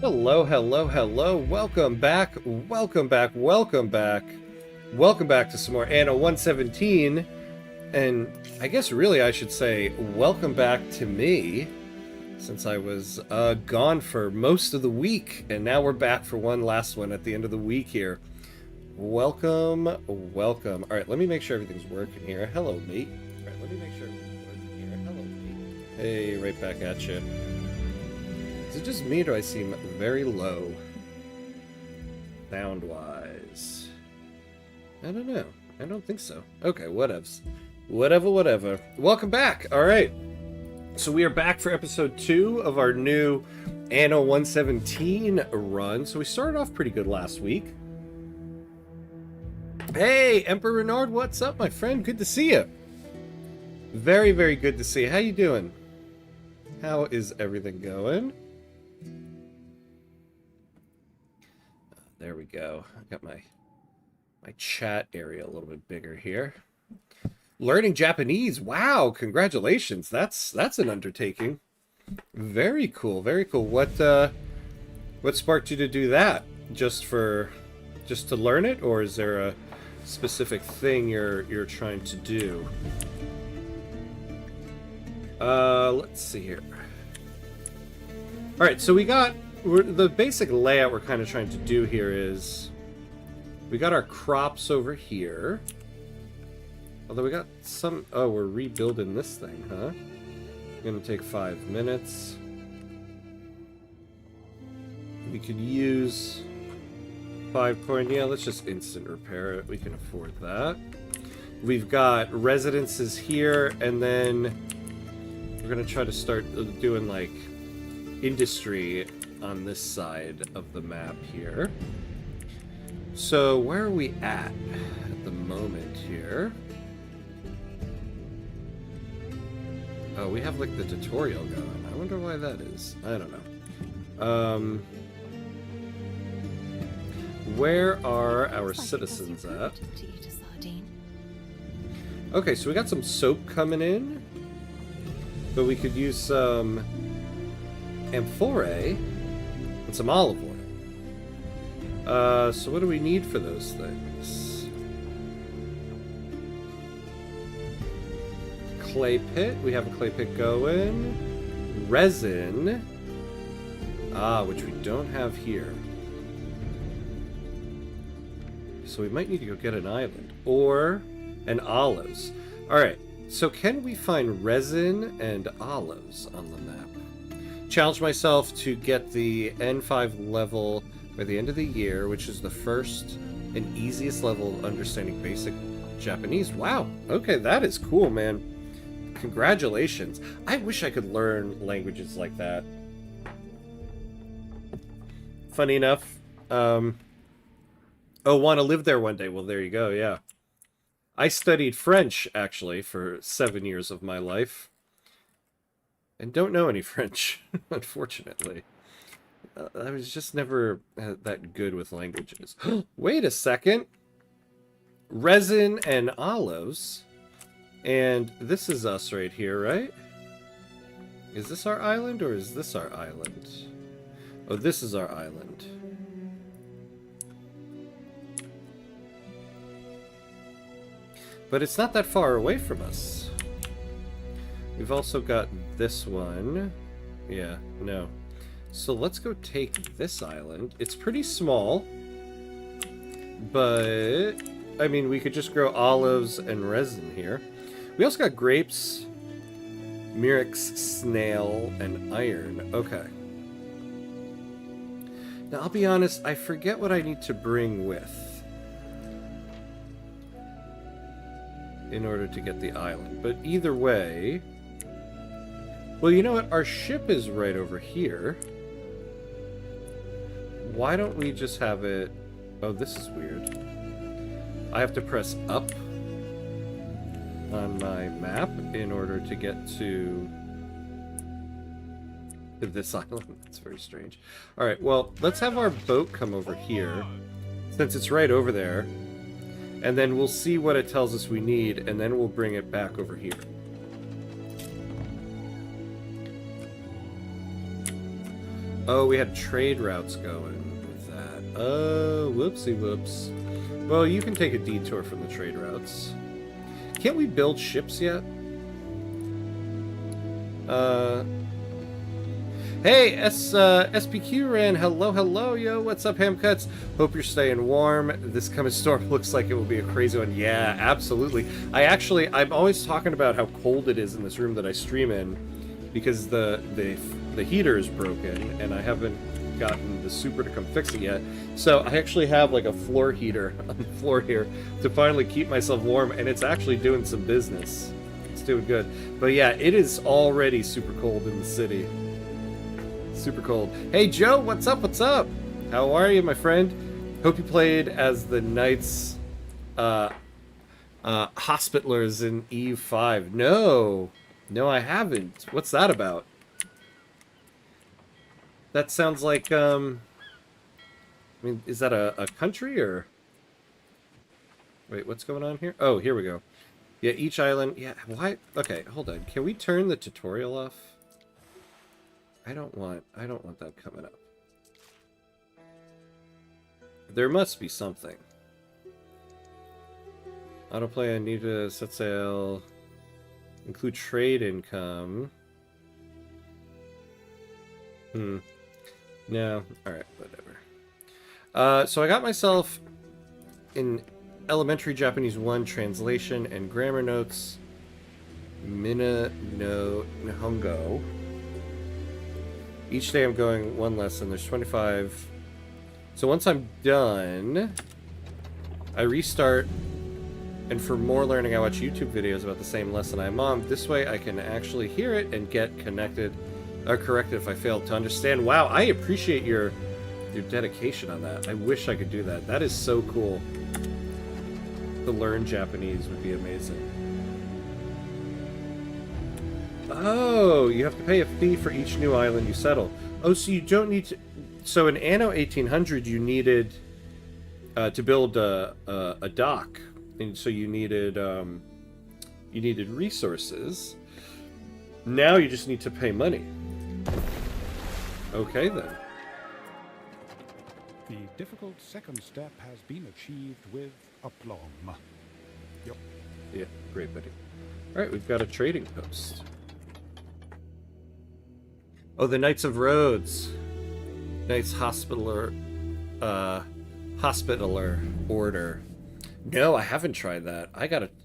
Hello, hello, hello. Welcome back. Welcome back. Welcome back. Welcome back to some more Anno 117. And I guess really I should say welcome back to me, since I was gone for most of the week, and now we're back for one last one at the end of the week here. Welcome, welcome. All right, let me make sure everything's working here. Hello, mate. All right, let me make sure everything's working here. Hello, mate. Hey, right back at you. Is it just me, or do I seem very low? Sound-wise. I don't know. I don't think so. Okay, whatevs. Whatever. Welcome back! Alright. So we are back for episode 2 of our new Anno 117 run. So we started off pretty good last week. Hey, Emperor Renard, what's up, my friend? Good to see you. Very, very good to see you. How you doing? How is everything going? There we go. I got my my chat area a little bit bigger here. Learning Japanese. Wow, congratulations. That's an undertaking. Very cool, very cool. What sparked you to do that? Just to learn it, or is there a specific thing you're trying to do? Let's see here. All right, so the basic layout we're kind of trying to do here is we got our crops over here. Although we got some... Oh, we're rebuilding this thing, huh? Gonna take 5 minutes. We could use 5 coin. Yeah, let's just instant repair it. We can afford that. We've got residences here, and then we're gonna try to start doing, like, industry on this side of the map here. So, where are we at the moment here? Oh, we have, like, the tutorial going. I wonder why that is. I don't know. Where are our citizens at? Okay, so we got some soap coming in. But we could use some amphorae and some olive oil. So what do we need for those things? Clay pit. We have a clay pit going. Resin. Which we don't have here. So we might need to go get an island. Or an olives. Alright, so can we find resin and olives on the map? Challenge myself to get the N5 level by the end of the year, which is the first and easiest level of understanding basic Japanese. Wow, okay, that is cool, man. Congratulations. I wish I could learn languages like that. Funny enough, oh, want to live there one day. Well, there you go, yeah. I studied French, actually, for 7 years of my life. And don't know any French, unfortunately. I was just never that good with languages. Wait a second. Resin and olives. And this is us right here, right? Is this our island, or is this our island? Oh, this is our island. But it's not that far away from us. We've also got this one. Yeah, no. So let's go take this island. It's pretty small. But, I mean, we could just grow olives and resin here. We also got grapes, murex, snail, and iron. Okay. Now, I'll be honest, I forget what I need to bring with in order to get the island. But either way... Well, you know what? Our ship is right over here. Why don't we just have it... Oh, this is weird. I have to press up on my map in order to get to this island. That's very strange. Alright, well, let's have our boat come over here, since it's right over there. And then we'll see what it tells us we need, and then we'll bring it back over here. Oh, we had trade routes going with that. Oh, whoopsie whoops. Well, you can take a detour from the trade routes. Can't we build ships yet? Hey, SPQ ran. Hello, hello, yo. What's up, Hamcuts? Hope you're staying warm. This coming storm looks like it will be a crazy one. Yeah, absolutely. I'm always talking about how cold it is in this room that I stream in, because the heater is broken, and I haven't gotten the super to come fix it yet. So I actually have like a floor heater on the floor here to finally keep myself warm, and it's actually doing some business. It's doing good. But yeah, it is already super cold in the city. Super cold. Hey Joe, what's up? What's up? How are you, my friend? Hope you played as the knights hospitalers in Eve 5. No, I haven't. What's that about? That sounds like I mean, is that a country, or Wait, what's going on here? Oh, here we go. Yeah, each island... Yeah, why? Okay, hold on. Can we turn the tutorial off? I don't want that coming up. There must be something. Autoplay, I need to set sail. Include trade income. No. Alright, whatever. So I got myself in Elementary Japanese 1 translation and grammar notes. Mina no Nihongo. Each day I'm going one lesson. There's 25. So once I'm done, I restart. And for more learning, I watch YouTube videos about the same lesson I'm on. This way I can actually hear it and get connected or corrected if I fail to understand. Wow, I appreciate your dedication on that. I wish I could do that. That is so cool. To learn Japanese would be amazing. Oh, you have to pay a fee for each new island you settle. Oh, so you don't need to... So in Anno 1800, you needed to build a dock. And so you needed resources. Now you just need to pay money. Okay, then. The difficult second step has been achieved with aplomb. Yep. Yeah, great, buddy. All right, we've got a trading post. Oh, the Knights of Rhodes. Knights Hospitaler Order. No, I haven't tried that.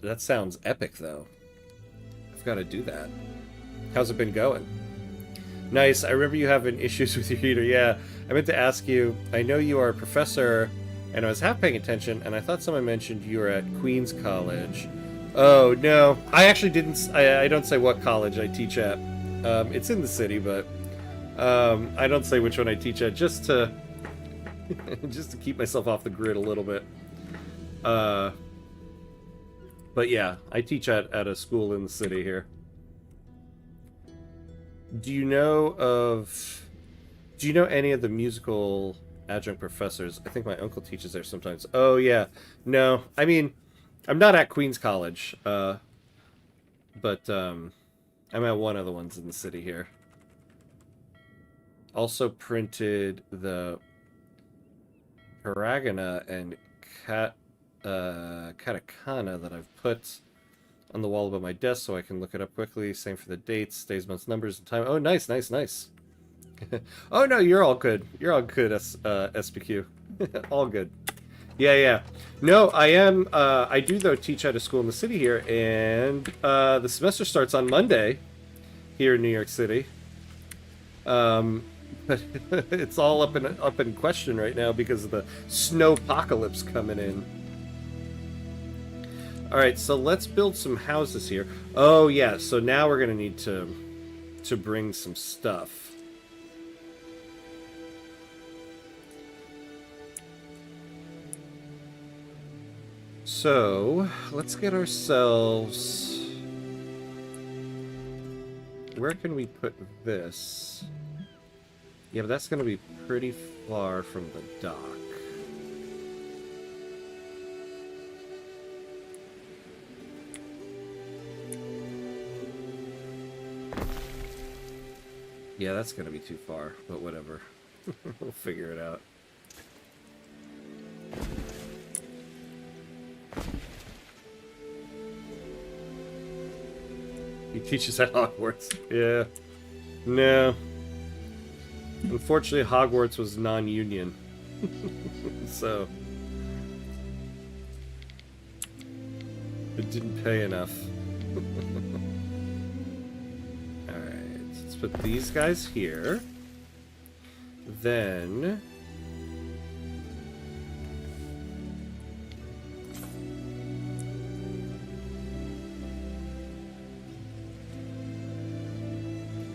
That sounds epic, though. I've got to do that. How's it been going? Nice. I remember you having issues with your heater. Yeah, I meant to ask you. I know you are a professor, and I was half paying attention, and I thought someone mentioned you were at Queen's College. Oh, no. I actually didn't... I don't say what college I teach at. It's in the city, but... I don't say which one I teach at, just to... just to keep myself off the grid a little bit. But yeah, I teach at a school in the city here. Do you know any of the musical adjunct professors? I think my uncle teaches there sometimes. Oh yeah. No, I mean, I'm not at Queen's College, but I'm at one of the ones in the city here. Also printed the hiragana and katakana that I've put on the wall above my desk so I can look it up quickly. Same for the dates, days, months, numbers, and time. Oh, nice, nice, nice. Oh, no, you're all good. You're all good, SPQ. All good. Yeah, yeah. No, I am, I do, though, teach at a school in the city here, and the semester starts on Monday here in New York City. But it's all up in question right now because of the snowpocalypse coming in. All right, so let's build some houses here. Oh yeah, so now we're gonna need to bring some stuff. So let's get ourselves. Where can we put this? Yeah, but that's going to be pretty far from the dock. Yeah, that's going to be too far, but whatever. We'll figure it out. He teaches at Hogwarts. Yeah. No. Unfortunately, Hogwarts was non-union. So... it didn't pay enough. Alright, let's put these guys here. Then...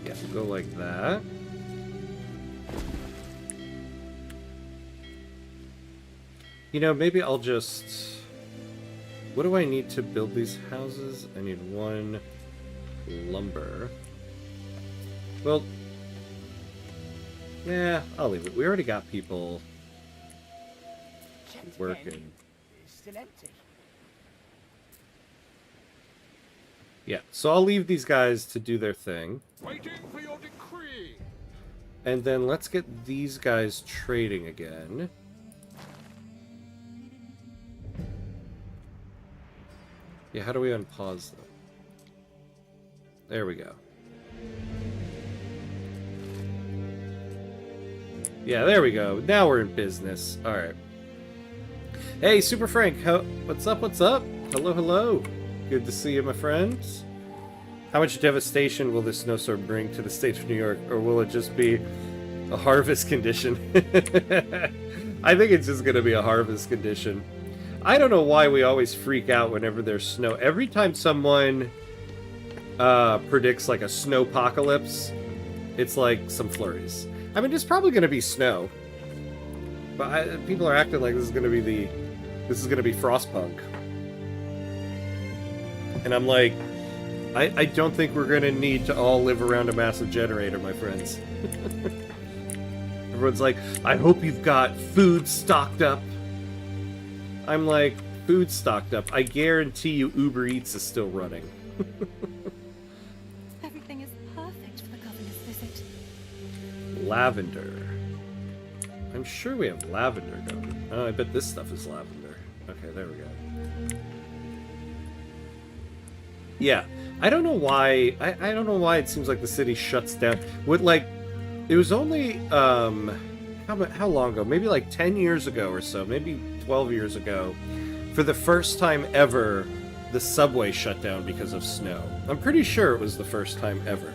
yeah, we'll go like that. You know, maybe I'll just... what do I need to build these houses? I need 1 lumber. Well... yeah, I'll leave it. We already got people working. It's still empty. Yeah, so I'll leave these guys to do their thing. Waiting for your decree. And then let's get these guys trading again. Yeah, how do we unpause them? There we go. Yeah, there we go. Now we're in business. Alright. Hey, Super Frank. What's up, what's up? Hello, hello. Good to see you, my friends. How much devastation will this snowstorm bring to the state of New York? Or will it just be a harvest condition? I think it's just going to be a harvest condition. I don't know why we always freak out whenever there's snow. Every time someone predicts like a snowpocalypse, it's like some flurries. I mean, there's probably going to be snow, but people are acting like this is going to be Frostpunk, and I'm like, I don't think we're going to need to all live around a massive generator, my friends. Everyone's like, I hope you've got food stocked up. I'm like, food stocked up. I guarantee you Uber Eats is still running. Everything is perfect for the governor's visit. Lavender. I'm sure we have lavender going. Oh, I bet this stuff is lavender. Okay, there we go. Yeah, I don't know why. I don't know why it seems like the city shuts down. It was only how long ago? Maybe like 10 years ago or so. Maybe 12 years ago. For the first time ever, the subway shut down because of snow. I'm pretty sure it was the first time ever.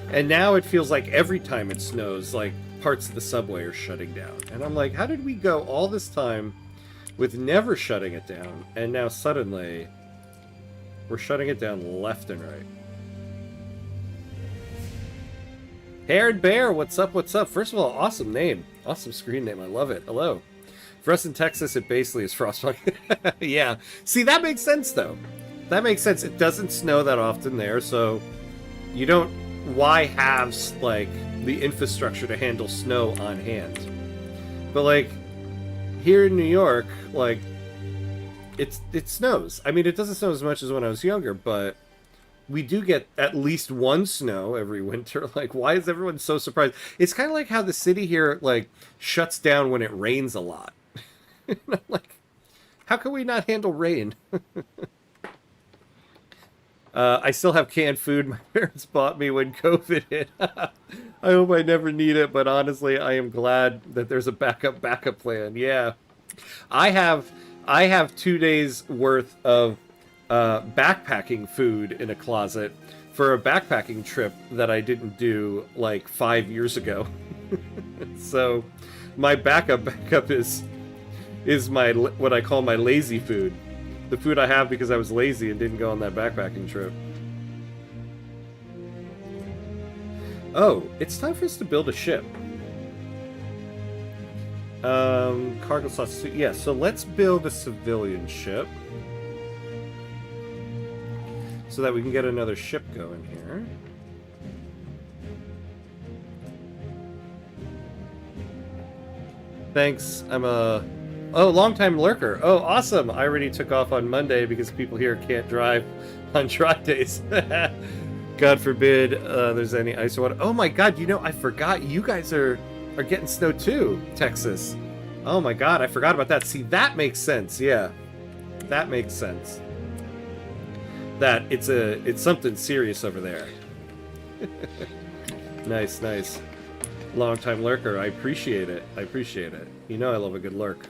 And now it feels like every time it snows, like parts of the subway are shutting down. And I'm like, how did we go all this time with never shutting it down, and now suddenly we're shutting it down left and right? Haired Bear, what's up, what's up? First of all, awesome name. Awesome screen name, I love it. Hello. For us in Texas, it basically is Frostpunk. Yeah. See, that makes sense, though. That makes sense. It doesn't snow that often there, so you don't... Why have, like, the infrastructure to handle snow on hand? But, like, here in New York, like, it snows. I mean, it doesn't snow as much as when I was younger, but we do get at least one snow every winter. Like, why is everyone so surprised? It's kind of like how the city here, like, shuts down when it rains a lot. And I'm like, how can we not handle rain? I still have canned food my parents bought me when COVID hit. I hope I never need it, but honestly, I am glad that there's a backup plan. Yeah. I have 2 days worth of backpacking food in a closet for a backpacking trip that I didn't do like 5 years ago. So my backup is my what I call my lazy food. The food I have because I was lazy and didn't go on that backpacking trip. Oh, it's time for us to build a ship. Cargo slots. Yeah, so let's build a civilian ship. So that we can get another ship going here. Thanks, I'm a... Oh, long-time lurker. Oh, awesome. I already took off on Monday because people here can't drive on dry days. God forbid there's any ice or water. Oh my god, you know, I forgot you guys are getting snow too, Texas. Oh my god, I forgot about that. See, that makes sense, yeah. That makes sense. That it's something serious over there. Nice, nice. Long-time lurker, I appreciate it. I appreciate it. You know I love a good lurk.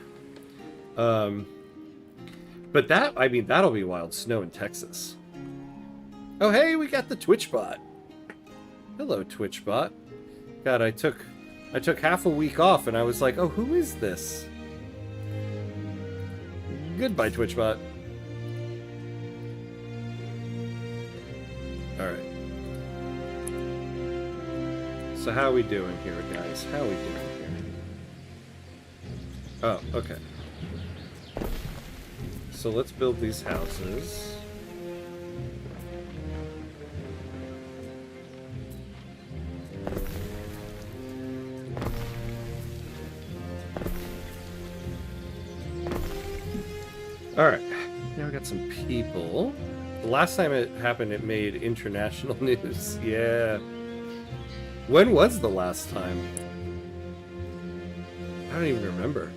But that, I mean, that'll be wild snow in Texas. Oh, hey, we got the Twitch bot. Hello, Twitch bot. God, I took half a week off and I was like, oh, who is this? Goodbye, Twitch bot. Alright. So how are we doing here, guys? How are we doing here? Oh, okay. So let's build these houses. Alright. Now we got some people. The last time it happened, it made international news. Yeah. When was the last time? I don't even remember.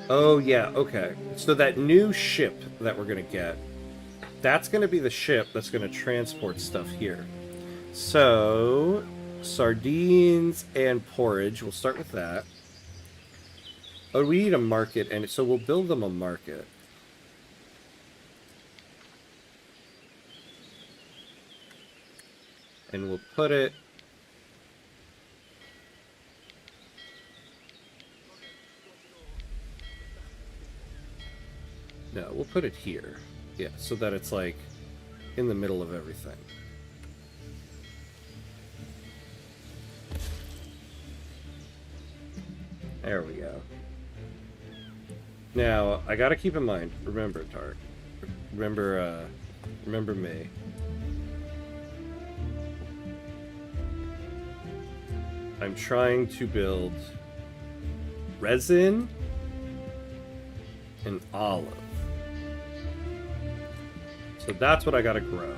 Oh, yeah, okay. So that new ship that we're going to get, that's going to be the ship that's going to transport stuff here. So, sardines and porridge. We'll start with that. Oh, we need a market, and so we'll build them a market. And we'll put it... No, we'll put it here. Yeah, so that it's like in the middle of everything. There we go. Now, I gotta keep in mind, remember, Tart. Remember me. I'm trying to build resin and olive. So that's what I gotta grow.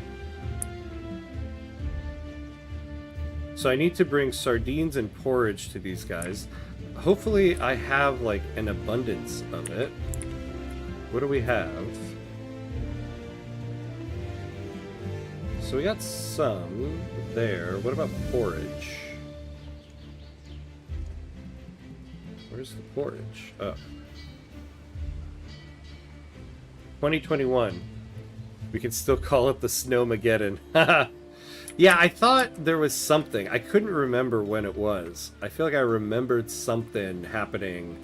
So I need to bring sardines and porridge to these guys. Hopefully I have, like, an abundance of it. What do we have? So we got some there. What about porridge? Where's the porridge? Oh. 2021. We can still call it the Snowmageddon. Haha. Yeah, I thought there was something. I couldn't remember when it was. I feel like I remembered something happening,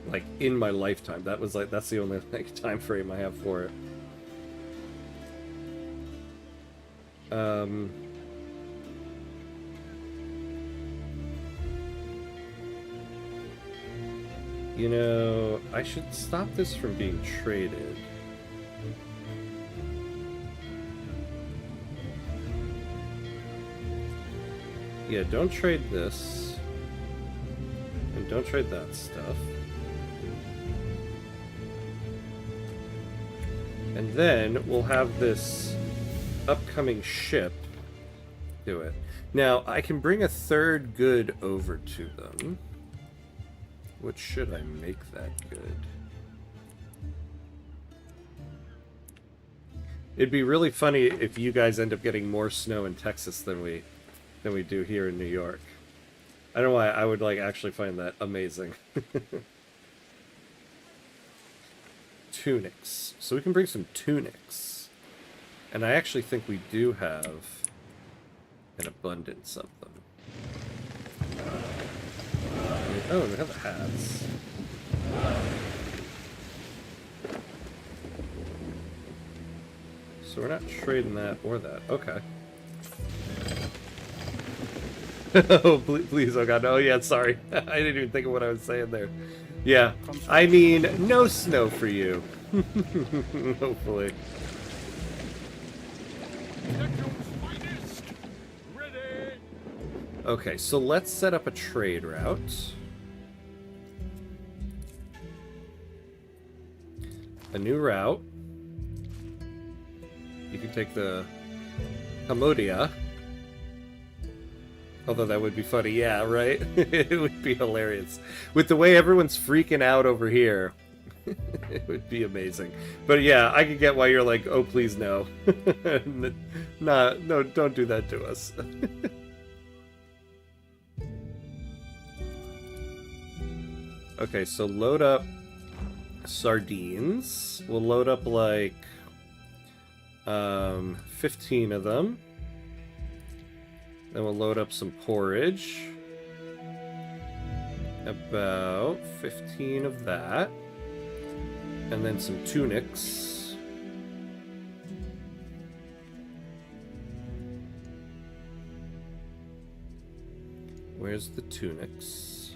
like, in my lifetime. That was like, that's the only, like, time frame I have for it. You know, I should stop this from being traded. Yeah, don't trade this. And don't trade that stuff. And then we'll have this upcoming ship do it. Now, I can bring a third good over to them. What should I make that good? It'd be really funny if you guys end up getting more snow in Texas than we do here in New York. I don't know why. I would, like, actually find that amazing. Tunics. So we can bring some tunics. And I actually think we do have an abundance of them. Oh, we have the hats. So we're not trading that or that. Okay. Oh, please, oh god, oh yeah, sorry. I didn't even think of what I was saying there. Yeah, I mean, no snow for you. Hopefully. Okay, so let's set up a trade route. A new route. You can take the Cambodia. Although that would be funny, yeah, right? It would be hilarious. With the way everyone's freaking out over here, it would be amazing. But yeah, I can get why you're like, oh, please no. Nah, no, don't do that to us. Okay, so load up sardines. We'll load up like 15 of them. Then we'll load up some porridge. About 15 of that. And then some tunics. Where's the tunics?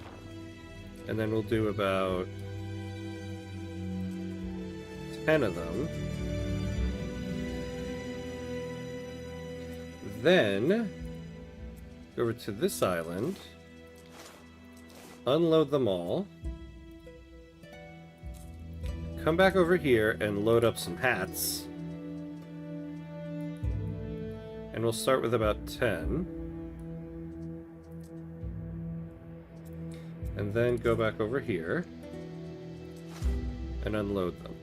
And then we'll do about 10 of them. Then go over to this island, unload them all, come back over here and load up some hats. And we'll start with about 10. And then go back over here and unload them.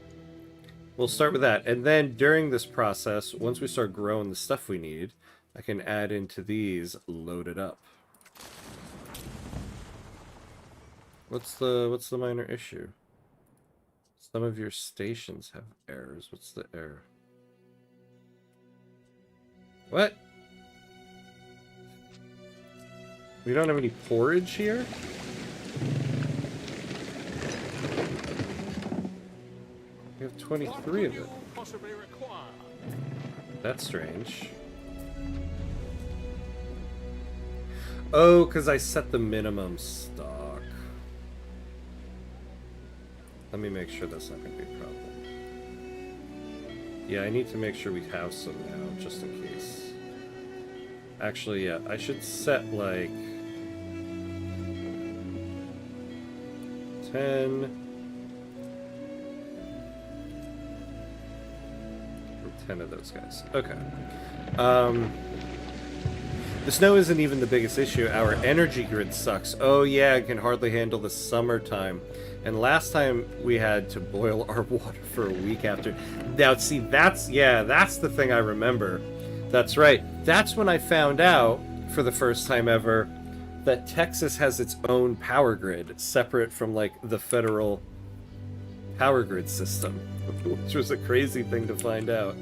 We'll start with that. And then during this process, once we start growing the stuff we need, I can add into these loaded up. What's the minor issue? Some of your stations have errors. What's the error? What? We don't have any porridge here? We have 23 of it. That's strange. Oh, because I set the minimum stock. Let me make sure that's not going to be a problem. Yeah, I need to make sure we have some now, just in case. Actually, yeah, I should set, like... 10... 10 of those guys. Okay. The snow isn't even the biggest issue. Our energy grid sucks. Oh yeah, it can hardly handle the summertime. And last time we had to boil our water for a week after. Now, see, that's the thing I remember. That's right. That's when I found out, for the first time ever, that Texas has its own power grid, separate from, like, the federal power grid system. Which was a crazy thing to find out.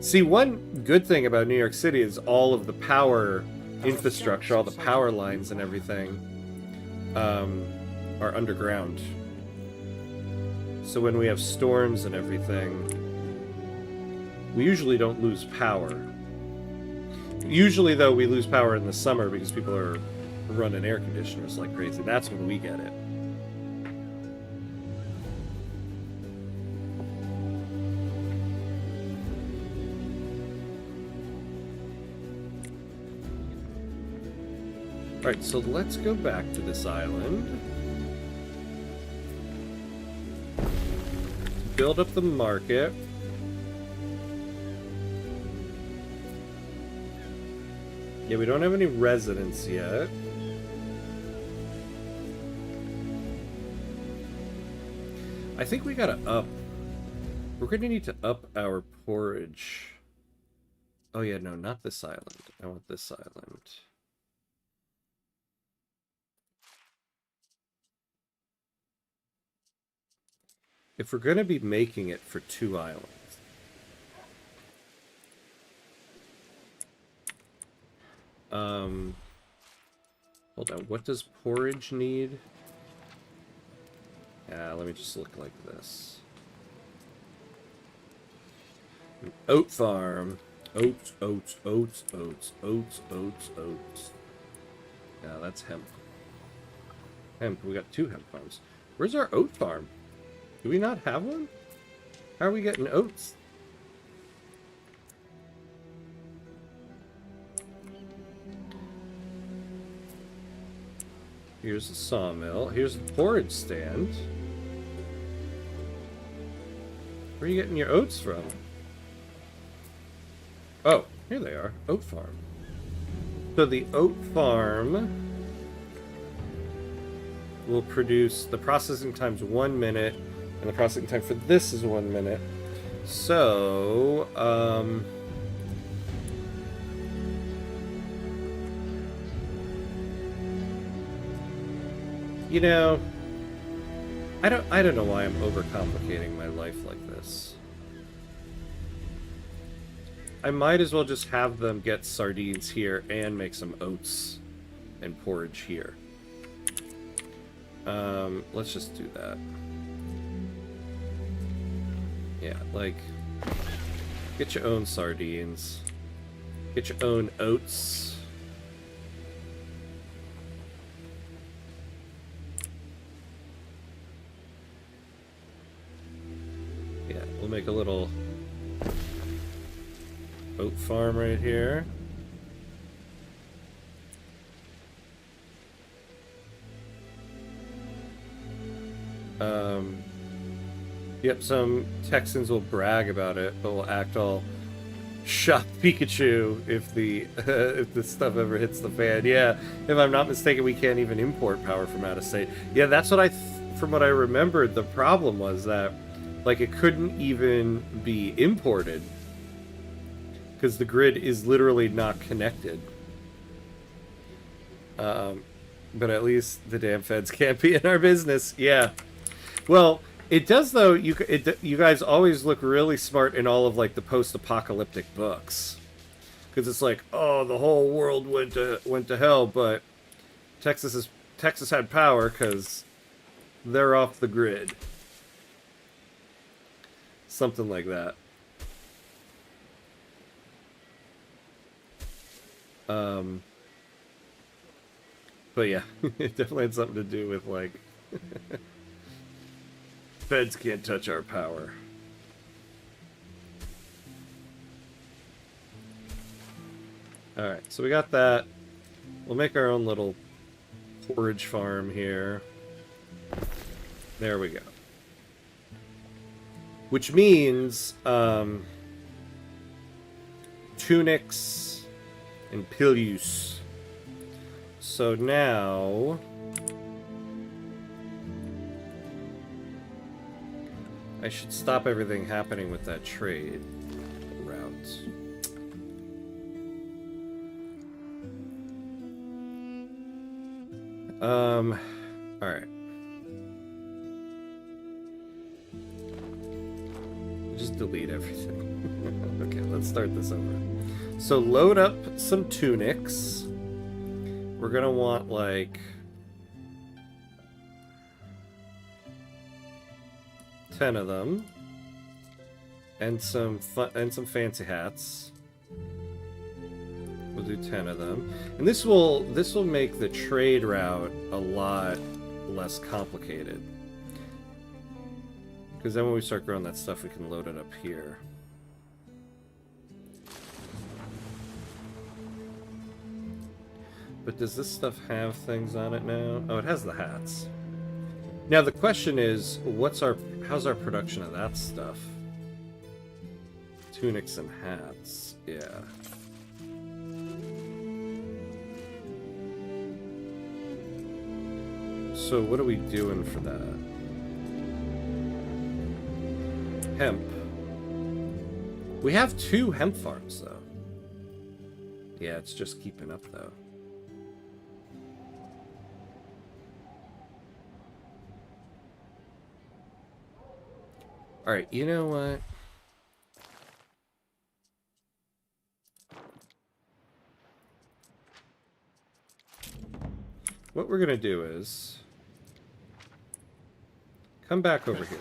See, one good thing about New York City is all of the power infrastructure, all the power lines and everything are underground. So when we have storms and everything, we usually don't lose power. Usually, though, we lose power in the summer because people are running air conditioners like crazy. That's when we get it. Alright, so let's go back to this island. Build up the market. Yeah, we don't have any residents yet. I think we gotta up. We're gonna need to up our porridge. Oh yeah, no, not this island. I want this island. If we're going to be making it for 2 islands. Hold on, what does porridge need? Let me just look like this. An oat farm. Oats, oats, oats, oats, oats, oats, oats. Yeah, that's hemp. Hemp, we got 2 hemp farms. Where's our oat farm? Do we not have one? How are we getting oats? Here's the sawmill. Here's the porridge stand. Where are you getting your oats from? Oh, here they are. Oat farm. So the oat farm will produce, the processing time's 1 minute. And the processing time for this is 1 minute. So, you know, I don't know why I'm overcomplicating my life like this. I might as well just have them get sardines here and make some oats and porridge here. Let's just do that. Yeah, like, get your own sardines. Get your own oats. Yeah, we'll make a little oat farm right here. Yep, some Texans will brag about it, but will act all shocked Pikachu if the if the stuff ever hits the fan. Yeah, if I'm not mistaken, we can't even import power from out of state. Yeah, that's what from what I remembered, the problem was that like it couldn't even be imported because the grid is literally not connected. But at least the damn feds can't be in our business. Yeah. Well, it does though. You guys always look really smart in all of like the post-apocalyptic books, because it's like, oh, the whole world went to hell, but Texas had power because they're off the grid. Something like that. But yeah, it definitely had something to do with like feds can't touch our power. Alright, so we got that. We'll make our own little porridge farm here. There we go. Which means tunics and pileus. So now I should stop everything happening with that trade route. Alright. Just delete everything. Okay, let's start this over. So load up some tunics. We're gonna want like 10 of them, and some fancy hats. We'll do 10 of them, and this will make the trade route a lot less complicated. Because then when we start growing that stuff, we can load it up here. But does this stuff have things on it now? Oh, it has the hats. Now the question is, how's our production of that stuff? Tunics and hats, yeah. So what are we doing for that? Hemp. We have 2 hemp farms though. Yeah, it's just keeping up though. Alright, you know what? What we're gonna do is come back over here.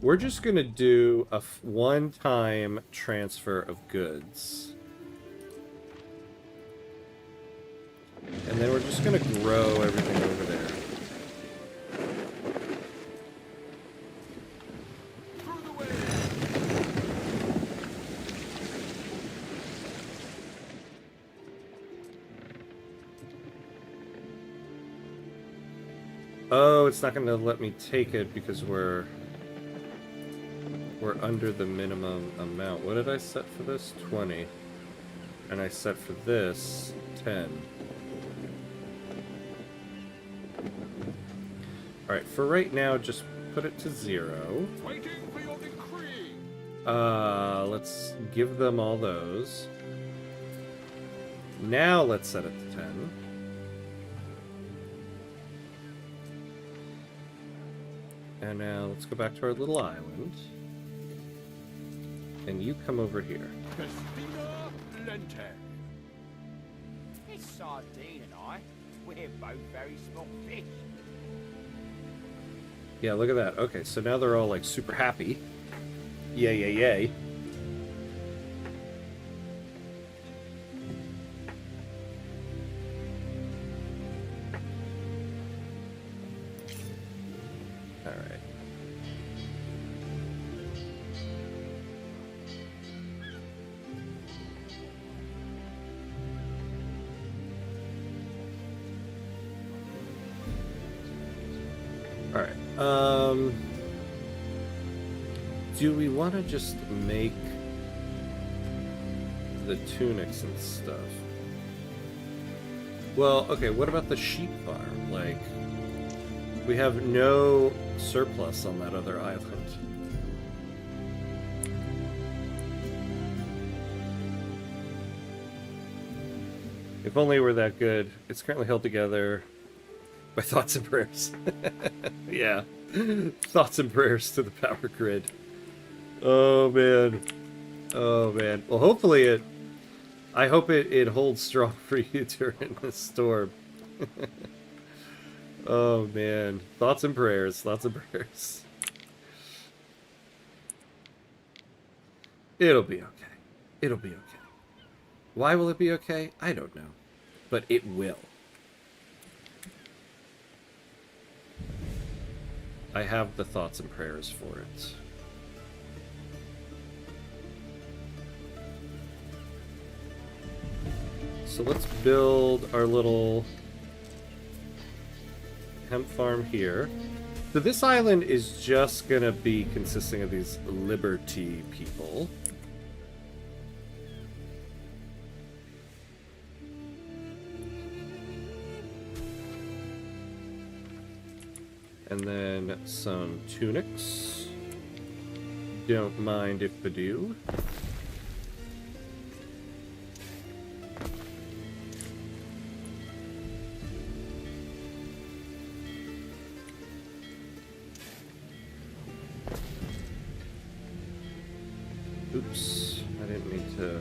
We're just gonna do a one-time transfer of goods. And then we're just gonna grow everything over there. Oh, it's not going to let me take it because we're under the minimum amount. What did I set for this? 20. And I set for this 10. Alright, for right now, just put it to 0. Waiting for your decree. Let's give them all those. Now let's set it to 10. And now let's go back to our little island. And you come over here. Festina Lente. It's Sardine and I. We're both very small fish. Yeah, look at that. Okay, so now they're all like super happy. Yay, yay, yay. Alright. Alright. Do we want to just make the tunics and stuff? Well, okay, what about the sheep farm? Like, we have no surplus on that other island. If only we're that good. It's currently held together by thoughts and prayers. Yeah. Thoughts and prayers to the power grid. Oh, man. Oh, man. Well, hopefully it... I hope it holds strong for you during the storm. Oh, man. Thoughts and prayers. Thoughts and prayers. It'll be okay. It'll be okay. Why will it be okay? I don't know. But it will. I have the thoughts and prayers for it. So let's build our little hemp farm here. So this island is just gonna be consisting of these Liberty people. And then some tunics. Don't mind if I do. Oops, I didn't mean to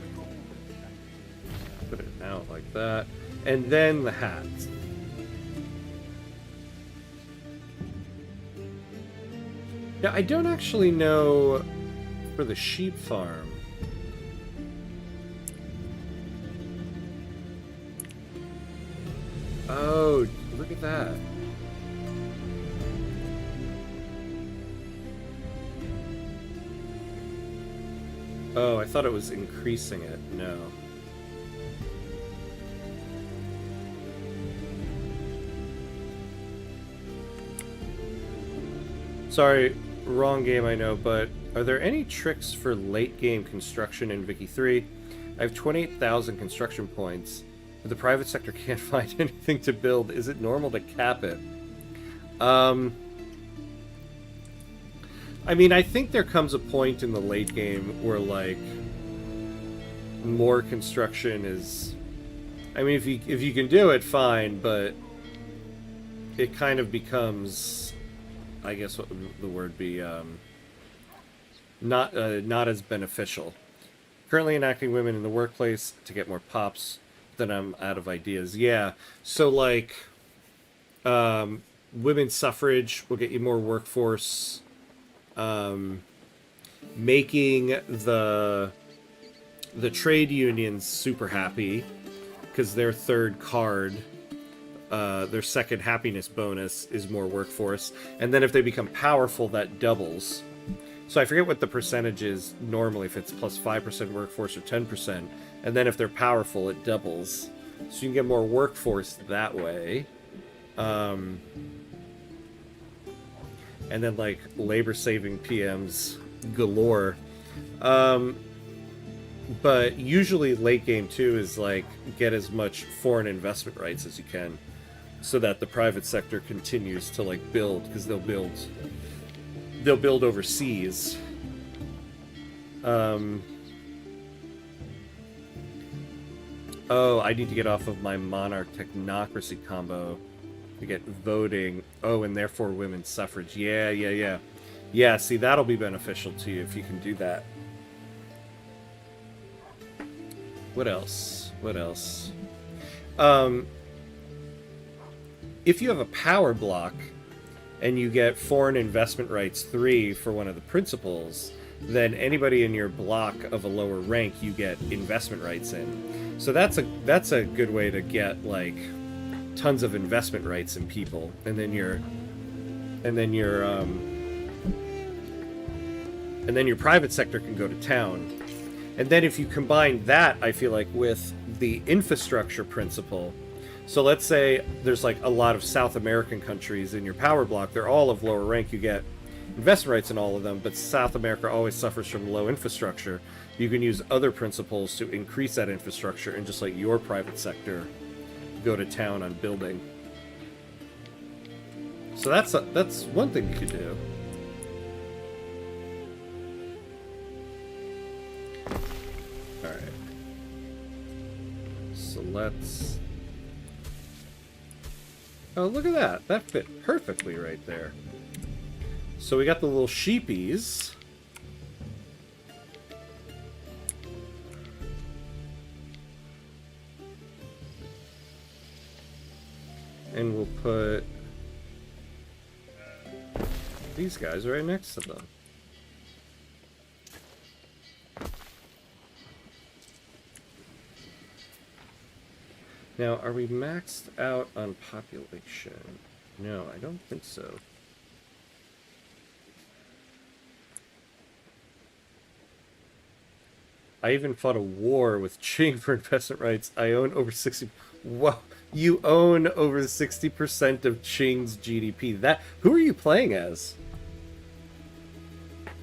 put it out like that. And then the hats. Yeah, I don't actually know for the sheep farm. Oh, look at that. Oh, I thought it was increasing it. No. Sorry, wrong game, I know, but are there any tricks for late game construction in Vicky 3? I have 28,000 construction points, but the private sector can't find anything to build. Is it normal to cap it? I mean, I think there comes a point in the late game where, like, more construction is... I mean, if you can do it, fine, but it kind of becomes... I guess what would the word be, not as beneficial. Currently enacting women in the workplace to get more pops, then I'm out of ideas. Yeah, so like, women's suffrage will get you more workforce. Making the trade unions super happy because their third card, their second happiness bonus is more workforce, and then if they become powerful, that doubles. So I forget what the percentage is normally, if it's plus 5% workforce or 10%, and then if they're powerful, it doubles. So you can get more workforce that way. And then, like, labor-saving PMs galore. But usually late game, too, is, like, get as much foreign investment rights as you can so that the private sector continues to, like, build, because they'll build overseas. Oh, I need to get off of my monarch technocracy combo to get voting. Oh, and therefore women's suffrage. Yeah. Yeah, see, that'll be beneficial to you if you can do that. What else? If you have a power block and you get foreign investment rights 3 for one of the principals, then anybody in your block of a lower rank you get investment rights in. So that's a good way to get, like, tons of investment rights in people, and then your private sector can go to town. And then if you combine that, I feel like, with the infrastructure principle, So let's say there's like a lot of South American countries in your power block. They're all of lower rank. You get investment rights in all of them, but South America always suffers from low infrastructure. You can use other principles to increase that infrastructure and just like your private sector go to town on building. So that's one thing you could do. Alright. So let's... Oh, look at that. That fit perfectly right there. So we got the little sheepies. And we'll put these guys right next to them. Now, are we maxed out on population? No, I don't think so. I even fought a war with Qing for investment rights. I own over 60... Whoa, you own over 60% of Qing's GDP. Who are you playing as?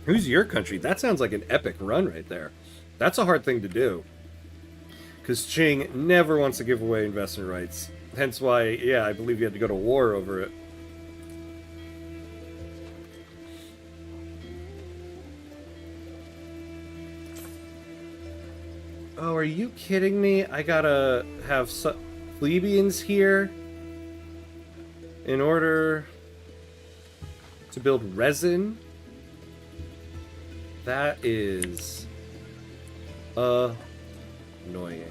Who's your country? That sounds like an epic run right there. That's a hard thing to do. Because Qing never wants to give away investment rights. Hence why, yeah, I believe you had to go to war over it. Oh, are you kidding me? I gotta have plebeians here in order to build resin? That is annoying.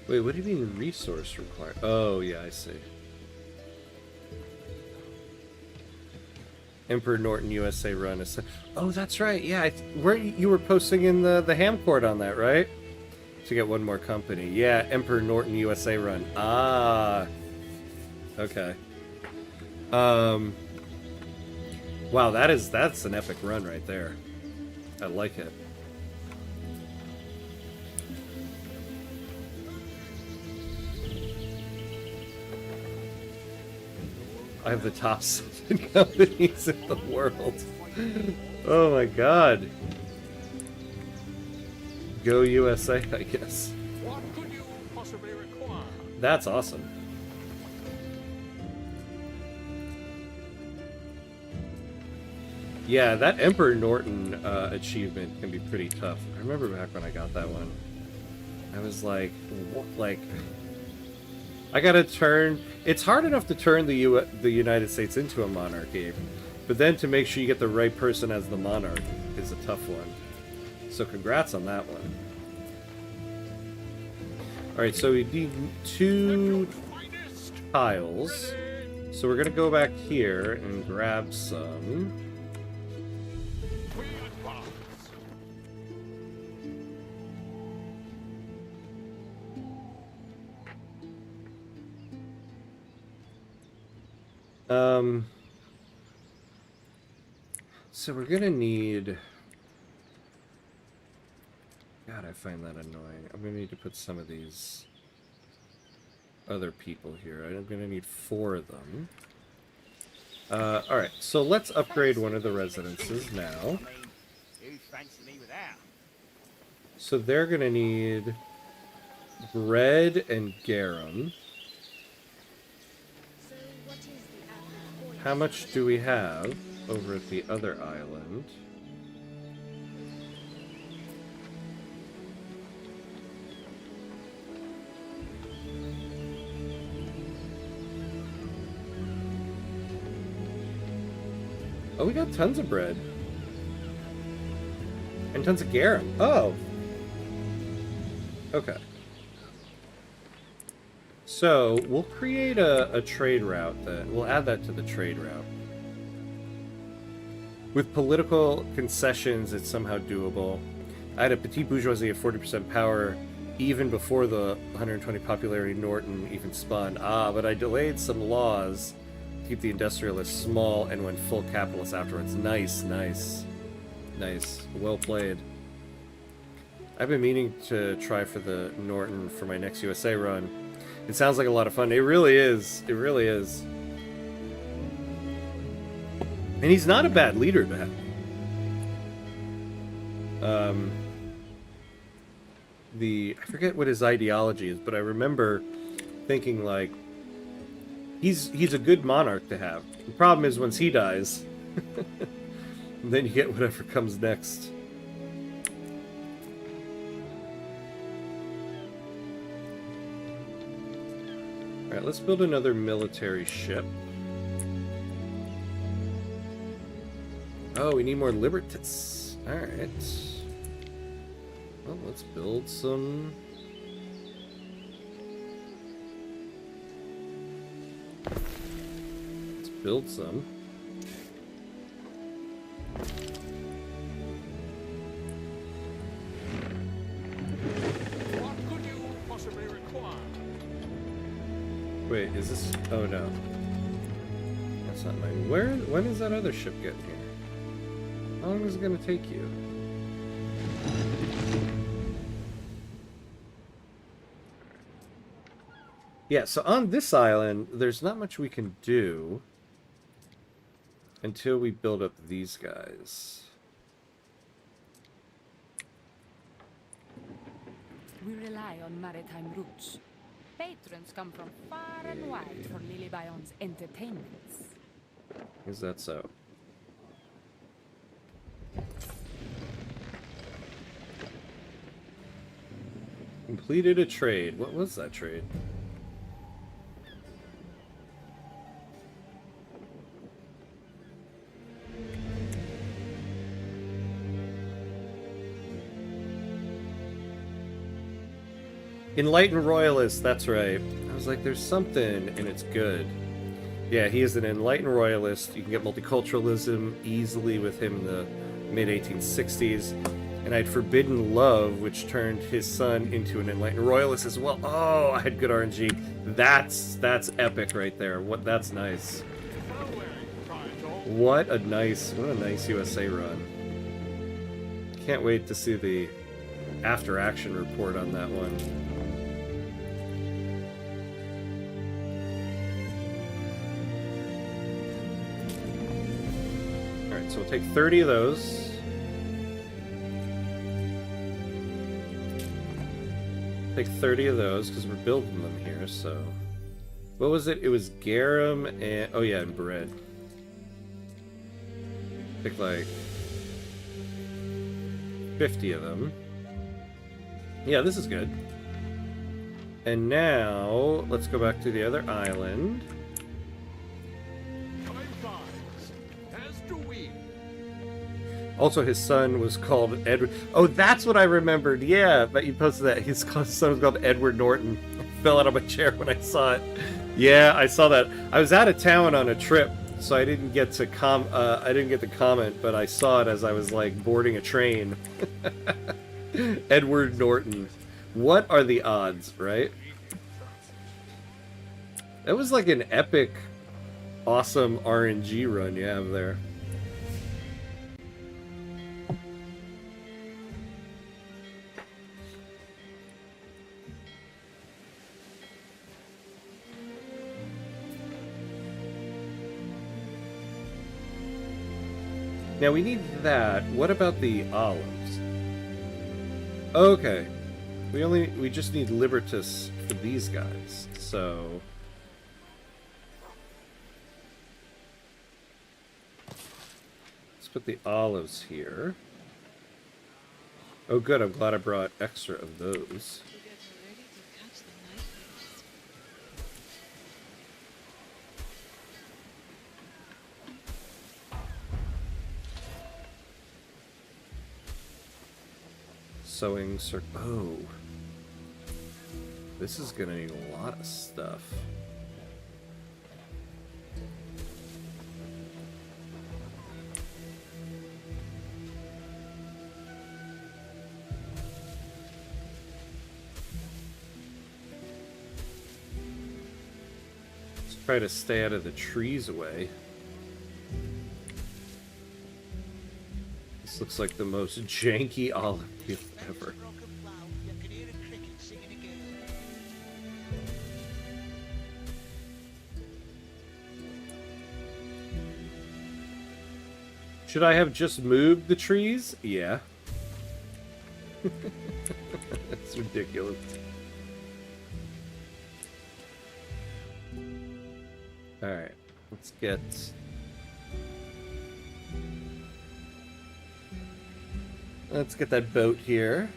Wait, what do you mean resource required? Oh, yeah, I see. Emperor Norton USA run is... Oh, that's right. Yeah, where you were posting in the ham court on that, right? To get one more company. Yeah, Emperor Norton USA run. Ah. Okay. Wow, that's an epic run right there. I like it. I have the top 7 companies in the world. Oh my god. Go USA, I guess. What could you possibly require? That's awesome. Yeah, that Emperor Norton achievement can be pretty tough. I remember back when I got that one. I was like, what, like... I gotta turn... It's hard enough to turn the United States into a monarchy, but then to make sure you get the right person as the monarch is a tough one. So congrats on that one. Alright, so we need 2 tiles. So we're gonna go back here and grab some. So we're gonna need... God, I find that annoying. I'm gonna need to put some of these other people here. I'm gonna need 4 of them. Alright, so let's upgrade one of the residences now. So they're gonna need bread and garum. How much do we have over at the other island? Oh, we got tons of bread. And tons of garum. Oh! Okay. So, we'll create a trade route then. We'll add that to the trade route. With political concessions, it's somehow doable. I had a petite bourgeoisie of 40% power even before the 120 popularity Norton even spawned. Ah, but I delayed some laws Keep the industrialists small and went full capitalist afterwards. Nice, nice. Nice. Well played. I've been meaning to try for the Norton for my next USA run. It sounds like a lot of fun. It really is. It really is. And he's not a bad leader to have. I forget what his ideology is, but I remember thinking, like, he's a good monarch to have. The problem is once he dies, then you get whatever comes next. Alright, let's build another military ship. Oh, we need more libertas. Alright. Well, let's build some... Let's build some. What could you possibly require? Wait, is this... Oh, no. That's not mine. When is that other ship getting here? How long is it going to take you? Yeah, so on this island, there's not much we can do until we build up these guys. We rely on maritime routes. Patrons come from far and wide for Lily Bion's entertainments. Is that so? Completed a trade. What was that trade? Enlightened Royalist, that's right. I was like, there's something, and it's good. Yeah, he is an enlightened royalist. You can get multiculturalism easily with him in the mid-1860s. And I had Forbidden Love, which turned his son into an enlightened royalist as well. Oh, I had good RNG. That's epic right there. That's nice. What a nice USA run. Can't wait to see the after action report on that one. Alright, so we'll take 30 of those. Take 30 of those, because we're building them here, so... What was it? It was garum and... Oh yeah, and bread. Take like... 50 of them. Yeah, this is good. And now, let's go back to the other island. Also, his son was called Edward. Oh, that's what I remembered. Yeah, but you posted that. His son was called Edward Norton. I fell out of my chair when I saw it. Yeah, I saw that. I was out of town on a trip, so I didn't get to comment, but I saw it as I was like boarding a train. Edward Norton. What are the odds, right? That was like an epic, awesome RNG run you have there. Now we need that. What about the olives? Okay. We just need Libertas for these guys. So let's put the olives here. Oh good, I'm glad I brought extra of those. Sewing circ. Oh. This is gonna need a lot of stuff. try to stay out of the trees away. This looks like the most janky olive field ever. Should I have just moved the trees? Yeah. That's ridiculous. Alright, let's get that boat here.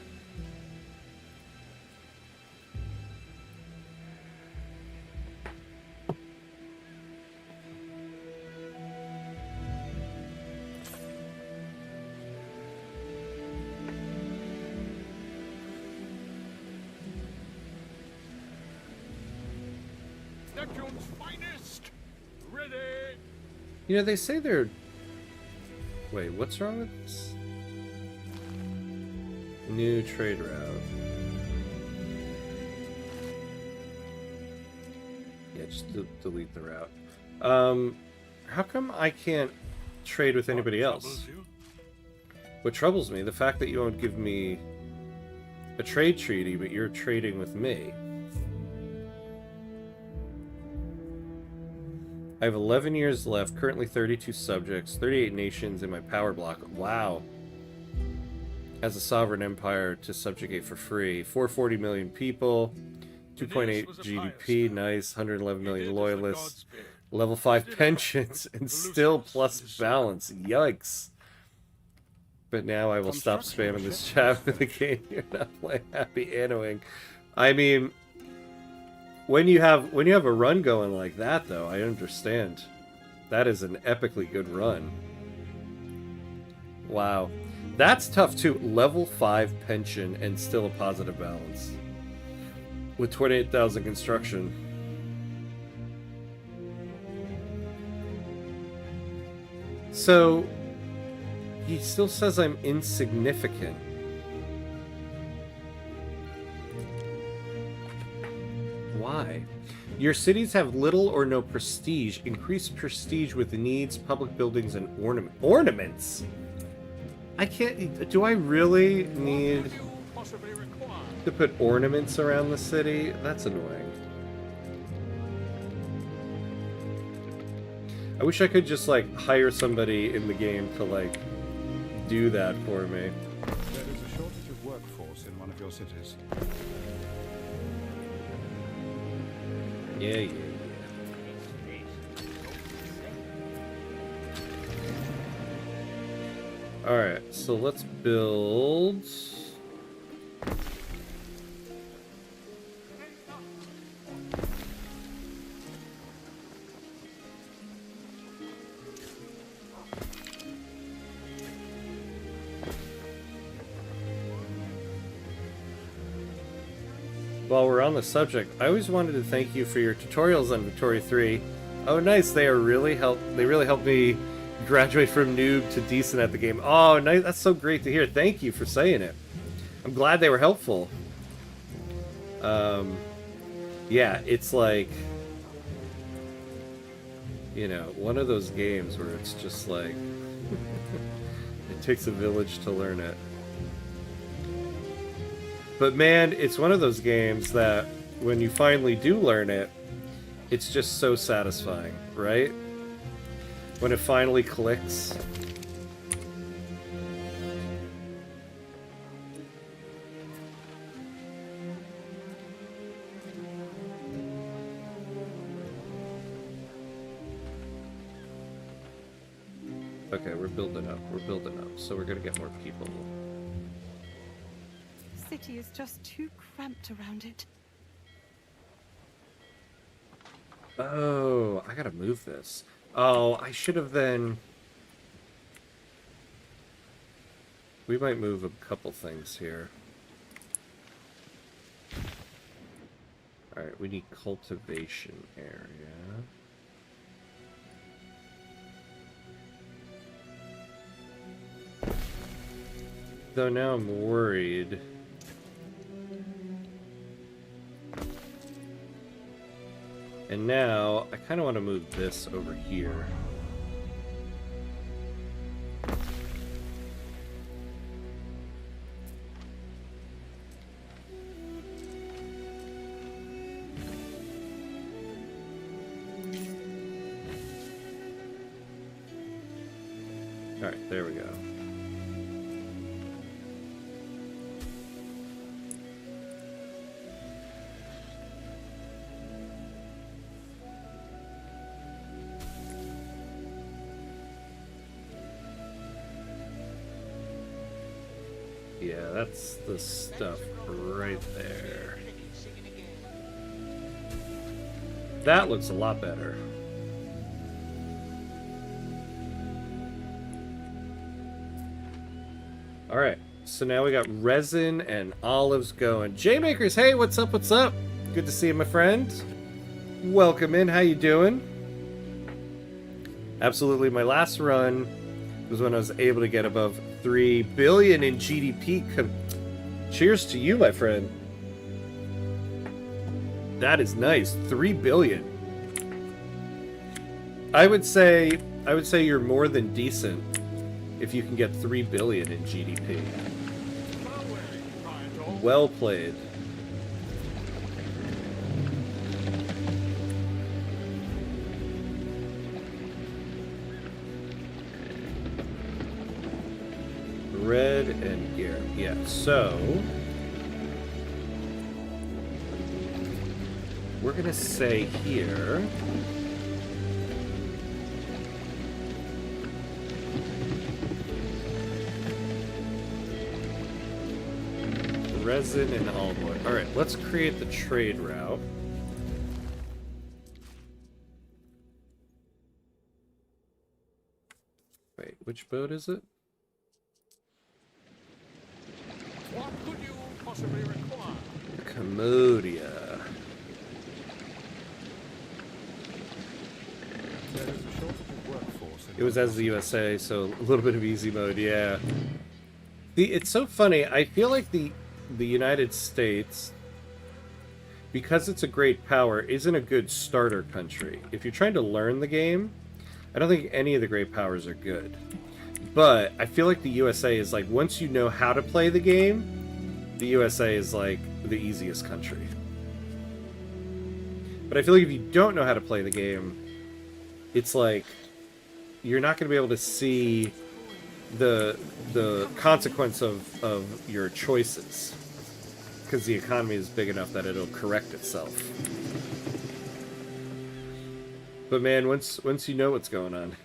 Neptune's finest! Ready! You know, they say they're... Wait, what's wrong with this? New trade route. Yeah, just delete the route. How come I can't trade with anybody else? What troubles me, the fact that you won't give me a trade treaty, but you're trading with me. I have 11 years left, currently 32 subjects, 38 nations in my power block. Wow. As a sovereign empire to subjugate for free. 440 million people, 2.8 GDP, nice, 111 million loyalists, level 5 pensions, and still plus balance. Yikes. But now I will stop spamming this chat with the game. You're not playing Happy Annoing. I mean... When you have a run going like that, though, I understand. That is an epically good run. Wow. That's tough, too. Level 5 pension and still a positive balance. With 28,000 construction. So, he still says I'm insignificant. Why? Your cities have little or no prestige. Increase prestige with needs, public buildings, and ornaments. I can't... Do I really need to put ornaments around the city? That's annoying. I wish I could just, like, hire somebody in the game to, like, do that for me. There is a shortage of workforce in one of your cities. Yeah. Alright, so let's build... While we're on the subject, I always wanted to thank you for your tutorials on Victoria 3. Oh, nice! They really helped me graduate from noob to decent at the game. Oh, nice! That's so great to hear. Thank you for saying it. I'm glad they were helpful. Yeah, it's like, you know, one of those games where it's just like it takes a village to learn it. But man, it's one of those games that when you finally do learn it, it's just so satisfying, right? When it finally clicks. Okay, we're building up, so we're gonna get more people. The city is just too cramped around it. Oh, I gotta move this. Oh, I should have then... We might move a couple things here. Alright, we need cultivation area. Though now I'm worried... And now I kind of want to move this over here. All right, there we go. Yeah, that's the stuff right there. That looks a lot better. All right, so now we got resin and olives going. J-Makers, hey, what's up, what's up? Good to see you, my friend. Welcome in, how you doing? Absolutely, my last run was when I was able to get above 3 billion in GDP. Cheers to you, my friend. That is nice, 3 billion. I would say you're more than decent if you can get 3 billion in GDP. Well played. Red and gear. Yeah, so we're gonna say here resin and olive oil. Alright, let's create the trade route. Wait, which boat is it? What could you possibly require? Commodia. There is a shortage of workforce. It was as the USA, so a little bit of easy mode, yeah. It's so funny, I feel like the United States, because it's a great power, isn't a good starter country. If you're trying to learn the game, I don't think any of the great powers are good. But I feel like the USA is like, once you know how to play the game, the USA is like the easiest country. But I feel like if you don't know how to play the game, it's like you're not going to be able to see the consequence of your choices, because the economy is big enough that it'll correct itself. But man, once you know what's going on,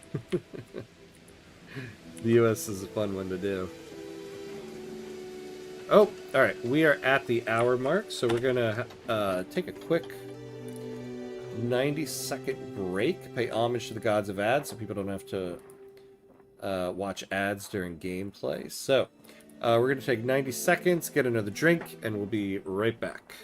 the US is a fun one to do. Oh, all right, we are at the hour mark, so we're gonna take a quick 90-second break, pay homage to the gods of ads so people don't have to watch ads during gameplay. So we're going to take 90 seconds, get another drink, and we'll be right back.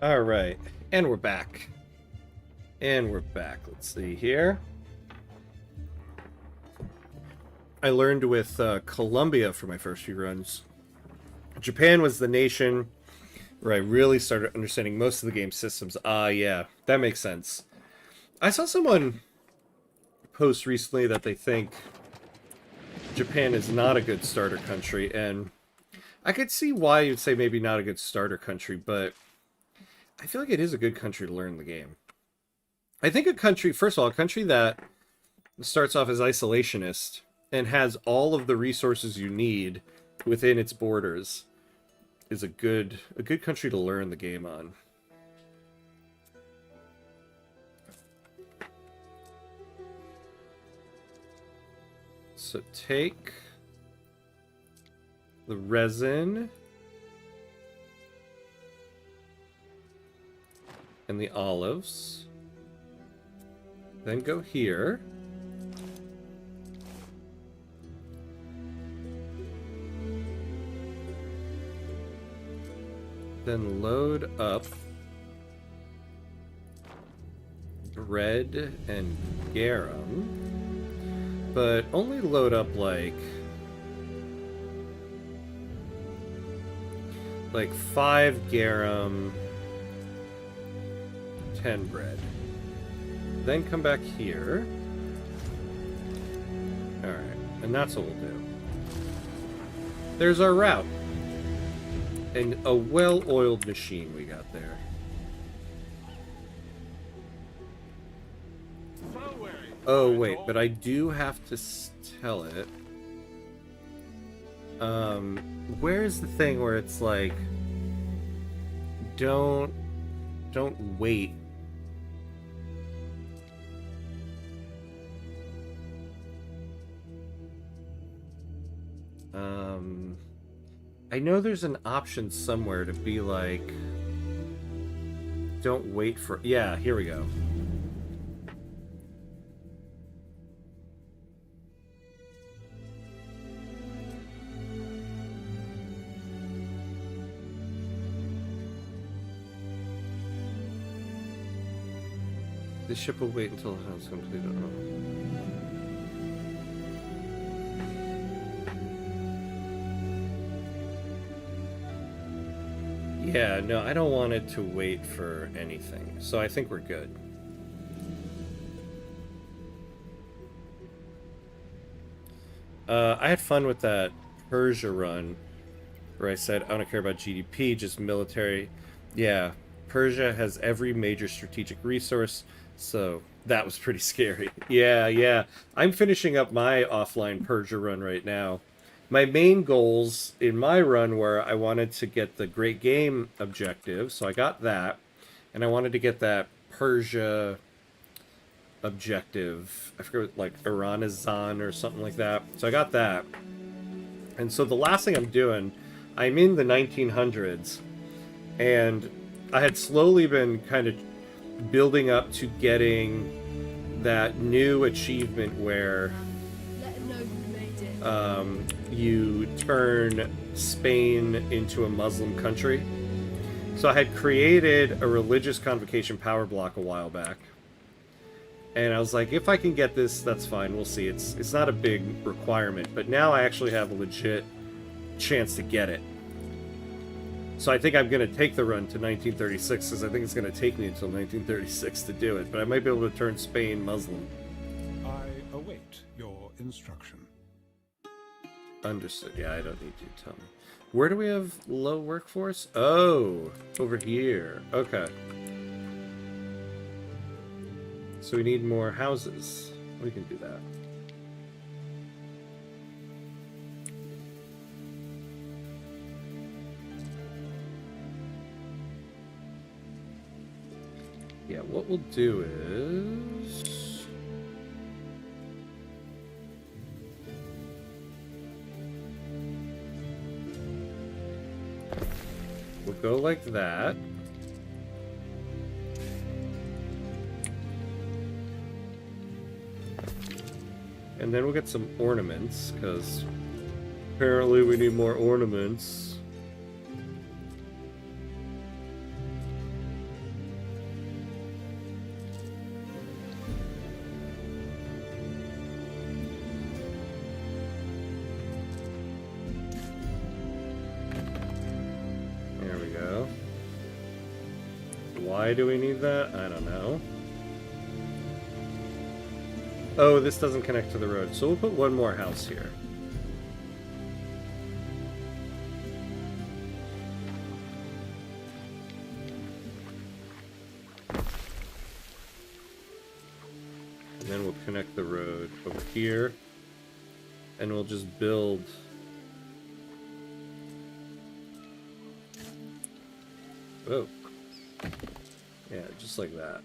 All right, and we're back. And we're back. Let's see here. I learned with Colombia for my first few runs. Japan was the nation where I really started understanding most of the game systems. Yeah, that makes sense. I saw someone post recently that they think Japan is not a good starter country, and I could see why you'd say maybe not a good starter country, but I feel like it is a good country to learn the game. I think a country, first of all, a country that starts off as isolationist and has all of the resources you need within its borders is a good country to learn the game on. So take the resin and the olives. Then go here. Then load up bread and garum, but only load up like 5 garum, 10 bread. Then come back here. Alright, and that's what we'll do. There's our route. And a well-oiled machine we got there. Oh, wait, but I do have to tell it. Where's the thing where it's like, don't wait. I know there's an option somewhere to be like, don't wait for, yeah, here we go. This ship will wait until the hunt's completed. Yeah, no, I don't want it to wait for anything, so I think we're good. I had fun with that Persia run, where I said, I don't care about GDP, just military. Yeah, Persia has every major strategic resource, so that was pretty scary. Yeah. I'm finishing up my offline Persia run right now. My main goals in my run were I wanted to get the Great Game objective, so I got that. And I wanted to get that Persia objective. I forget, like Iranizan or something like that. So I got that. And so the last thing I'm doing, I'm in the 1900s. And I had slowly been kind of building up to getting that new achievement where you turn Spain into a Muslim country. So I had created a religious convocation power block a while back. And I was like, if I can get this, that's fine. We'll see. It's not a big requirement, but now I actually have a legit chance to get it. So I think I'm going to take the run to 1936, because I think it's going to take me until 1936 to do it. But I might be able to turn Spain Muslim. I await your instruction. Understood. Yeah, I don't need to tell me. Where do we have low workforce? Oh, over here. Okay. So we need more houses. We can do that. Yeah, what we'll do is... we'll go like that. And then we'll get some ornaments, because apparently we need more ornaments. Why do we need that? I don't know. Oh, this doesn't connect to the road, so we'll put one more house here. And then we'll connect the road over here. And we'll just build... Oh. Yeah, just like that.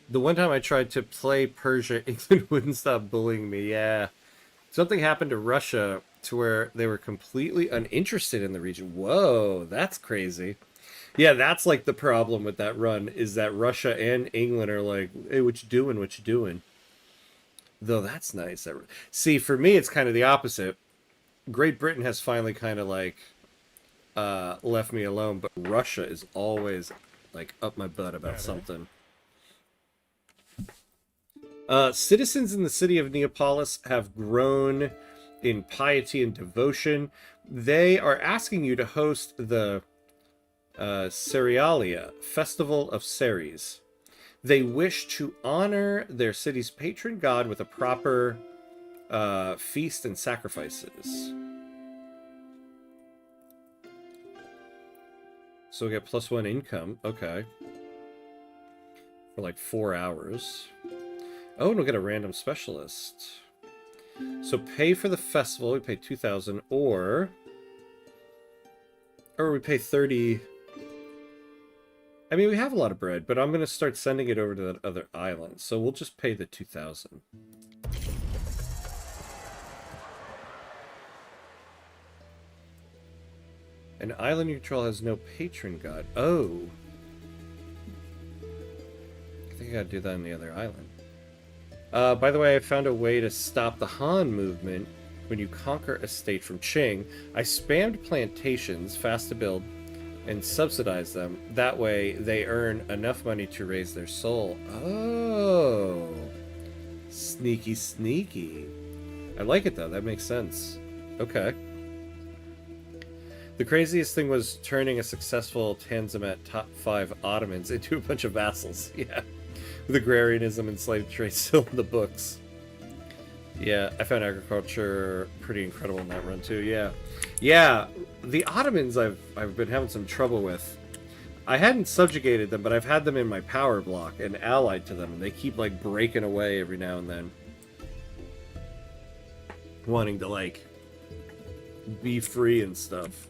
The one time I tried to play Persia, England wouldn't stop bullying me. Yeah. Something happened to Russia to where they were completely uninterested in the region. Whoa, that's crazy. Yeah, that's like the problem with that run, is that Russia and England are like, hey, what you doing? What you doing? Though that's nice. See, for me, it's kind of the opposite. Great Britain has finally kind of like left me alone, but Russia is always like up my butt about something. Citizens in the city of Neapolis have grown in piety and devotion. They are asking you to host the Cerealia, Festival of Ceres. They wish to honor their city's patron god with a proper feast and sacrifices. So we get +1 income. Okay. For like 4 hours. Oh, and we'll get a random specialist. So pay for the festival. We pay 2,000, or we pay 30. I mean, we have a lot of bread, but I'm going to start sending it over to that other island. So we'll just pay the 2,000. An island you control has no patron god. Oh. I think I gotta do that on the other island. By the way, I found a way to stop the Han movement when you conquer a state from Qing. I spammed plantations, fast to build, and subsidize them. That way, they earn enough money to raise their soul. Oh. Sneaky, sneaky. I like it, though. That makes sense. Okay. The craziest thing was turning a successful Tanzimat top 5 Ottomans into a bunch of vassals. Yeah. With agrarianism and slave trade still in the books. Yeah, I found agriculture pretty incredible in that run too. Yeah. Yeah, the Ottomans I've been having some trouble with. I hadn't subjugated them, but I've had them in my power block and allied to them, and they keep like breaking away every now and then. Wanting to like be free and stuff.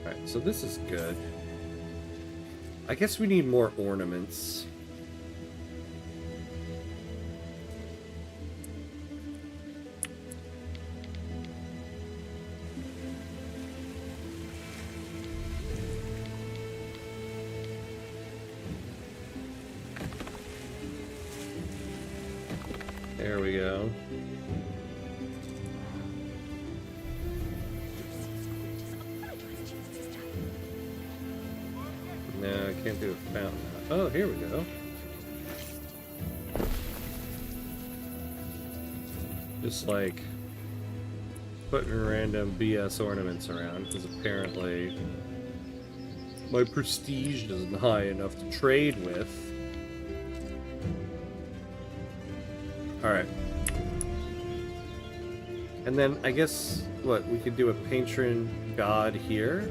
Alright, so this is good. I guess we need more ornaments. There we go. No, I can't do a fountain. Oh, here we go. Just like putting random BS ornaments around, because apparently my prestige isn't high enough to trade with. Alright. And then, I guess, what, we could do a patron god here?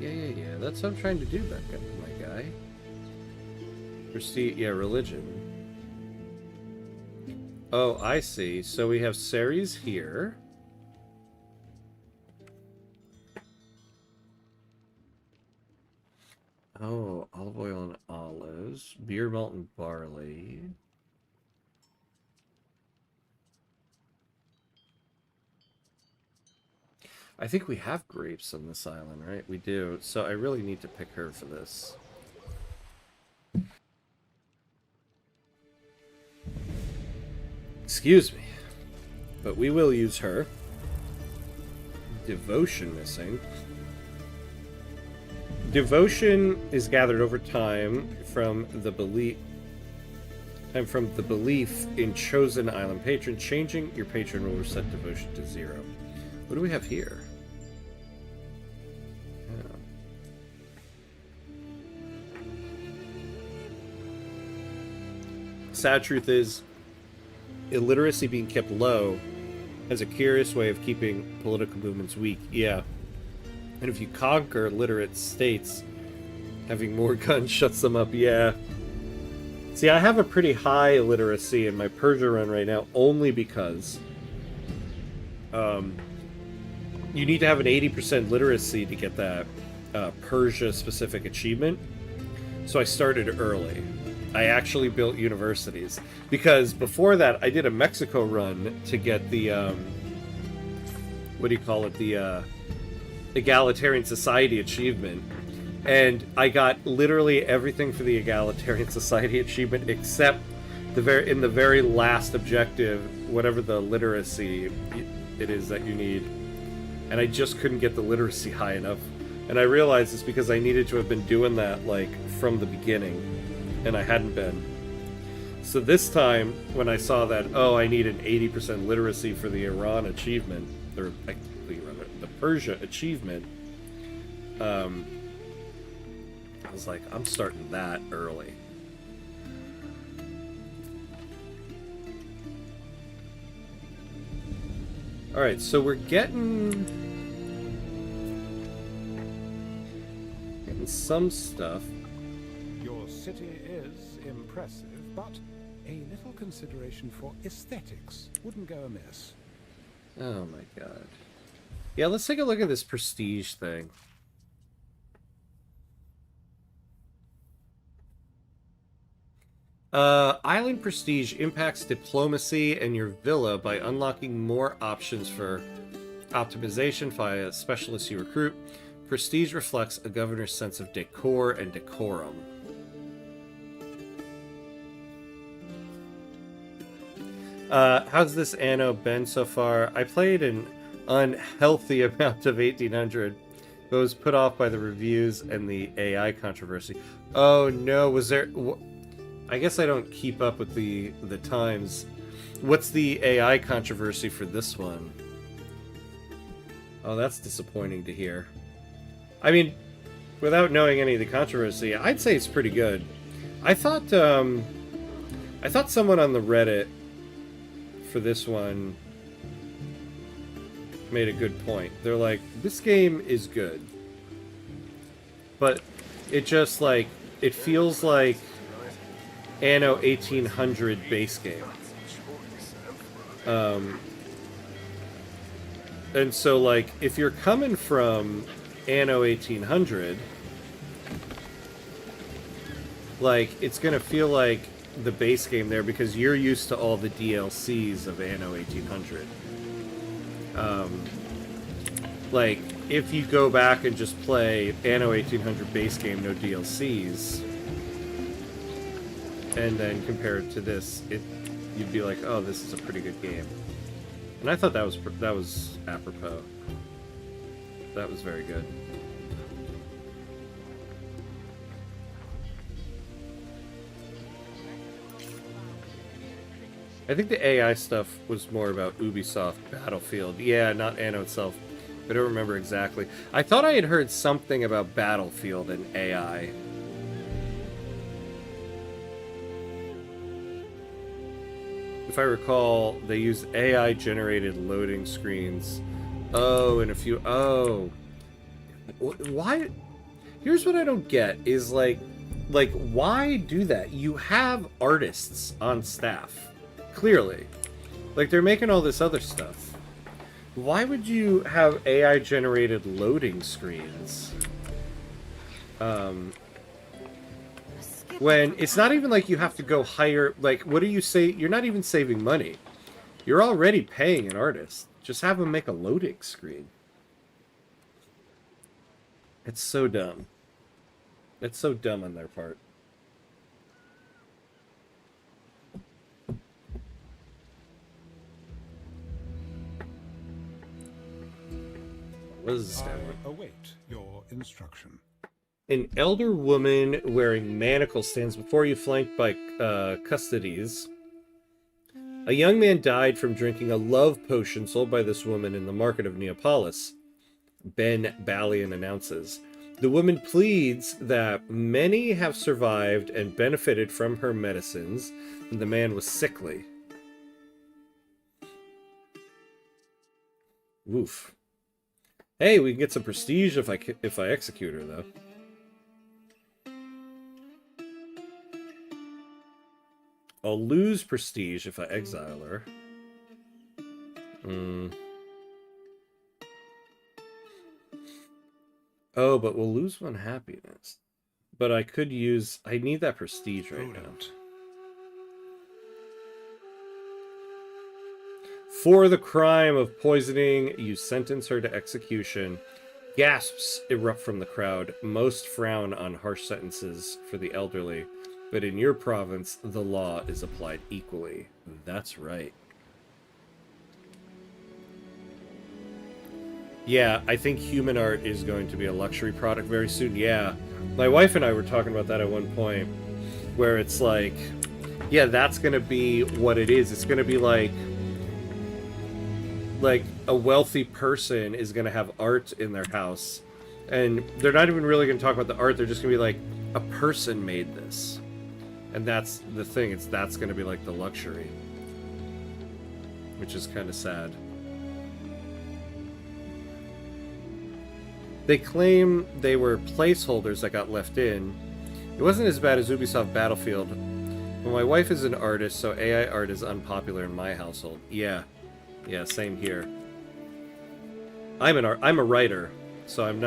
Yeah, that's what I'm trying to do, my guy. Prestige, yeah, religion. Oh, I see. So we have Ceres here. Oh, olive oil and olives. Beer, malt, and barley. I think we have grapes on this island, right? We do. So I really need to pick her for this. Excuse me. But we will use her. Devotion missing. Devotion is gathered over time from the belief in chosen island patron. Changing your patron will reset devotion to 0. What do we have here? Sad truth is, illiteracy being kept low has a curious way of keeping political movements weak. Yeah. And if you conquer literate states, having more guns shuts them up. Yeah. See, I have a pretty high illiteracy in my Persia run right now, only because you need to have an 80% literacy to get that Persia-specific achievement. So I started early. I actually built universities. Because before that, I did a Mexico run to get the, what do you call it? The Egalitarian Society achievement. And I got literally everything for the Egalitarian Society achievement except in the very last objective, whatever the literacy it is that you need. And I just couldn't get the literacy high enough. And I realized it's because I needed to have been doing that, like, from the beginning. And I hadn't been. So this time, when I saw that, oh, I need an 80% literacy for the Iran achievement, or the Persia achievement, I was like, I'm starting that early. Alright, so we're getting some stuff. Your city is impressive, but a little consideration for aesthetics wouldn't go amiss. Oh my god. Yeah, let's take a look at this prestige thing. Island prestige impacts diplomacy and your villa by unlocking more options for optimization via specialists you recruit. Prestige reflects a governor's sense of decor and decorum. How's this Anno been so far? I played an unhealthy amount of 1800, but was put off by the reviews and the AI controversy. Oh no, was there... I guess I don't keep up with the times. What's the AI controversy for this one? Oh, that's disappointing to hear. I mean, without knowing any of the controversy, I'd say it's pretty good. I thought someone on the Reddit for this one made a good point. They're like, this game is good, but it just, like, it feels like Anno 1800 base game. And so, like, if you're coming from Anno 1800, like, it's gonna feel like the base game there because you're used to all the DLCs of Anno 1800. Like, if you go back and just play Anno 1800 base game, no DLCs, and then compare it to this, you'd be like, oh, this is a pretty good game. And I thought that was apropos. That was very good. I think the AI stuff was more about Ubisoft Battlefield. Yeah, not Anno itself. I don't remember exactly. I thought I had heard something about Battlefield and AI. If I recall, they used AI-generated loading screens. Oh, and a few... Oh. Why? Here's what I don't get, is like, why do that? You have artists on staff. Clearly. Like, they're making all this other stuff. Why would you have AI-generated loading screens? When it's not even like you have to go hire... Like, what do you say? You're not even saving money. You're already paying an artist. Just have them make a loading screen. It's so dumb. It's so dumb on their part. What is this? I await your instruction. An elder woman wearing manacles stands before you, flanked by custodies. A young man died from drinking a love potion sold by this woman in the market of Neapolis, Ben Balian announces. The woman pleads that many have survived and benefited from her medicines, and the man was sickly. Woof. Hey, we can get some prestige if I execute her, though. I'll lose prestige if I exile her. Oh, but we'll lose 1 happiness. But I could use... I need that prestige right now. For the crime of poisoning, you sentence her to execution. Gasps erupt from the crowd. Most frown on harsh sentences for the elderly. But in your province, the law is applied equally. That's right. Yeah, I think human art is going to be a luxury product very soon. Yeah. My wife and I were talking about that at one point, where it's like, yeah, that's going to be what it is. It's going to be like a wealthy person is going to have art in their house. And they're not even really going to talk about the art. They're just going to be like, a person made this. And that's the thing. That's going to be like the luxury. Which is kind of sad. They claim they were placeholders that got left in. It wasn't as bad as Ubisoft Battlefield. But my wife is an artist, so AI art is unpopular in my household. Yeah. Yeah, same here. I'm a writer, so I am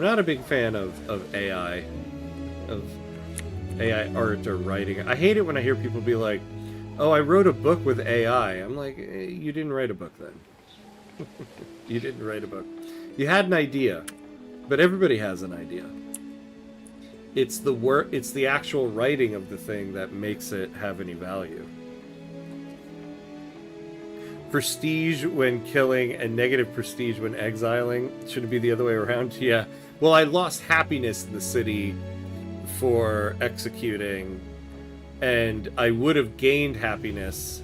not a big fan of AI art or writing. I hate it when I hear people be like, "Oh, I wrote a book with AI." I'm like, you didn't write a book then. You didn't write a book. You had an idea, but everybody has an idea. It's the work, it's the actual writing of the thing that makes it have any value. Prestige when killing and negative prestige when exiling. Should it be the other way around? Yeah. Well, I lost happiness in the city for executing, and I would have gained happiness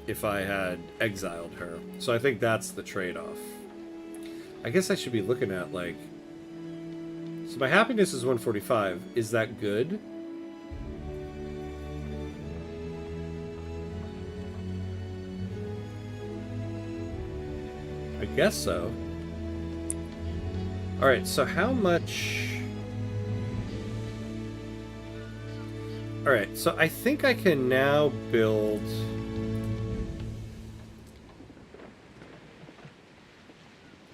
if I had exiled her. So I think that's the trade-off. I guess I should be looking at, like... So my happiness is 145. Is that good? I guess so. Alright, so how much... Alright, so I think I can now build...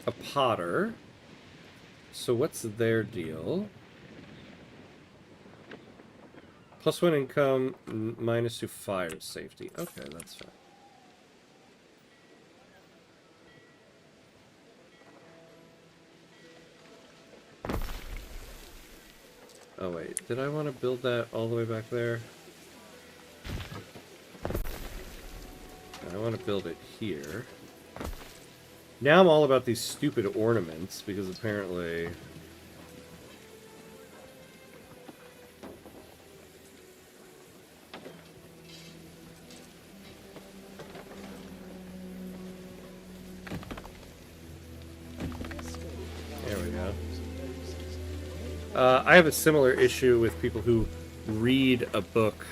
a potter. So what's their deal? +1 income, -2 fire safety. Okay, that's fine. Oh wait, did I want to build that all the way back there? I want to build it here. Now I'm all about these stupid ornaments, because apparently... There we go. I have a similar issue with people who read a book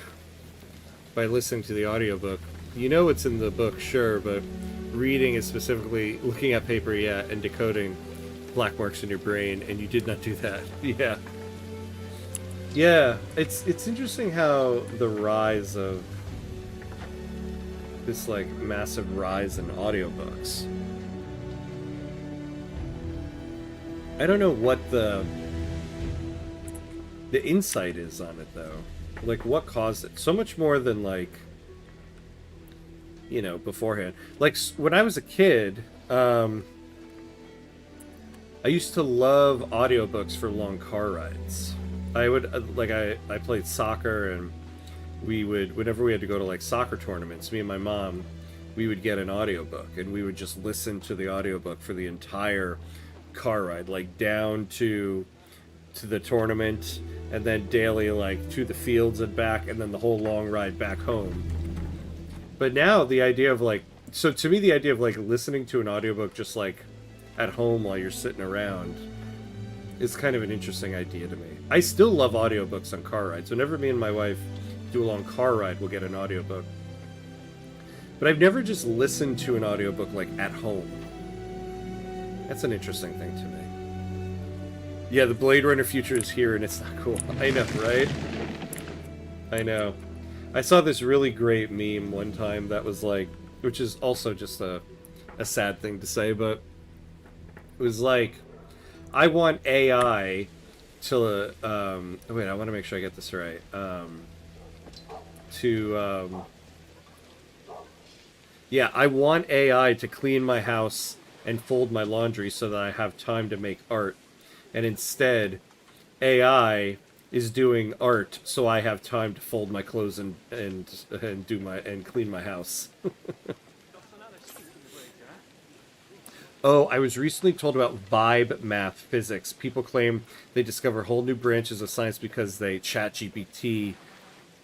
by listening to the audiobook. You know what's in the book, sure, but reading is specifically looking at paper, yeah, and decoding black marks in your brain, and you did not do that. Yeah. Yeah, it's interesting how the rise of this, like, massive rise in audiobooks. I don't know what the insight is on it, though. Like, what caused it? So much more than, like, you know, beforehand. Like, when I was a kid, I used to love audiobooks for long car rides. I would, like, I played soccer, and we would, whenever we had to go to, like, soccer tournaments, me and my mom, we would get an audiobook, and we would just listen to the audiobook for the entire car ride, like down to the tournament, and then daily like to the fields and back, and then the whole long ride back home. But now the idea of like, so to me the idea of like listening to an audiobook just like at home while you're sitting around is kind of an interesting idea to me. I still love audiobooks on car rides. Whenever me and my wife do a long car ride, we'll get an audiobook. But I've never just listened to an audiobook like at home. That's an interesting thing to me. Yeah, the Blade Runner future is here and it's not cool. I know, right? I know. I saw this really great meme one time that was like, which is also just a sad thing to say, but it was like, I want AI to, wait, I want to make sure I get this right. Yeah, I want AI to clean my house and fold my laundry so that I have time to make art. And instead, AI is doing art so I have time to fold my clothes and clean my house. Oh, I was recently told about vibe math physics. People claim they discover whole new branches of science because they chat GPT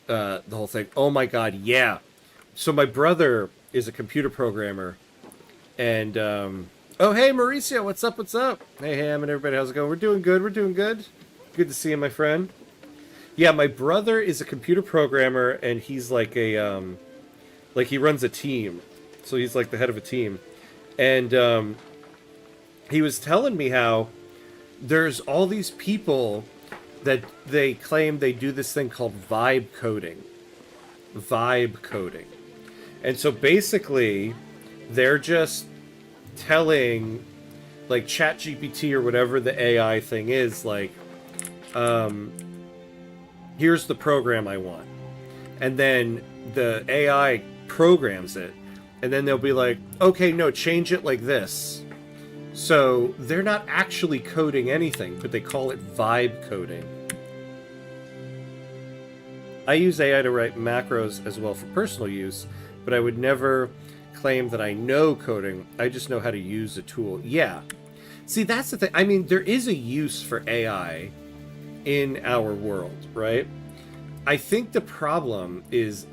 the whole thing. Oh my god, yeah. So my brother is a computer programmer, and oh hey Mauricio, what's up? Hey Ham and everybody, how's it going? We're doing good. Good to see you, my friend. Yeah, my brother is a computer programmer, and he's like a like he runs a team, so he's like the head of a team. And he was telling me how there's all these people that they claim they do this thing called vibe coding. And so basically, they're just telling, like, ChatGPT or whatever the AI thing is, like, here's the program I want. And then the AI programs it. And then they'll be like, okay, no, change it like this. So they're not actually coding anything, but they call it vibe coding. I use AI to write macros as well for personal use, but I would never claim that I know coding. I just know how to use a tool. Yeah. See, that's the thing. I mean, there is a use for AI in our world, right? I think the problem is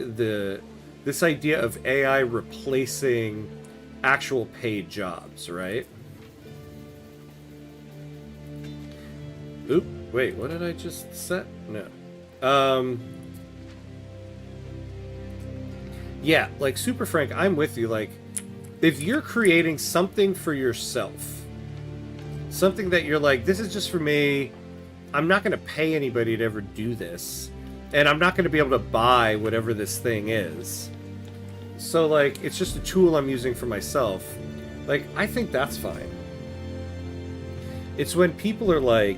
this idea of AI replacing actual paid jobs, right? Oop, wait, what did I just set? No. Yeah, like, Super Frank, I'm with you. Like, if you're creating something for yourself, something that you're like, this is just for me, I'm not going to pay anybody to ever do this, and I'm not going to be able to buy whatever this thing is. So, like, it's just a tool I'm using for myself. Like, I think that's fine. It's when people are like,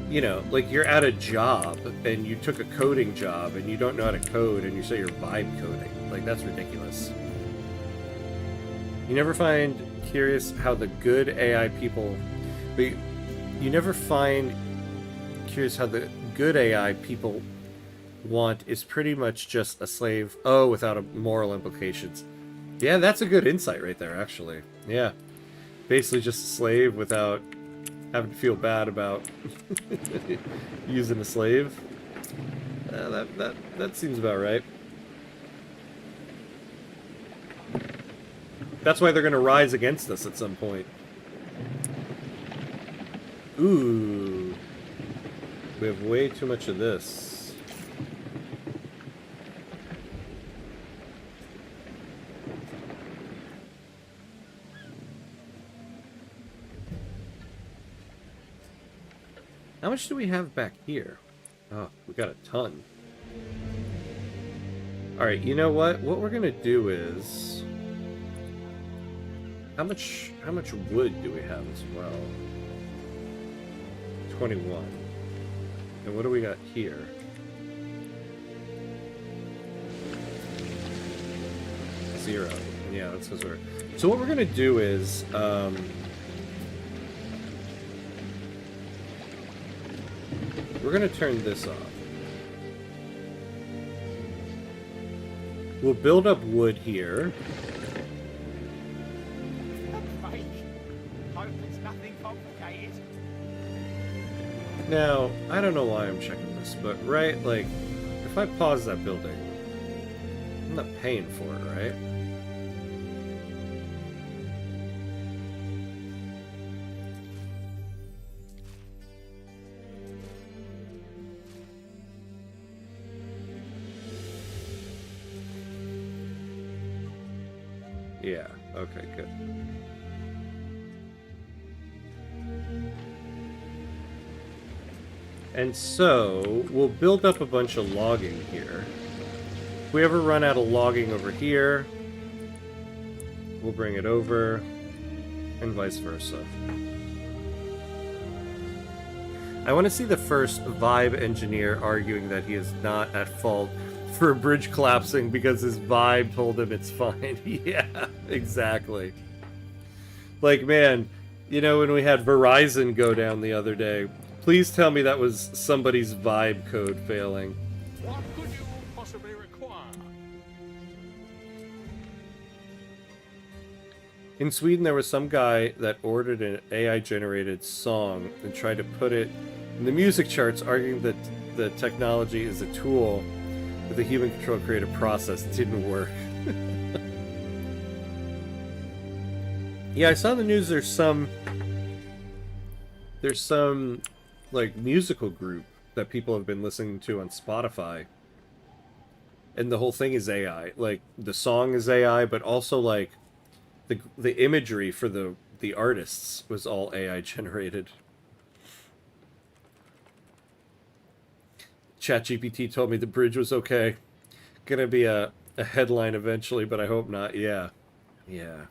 you know, like you're at a job and you took a coding job and you don't know how to code and you say you're vibe coding. Like, that's ridiculous. You never find curious how the good AI people... But you never find curious how the good AI people want is pretty much just a slave. Oh, without moral implications. Yeah, that's a good insight right there, actually. Yeah. Basically just a slave without having to feel bad about using a slave. That seems about right. That's why they're going to rise against us at some point. Ooh. We have way too much of this. How much do we have back here? Oh, we got a ton. Alright, you know what? What we're gonna do is... How much wood do we have as well? 21. And what do we got here? 0. Yeah, that's because we're... So what we're gonna do is... we're going to turn this off. We'll build up wood here. Hey, it's nothing complicated. Now, I don't know why I'm checking this, but right, like, if I pause that building, I'm not paying for it, right? Yeah, okay, good. And so, we'll build up a bunch of logging here. If we ever run out of logging over here, we'll bring it over, and vice versa. I want to see the first vibe engineer arguing that he is not at fault for a bridge collapsing because his vibe told him it's fine. Yeah, exactly. Like, man, you know, when we had Verizon go down the other day, please tell me that was somebody's vibe code failing. What could you possibly require? In Sweden, there was some guy that ordered an AI-generated song and tried to put it in the music charts, arguing that the technology is a tool that the human control creative process. It didn't work. Yeah, I saw in the news there's some like musical group that people have been listening to on Spotify, and the whole thing is AI. Like, the song is AI, but also like the imagery for the artists was all AI generated. ChatGPT told me the bridge was okay. Gonna be a headline eventually, but I hope not. Yeah. Yeah.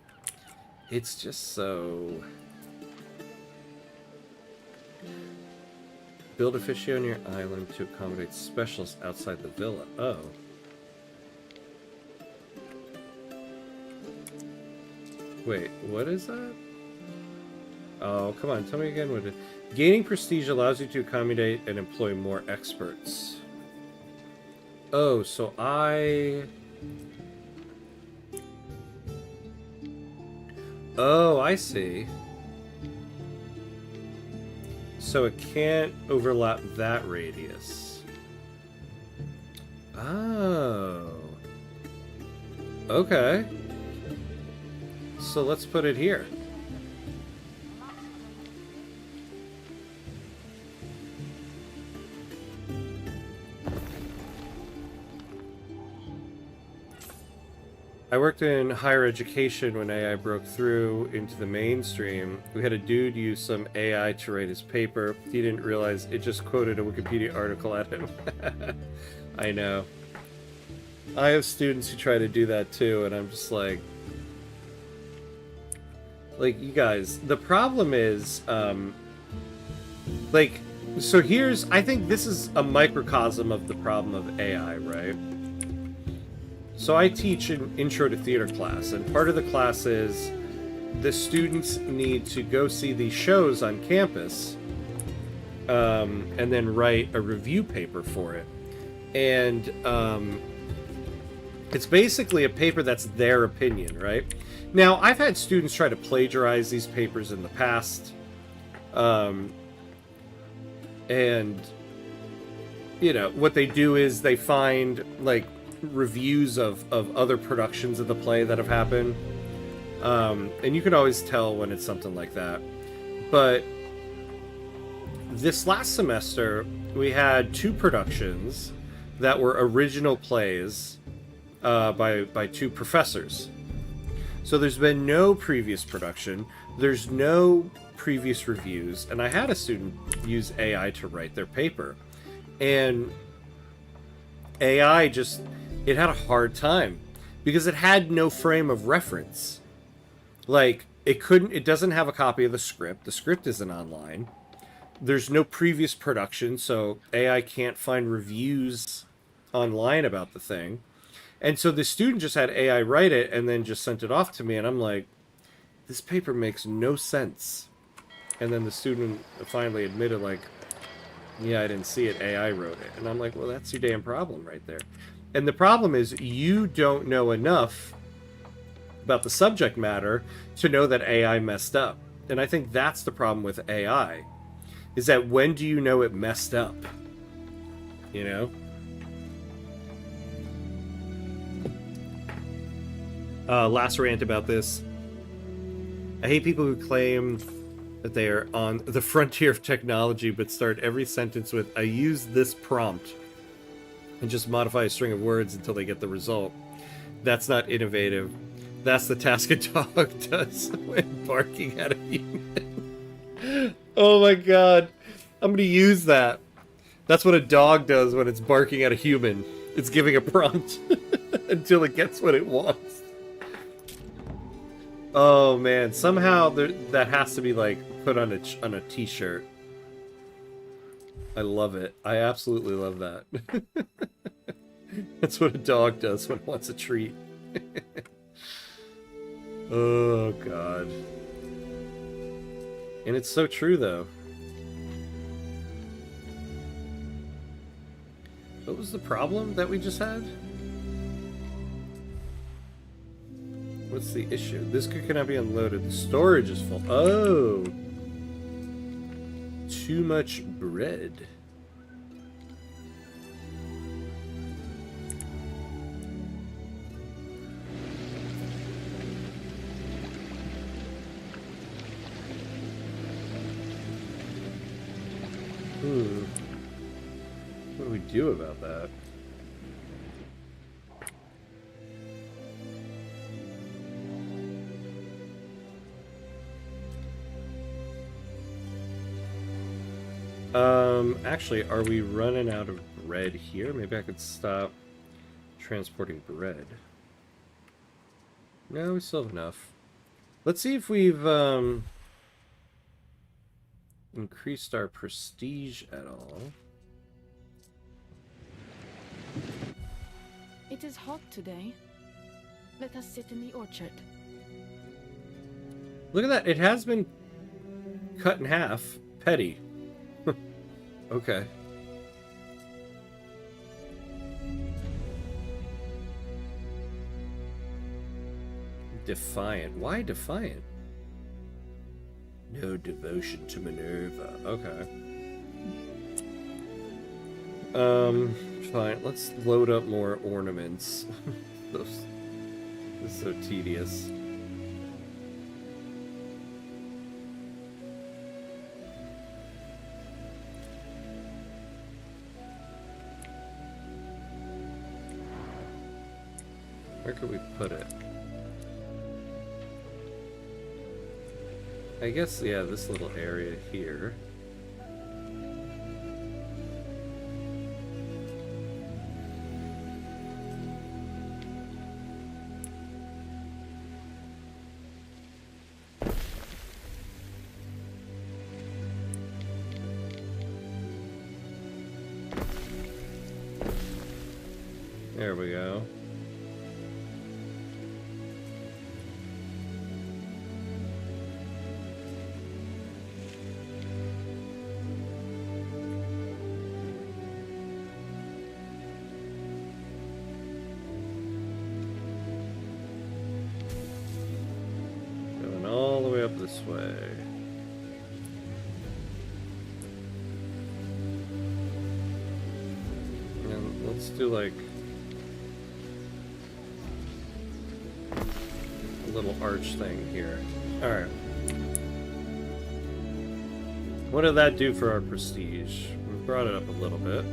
It's just so... Build a officio on your island to accommodate specialists outside the villa. Oh. Wait, what is that? Oh, come on, tell me again what it... Gaining prestige allows you to accommodate and employ more experts. Oh, so Oh, I see. So it can't overlap that radius. Oh. Okay. So let's put it here. I worked in higher education when AI broke through into the mainstream. We had a dude use some AI to write his paper. He didn't realize it just quoted a Wikipedia article at him. I know. I have students who try to do that too, and I'm just like, you guys, the problem is, like, so here's, I think this is a microcosm of the problem of AI, right? So I teach an intro to theater class, and part of the class is the students need to go see these shows on campus, and then write a review paper for it. And it's basically a paper that's their opinion, right? Now, I've had students try to plagiarize these papers in the past, and, you know, what they do is they find, like, reviews of other productions of the play that have happened, and you can always tell when it's something like that. But this last semester we had 2 productions that were original plays by 2 professors. So there's been no previous production, there's no previous reviews, and I had a student use AI to write their paper, and AI just, it had a hard time because it had no frame of reference. Like, it doesn't have a copy of the script isn't online, there's no previous production, so AI can't find reviews online about the thing. And so the student just had AI write it and then just sent it off to me, and I'm like, this paper makes no sense. And then the student finally admitted, like, yeah, I didn't see it, AI wrote it. And I'm like, well, that's your damn problem right there. And the problem is you don't know enough about the subject matter to know that AI messed up. And I think that's the problem with AI, is that when do you know it messed up? You know? Last rant about this. I hate people who claim that they are on the frontier of technology but start every sentence with, I use this prompt, and just modify a string of words until they get the result. That's not innovative. That's the task a dog does when barking at a human. Oh my god. I'm gonna use that. That's what a dog does when it's barking at a human. It's giving a prompt until it gets what it wants. Oh man, somehow that has to be like put on a t-shirt. I love it. I absolutely love that. That's what a dog does when it wants a treat. Oh god. And it's so true though. What was the problem that we just had? What's the issue? This cannot be unloaded. The storage is full. Oh! Too much bread. What do we do about that? Actually, are we running out of bread here? Maybe I could stop transporting bread. No, we still have enough. Let's see if we've, increased our prestige at all. It is hot today. Let us sit in the orchard. Look at that. It has been cut in half. Petty. Okay. Defiant. Why defiant? No devotion to Minerva. Okay. Fine. Let's load up more ornaments. This is so tedious. Where could we put it? I guess, yeah, this little area here. There we go. Going all the way up this way. And let's do like little arch thing here. Alright. What did that do for our prestige? We brought it up a little bit.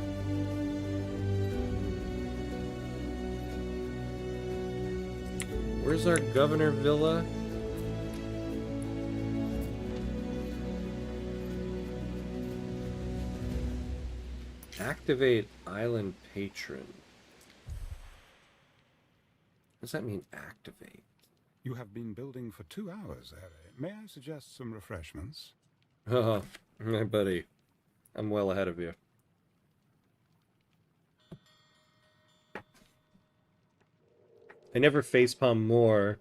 Where's our governor villa? Activate island patron. What does that mean, activate? You have been building for 2 hours, Harry. May I suggest some refreshments? Oh, my buddy. I'm well ahead of you. I never facepalm more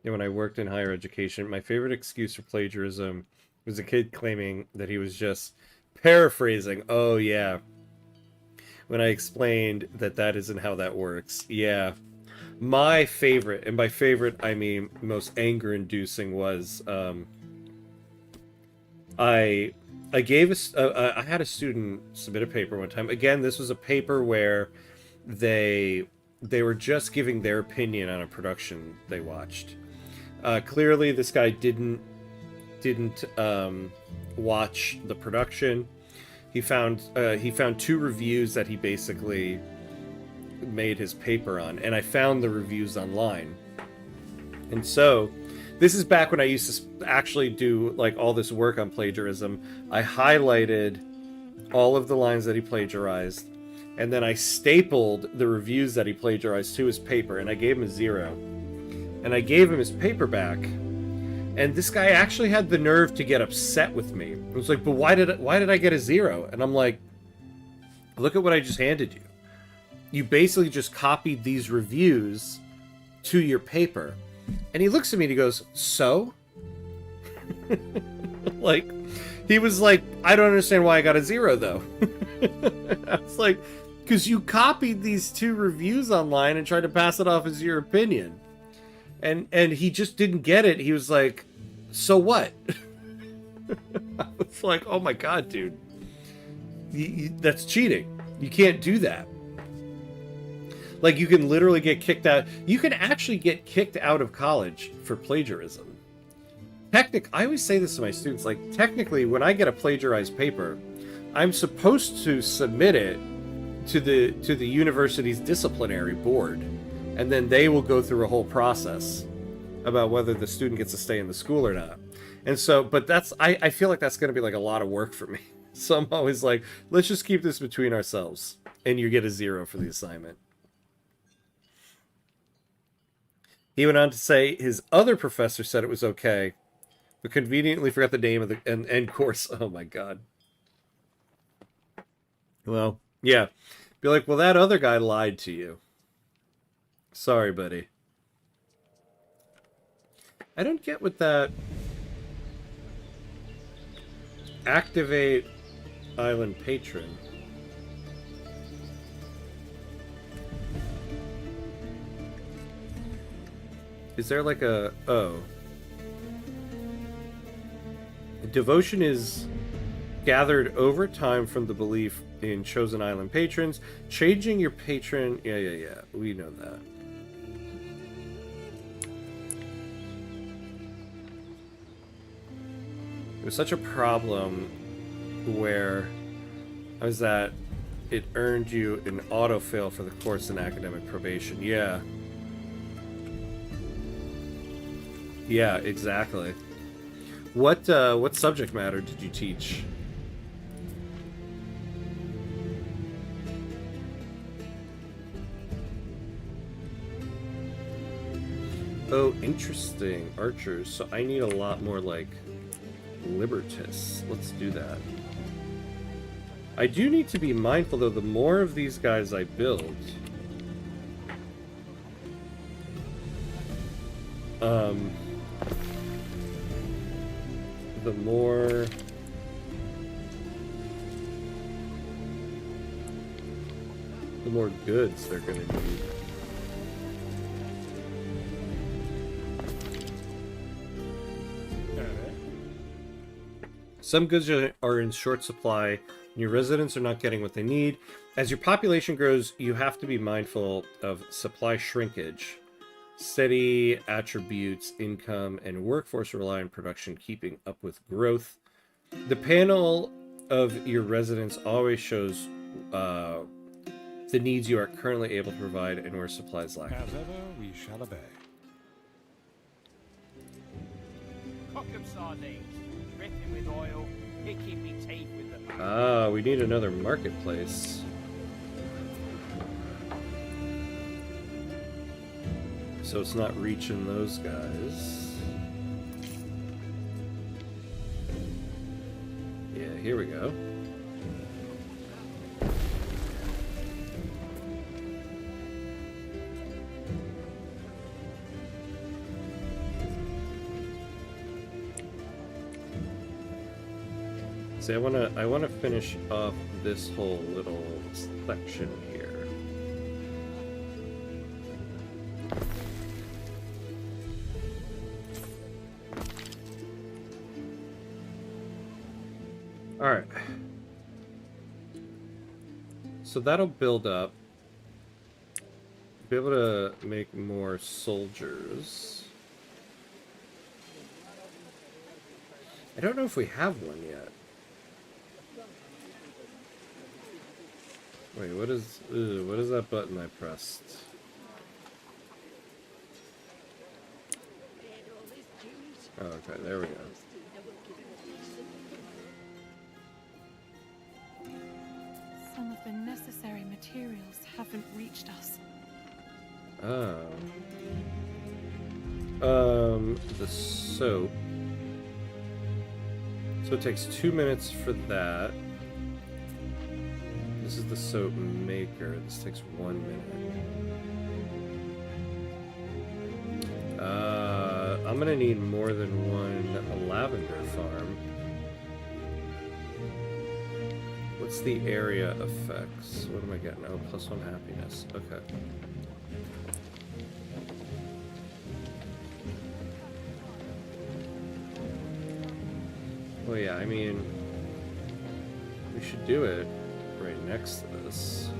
than when I worked in higher education. My favorite excuse for plagiarism was a kid claiming that he was just paraphrasing. Oh, yeah. When I explained that that isn't how that works. Yeah. My favorite, and by favorite I mean most anger-inducing, was I gave I had a student submit a paper one time. Again, this was a paper where they were just giving their opinion on a production they watched. Clearly, this guy didn't watch the production. He found 2 reviews that he basically made his paper on, and I found the reviews online. And so, this is back when I used to actually do like all this work on plagiarism. I highlighted all of the lines that he plagiarized, and then I stapled the reviews that he plagiarized to his paper, and I gave him a 0. And I gave him his paper back, and this guy actually had the nerve to get upset with me. It was like, but why did I get a 0? And I'm like, look at what I just handed you. You basically just copied these reviews to your paper. And he looks at me and he goes, so? Like, he was like, I don't understand why I got a 0 though. I was like, because you copied these 2 reviews online and tried to pass it off as your opinion. And he just didn't get it. He was like, so what? I was like, oh my god, dude. That's cheating. You can't do that. Like, you can literally get kicked out. You can actually get kicked out of college for plagiarism. I always say this to my students, like, technically, when I get a plagiarized paper, I'm supposed to submit it to the university's disciplinary board, and then they will go through a whole process about whether the student gets to stay in the school or not. And so, but I feel like that's going to be like a lot of work for me. So I'm always like, let's just keep this between ourselves, and you get a 0 for the assignment. He went on to say his other professor said it was okay, but conveniently forgot the name of the end course. Oh my god. Well, yeah. Be like, well, that other guy lied to you. Sorry, buddy. I don't get what that... Activate island patron. Is there like a... Oh. Devotion is gathered over time from the belief in chosen island patrons. Changing your patron... Yeah. We know that. It was such a problem where I was that it earned you an autofill for the course in academic probation. Yeah. Yeah, exactly. What subject matter did you teach? Oh, interesting. Archers. So I need a lot more, like, Libertus. Let's do that. I do need to be mindful, though, the more of these guys I build... the more goods they're gonna need. Some goods are in short supply, and your residents are not getting what they need. As your population grows, you have to be mindful of supply shrinkage. Steady attributes, income, and workforce rely on production keeping up with growth. The panel of your residents always shows the needs you are currently able to provide and where supplies lack. As ever, we shall obey. Cock 'em sardines, dripping with oil, picking me teeth with the bone. Ah, we need another marketplace. So it's not reaching those guys. Yeah, here we go. See, I wanna finish off this whole little section here. Alright. So that'll build up. Be able to make more soldiers. I don't know if we have one yet. Wait, what is that button I pressed? Oh, okay, there we go. Some of the necessary materials haven't reached us. Oh. The soap. So it takes 2 minutes for that. This is the soap maker. This takes 1 minute. I'm gonna need more than one lavender farm. What's the area effects? What am I getting? Oh, +1 happiness. Okay. Well, yeah, I mean, we should do it right next to this.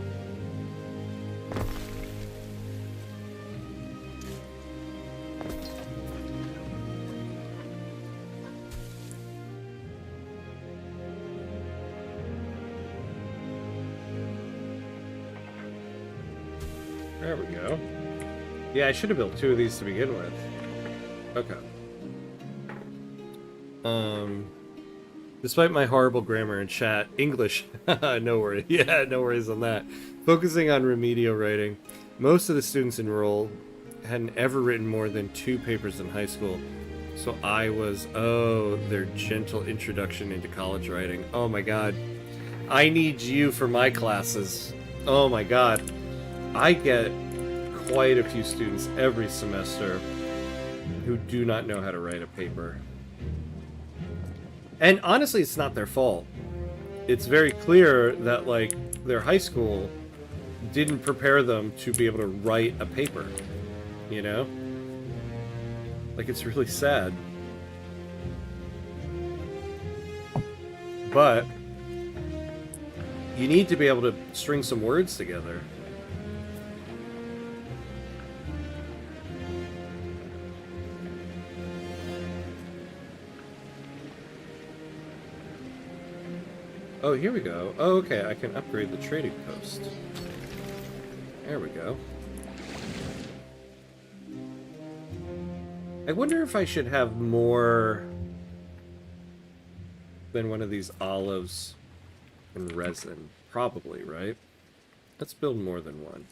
There we go. Yeah, I should have built 2 of these to begin with. Okay. Despite my horrible grammar in chat, English, no worries. Yeah, no worries on that. Focusing on remedial writing. Most of the students enrolled hadn't ever written more than 2 papers in high school. So I was, their gentle introduction into college writing. Oh my god. I need you for my classes. Oh my god. I get quite a few students every semester who do not know how to write a paper. And honestly, it's not their fault. It's very clear that, like, their high school didn't prepare them to be able to write a paper, you know? Like, it's really sad. But you need to be able to string some words together. Oh, here we go. Oh, okay, I can upgrade the trading post. There we go. I wonder if I should have more than one of these olives and resin. Probably, right? Let's build more than one.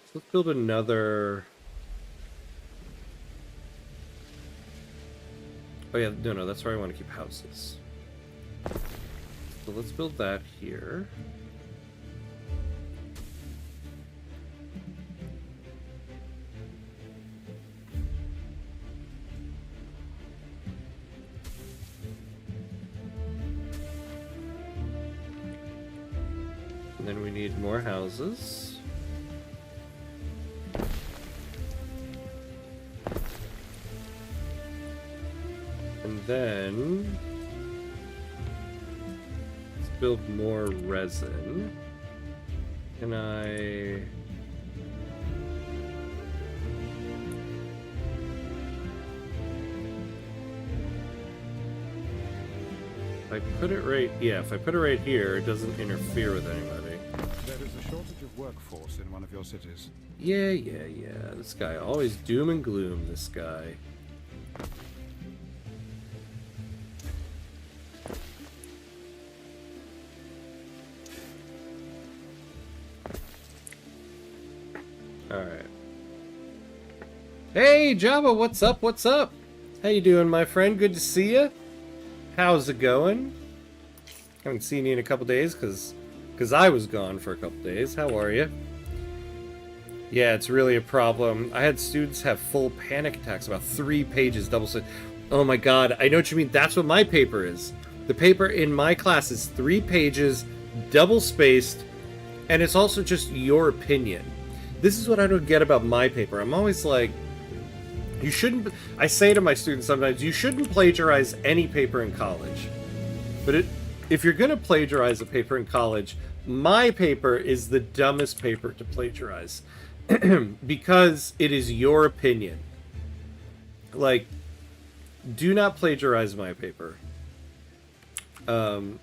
So let's build another... Oh yeah, no, that's where I want to keep houses. So let's build that here. And then we need more houses. And then let's build more resin. Can I... If I put it right... Yeah, if I put it right here, it doesn't interfere with anybody. There is a shortage of workforce in one of your cities. Yeah. This guy, always doom and gloom, this guy. Alright. Hey, Java, what's up? What's up? How you doing, my friend? Good to see you. How's it going? Haven't seen you in a couple days because I was gone for a couple days. How are you? Yeah, it's really a problem. I had students have full panic attacks about 3 pages double spaced. Oh my god, I know what you mean. That's what my paper is. The paper in my class is 3 pages, double spaced, and it's also just your opinion. This is what I don't get about my paper. I'm always like, You shouldn't, I say to my students sometimes, you shouldn't plagiarize any paper in college. But if you're going to plagiarize a paper in college, my paper is the dumbest paper to plagiarize. Because it is your opinion. Like, do not plagiarize my paper. Because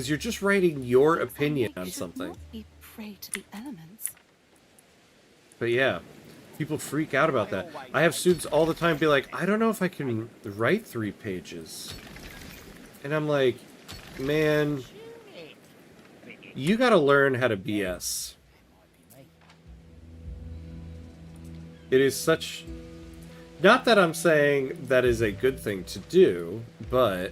you're just writing your opinion on something. Not be prey to the elements. But yeah, people freak out about that. I have students all the time be like, I don't know if I can write 3 pages. And I'm like, man, you gotta learn how to BS. It is such... Not that I'm saying that is a good thing to do, but...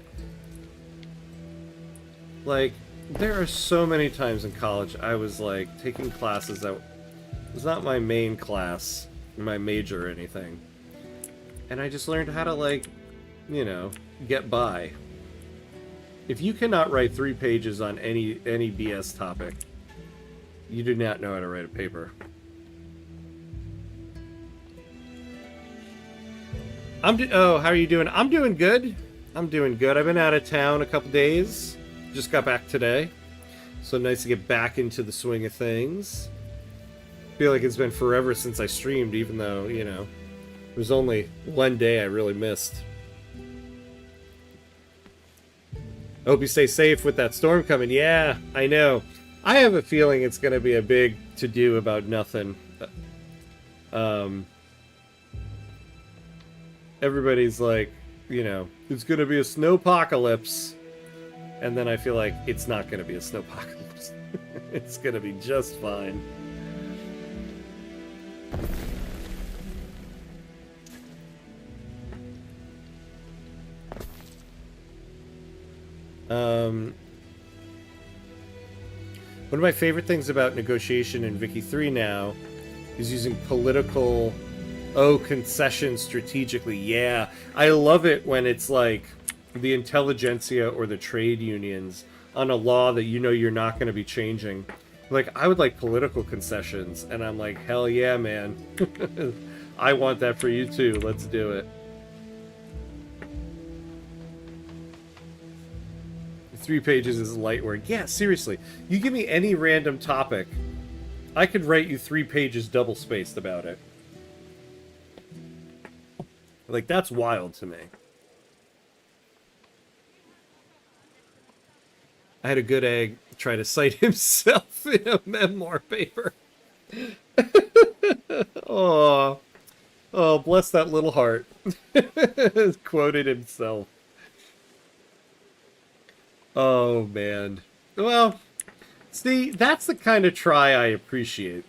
Like, there are so many times in college I was, like, taking classes that was not my main class, my major or anything. And I just learned how to, like, you know, get by. If you cannot write 3 pages on any BS topic, you do not know how to write a paper. Oh, how are you doing? I'm doing good. I'm doing good. I've been out of town a couple days. Just got back today. So nice to get back into the swing of things. Feel like it's been forever since I streamed, even though, you know, it was only one day I really missed. I hope you stay safe with that storm coming. Yeah, I know. I have a feeling it's going to be a big to-do about nothing. Everybody's like, you know, it's going to be a snowpocalypse. And then I feel like it's not going to be a snowpocalypse. It's going to be just fine. One of my favorite things about negotiation in Wiki 3 now is using political, concessions strategically. Yeah, I love it when it's like the intelligentsia or the trade unions on a law that you know you're not going to be changing. Like, I would like political concessions, and I'm like, hell yeah, man. I want that for you too. Let's do it. 3 pages is light work. Yeah, seriously. You give me any random topic, I could write you 3 pages double-spaced about it. Like, that's wild to me. I had a good egg try to cite himself in a memoir paper. Oh, bless that little heart. Quoted himself. Oh, man. Well, see, that's the kind of try I appreciate.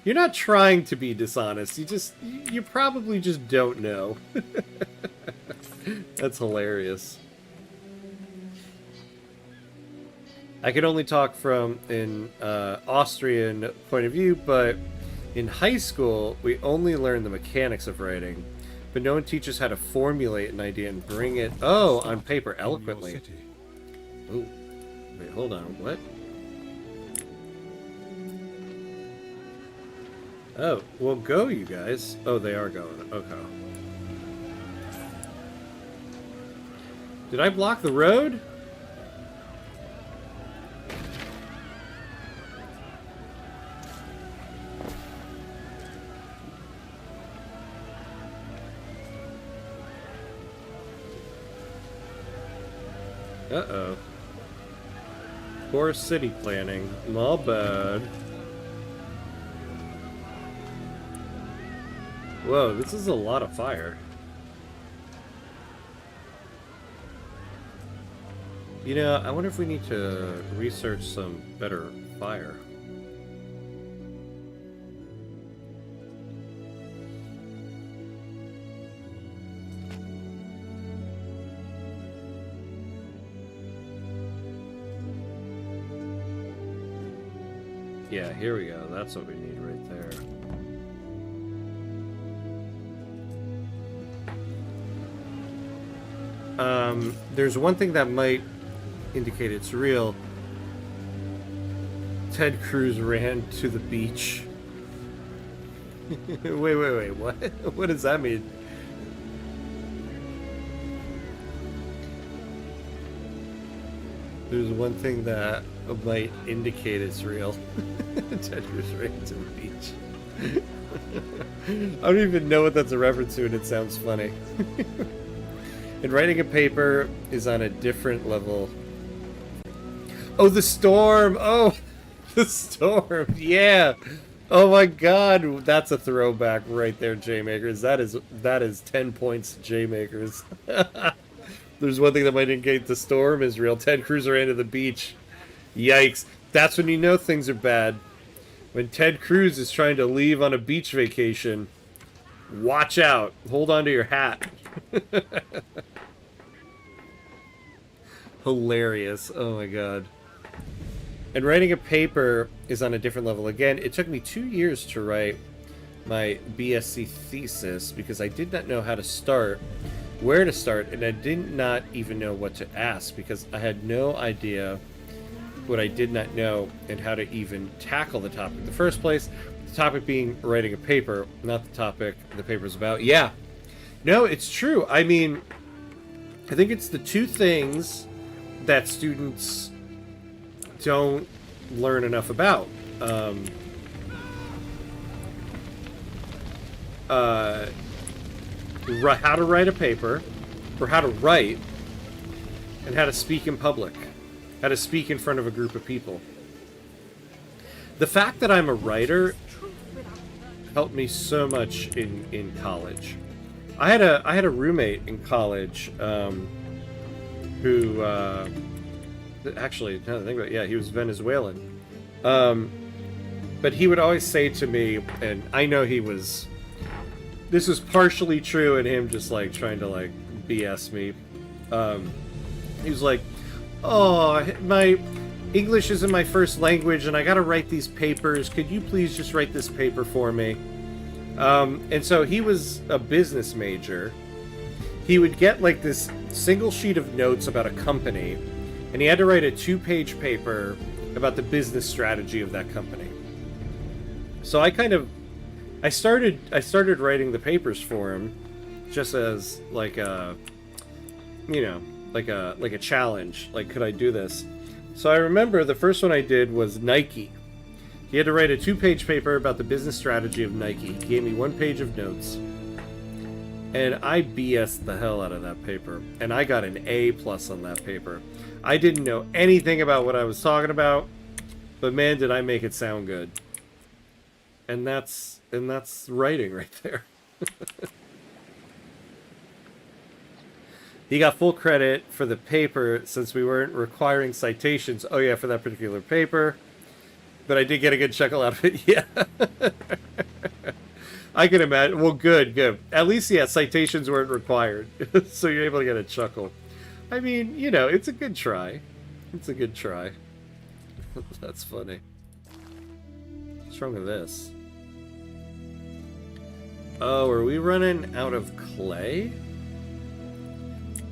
You're not trying to be dishonest. You probably just don't know. That's hilarious. I can only talk from an Austrian point of view, but in high school, we only learn the mechanics of writing, but no one teaches how to formulate an idea and bring it, on paper eloquently. Oh, wait, hold on, what? Oh, well, go, you guys. Oh, they are going. Okay. Did I block the road? Uh-oh. Poor city planning. My bad. Whoa, this is a lot of fire. You know, I wonder if we need to research some better fire. Yeah, here we go. That's what we need right there. There's one thing that might indicate it's real. Ted Cruz ran to the beach. Wait, what? What does that mean? There's one thing that might indicate it's real. Ted Cruz ran to the beach. I don't even know what that's a reference to, and it sounds funny. And writing a paper is on a different level. Oh, the storm! Oh, the storm! Yeah! Oh my god, that's a throwback right there, J-Makers. That is 10 points to J-Makers. There's one thing that might indicate the storm is real. Ted Cruz ran to the beach. Yikes. That's when you know things are bad. When Ted Cruz is trying to leave on a beach vacation, watch out. Hold on to your hat. Hilarious. Oh my god. And writing a paper is on a different level. Again, it took me 2 years to write my BSc thesis because I did not know how to start, where to start, and I did not even know what to ask because I had no idea what I did not know and how to even tackle the topic in the first place. The topic being writing a paper, not the topic the paper's about. Yeah. No, it's true. I mean, I think it's the two things that students don't learn enough about. How to write a paper, or how to write, and how to speak in public. How to speak in front of a group of people. The fact that I'm a writer helped me so much in college. I had a roommate in college who actually, now that I think about it, yeah, he was Venezuelan. But he would always say to me, and I know this was partially true and him just like trying to like BS me. He was like, "Oh, my English isn't my first language and I gotta write these papers. Could you please just write this paper for me?" And so he was a business major. He would get like this single sheet of notes about a company, and he had to write a 2-page paper about the business strategy of that company. So I started writing the papers for him just as like a, you know, like a challenge. Like, could I do this? So I remember the first one I did was Nike. He had to write a 2-page paper about the business strategy of Nike. He gave me 1 page of notes. And I BS'd the hell out of that paper. And I got an A+ on that paper. I didn't know anything about what I was talking about, but man, did I make it sound good. And that's writing right there. He got full credit for the paper since we weren't requiring citations. Oh yeah, for that particular paper. But I did get a good chuckle out of it, yeah. I can imagine. Well, good. At least, yeah, citations weren't required. So you're able to get a chuckle. I mean, you know, it's a good try. It's a good try. That's funny. What's wrong with this? Oh, are we running out of clay?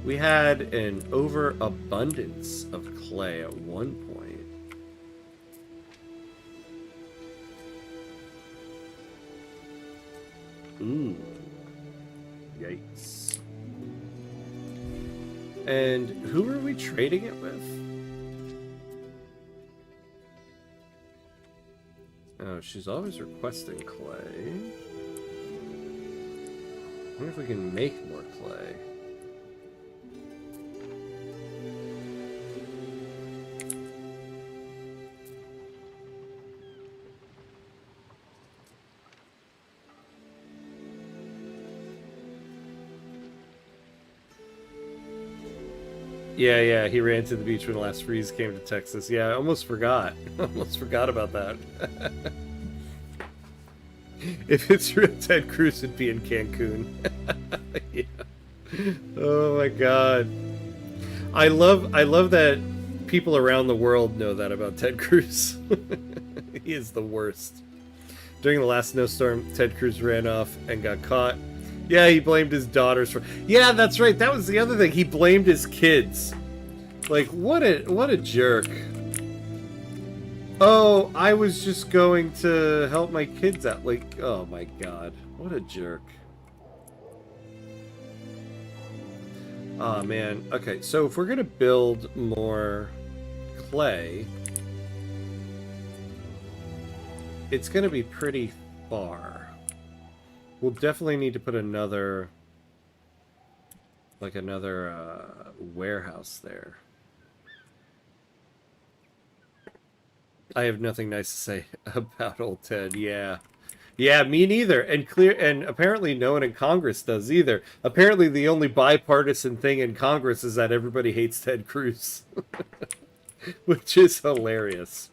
We had an overabundance of clay at one point. Ooh. Yikes. And who are we trading it with? Oh, she's always requesting clay. I wonder if we can make more clay. Yeah, he ran to the beach when the last freeze came to Texas. Yeah, I almost forgot. Almost forgot about that. If it's real, Ted Cruz would be in Cancun. Yeah. Oh my god. I love that people around the world know that about Ted Cruz. He is the worst. During the last snowstorm, Ted Cruz ran off and got caught. Yeah, he blamed his daughters for... Yeah, that's right. That was the other thing. He blamed his kids. Like, what a jerk. Oh, I was just going to help my kids out. Like, oh my god. What a jerk. Oh man. Okay, so if we're gonna build more clay, it's gonna be pretty far. We'll definitely need to put another, like another warehouse there. I have nothing nice to say about old Ted. Yeah. Yeah, me neither. And apparently no one in Congress does either. Apparently the only bipartisan thing in Congress is that everybody hates Ted Cruz. Which is hilarious.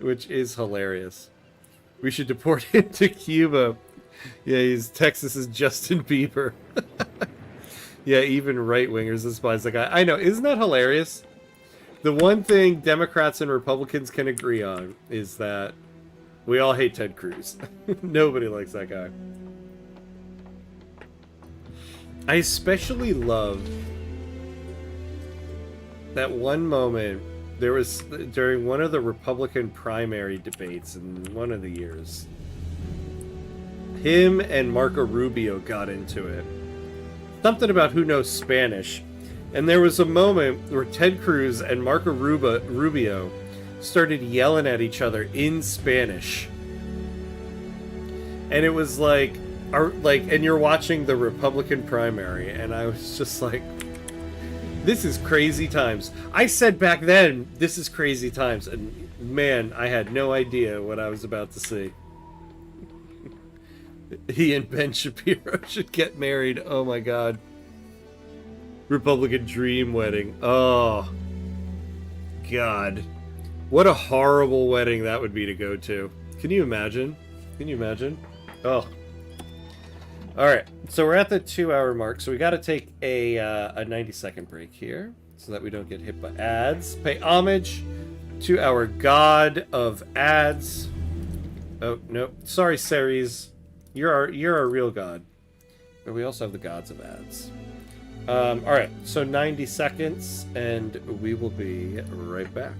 Which is hilarious. We should deport him to Cuba. Yeah, he's Texas's Justin Bieber. Yeah, even right-wingers despise the guy. I know, isn't that hilarious? The one thing Democrats and Republicans can agree on is that we all hate Ted Cruz. Nobody likes that guy. I especially love that one moment there was during one of the Republican primary debates in one of the years. Him and Marco Rubio got into it. Something about who knows Spanish. And there was a moment where Ted Cruz and Marco Rubio started yelling at each other in Spanish. And it was like, and you're watching the Republican primary, and I was just like, this is crazy times. I said back then, this is crazy times, and man, I had no idea what I was about to see. He and Ben Shapiro should get married. Oh my god. Republican dream wedding. Oh. God. What a horrible wedding that would be to go to. Can you imagine? Can you imagine? Oh. Alright, so we're at the 2-hour mark, so we gotta take a 90-second break here, so that we don't get hit by ads. Pay homage to our god of ads. Oh, no. Sorry, Ceres. You're our real god. But we also have the gods of ads. Alright, so 90 seconds, and we will be right back.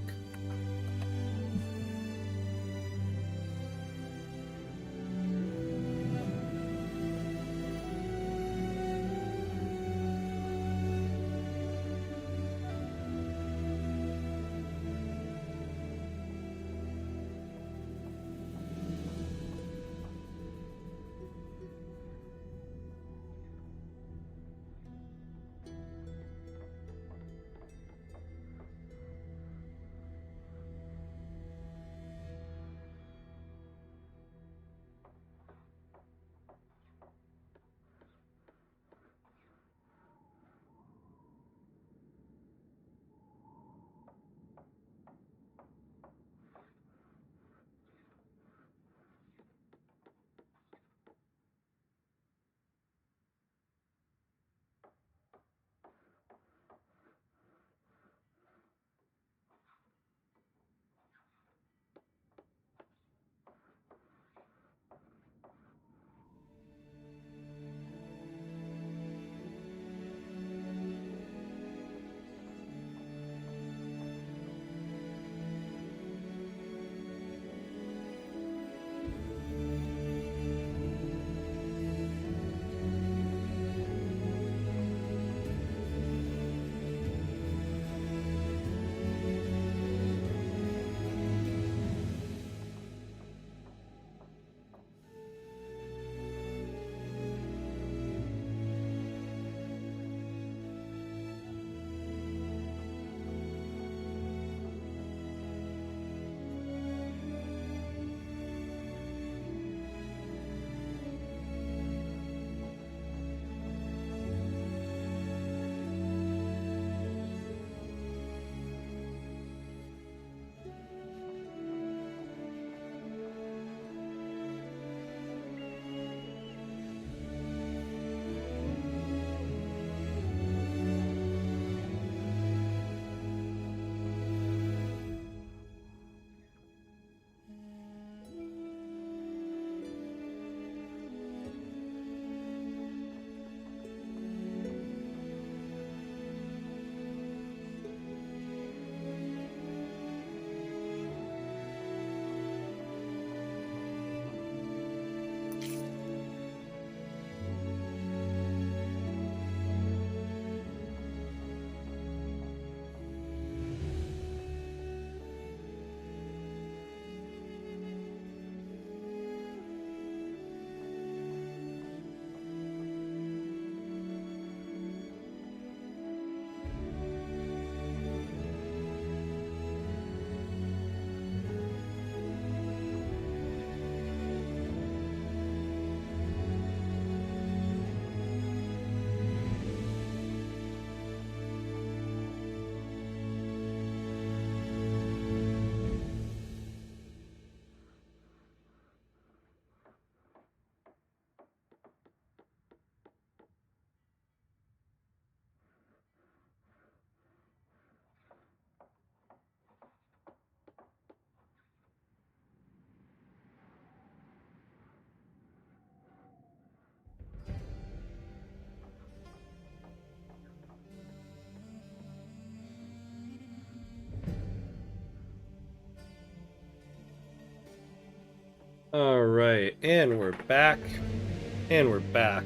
All right, and we're back. And we're back.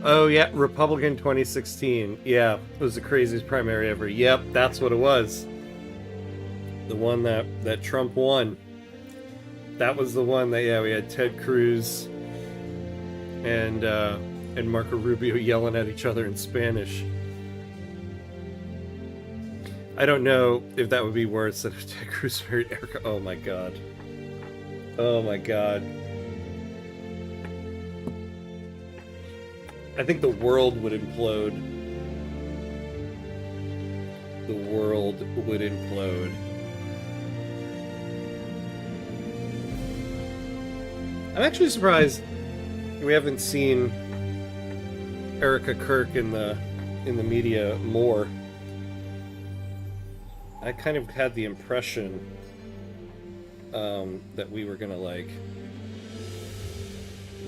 Oh yeah, Republican 2016. Yeah, it was the craziest primary ever. Yep, that's what it was. The one that Trump won. That was the one that, yeah, we had Ted Cruz and Marco Rubio yelling at each other in Spanish. I don't know if that would be worse than if Ted Cruz married Erica. Oh my god. Oh my god. I think the world would implode. The world would implode. I'm actually surprised we haven't seen Erica Kirk in the media more. I kind of had the impression that we were gonna like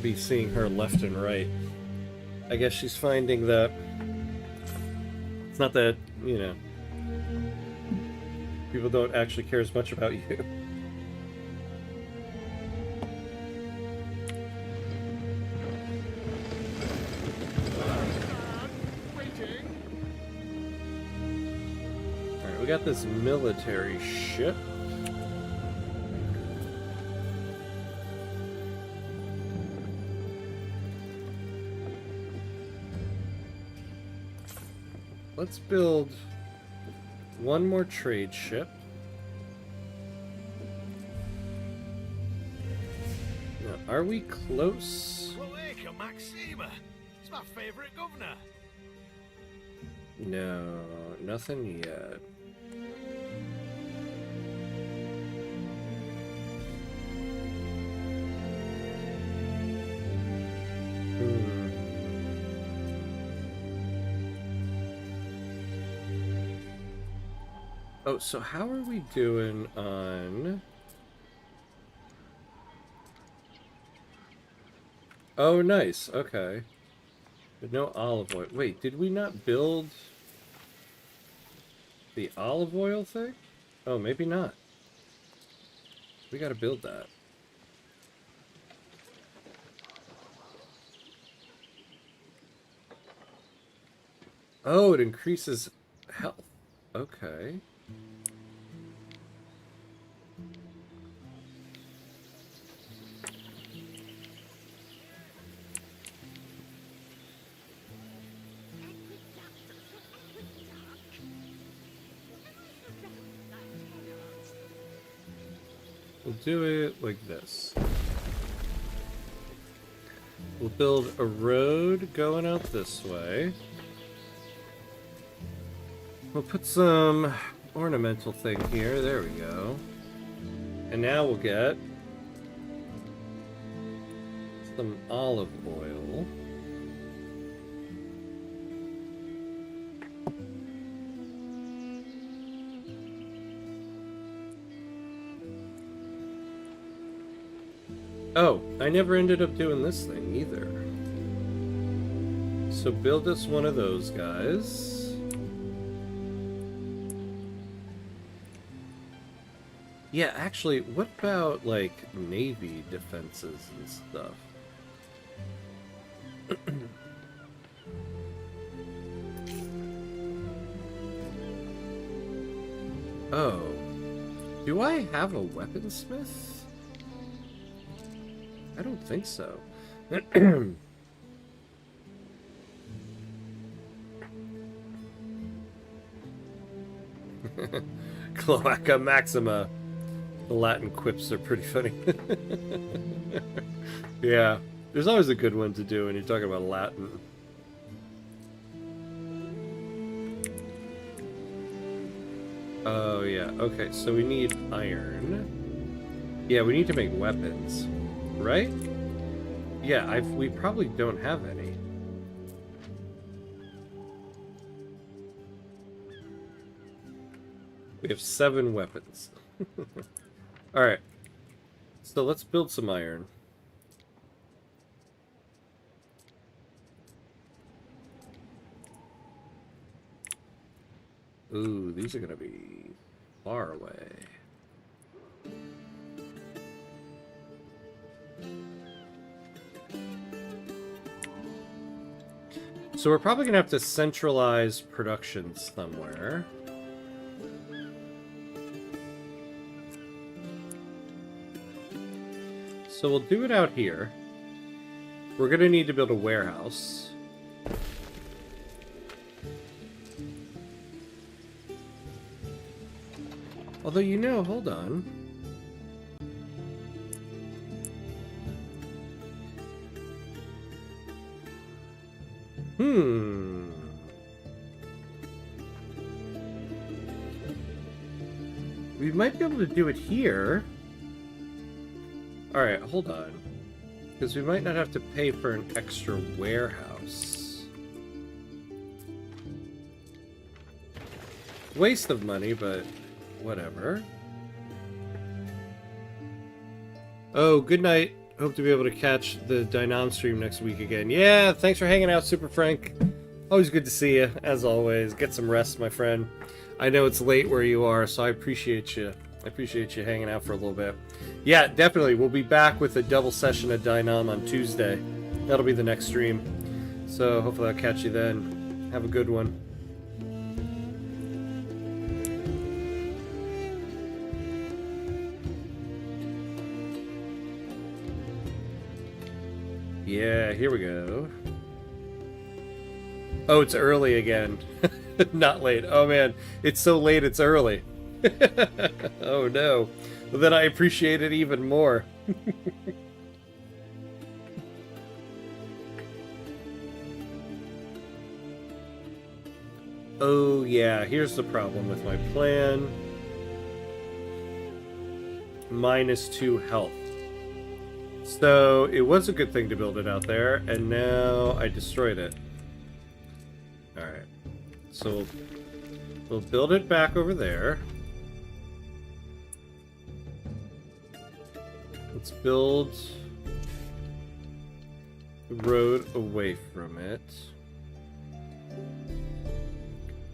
be seeing her left and right. I guess she's finding that it's not that, you know, people don't actually care as much about you. Alright, we got this military ship. Let's build one more trade ship. Now, are we close? Welcome, Maxima. It's my favorite governor. No, nothing yet. Oh, so how are we doing on... Oh, nice. Okay. But no olive oil. Wait, did we not build the olive oil thing? Oh, maybe not. We gotta build that. Oh, it increases health. Okay. We'll do it like this. We'll build a road going out this way. We'll put some ornamental thing here. There we go. And now we'll get some olive oil. Oh, I never ended up doing this thing either. So build us one of those guys. Yeah, actually, what about, like, Navy defenses and stuff? Oh. Do I have a weaponsmith? I don't think so. Cloaca Maxima. The Latin quips are pretty funny. Yeah, there's always a good one to do when you're talking about Latin. Oh yeah, okay, so we need iron. Yeah, we need to make weapons, right? Yeah, we probably don't have any. We have 7 weapons. Alright. So let's build some iron. Ooh, these are gonna be far away. So we're probably gonna have to centralize production somewhere. So we'll do it out here. We're gonna need to build a warehouse. Although, you know, hold on. We might be able to do it here. Alright, hold on. Because we might not have to pay for an extra warehouse. Waste of money, but whatever. Oh, good night. Hope to be able to catch the Dynam stream next week again. Yeah, thanks for hanging out, Super Frank. Always good to see you, as always. Get some rest, my friend. I know it's late where you are, so I appreciate you. I appreciate you hanging out for a little bit. Yeah, definitely. We'll be back with a double session of Dynam on Tuesday. That'll be the next stream. So hopefully I'll catch you then. Have a good one. Yeah, here we go. Oh, it's early again. Not late. Oh man, it's so late it's early. Oh no. Well, then I appreciate it even more. Oh yeah, here's the problem with my plan. -2 health. So, it was a good thing to build it out there, and now I destroyed it. Alright. So, we'll build it back over there. Let's build the road away from it.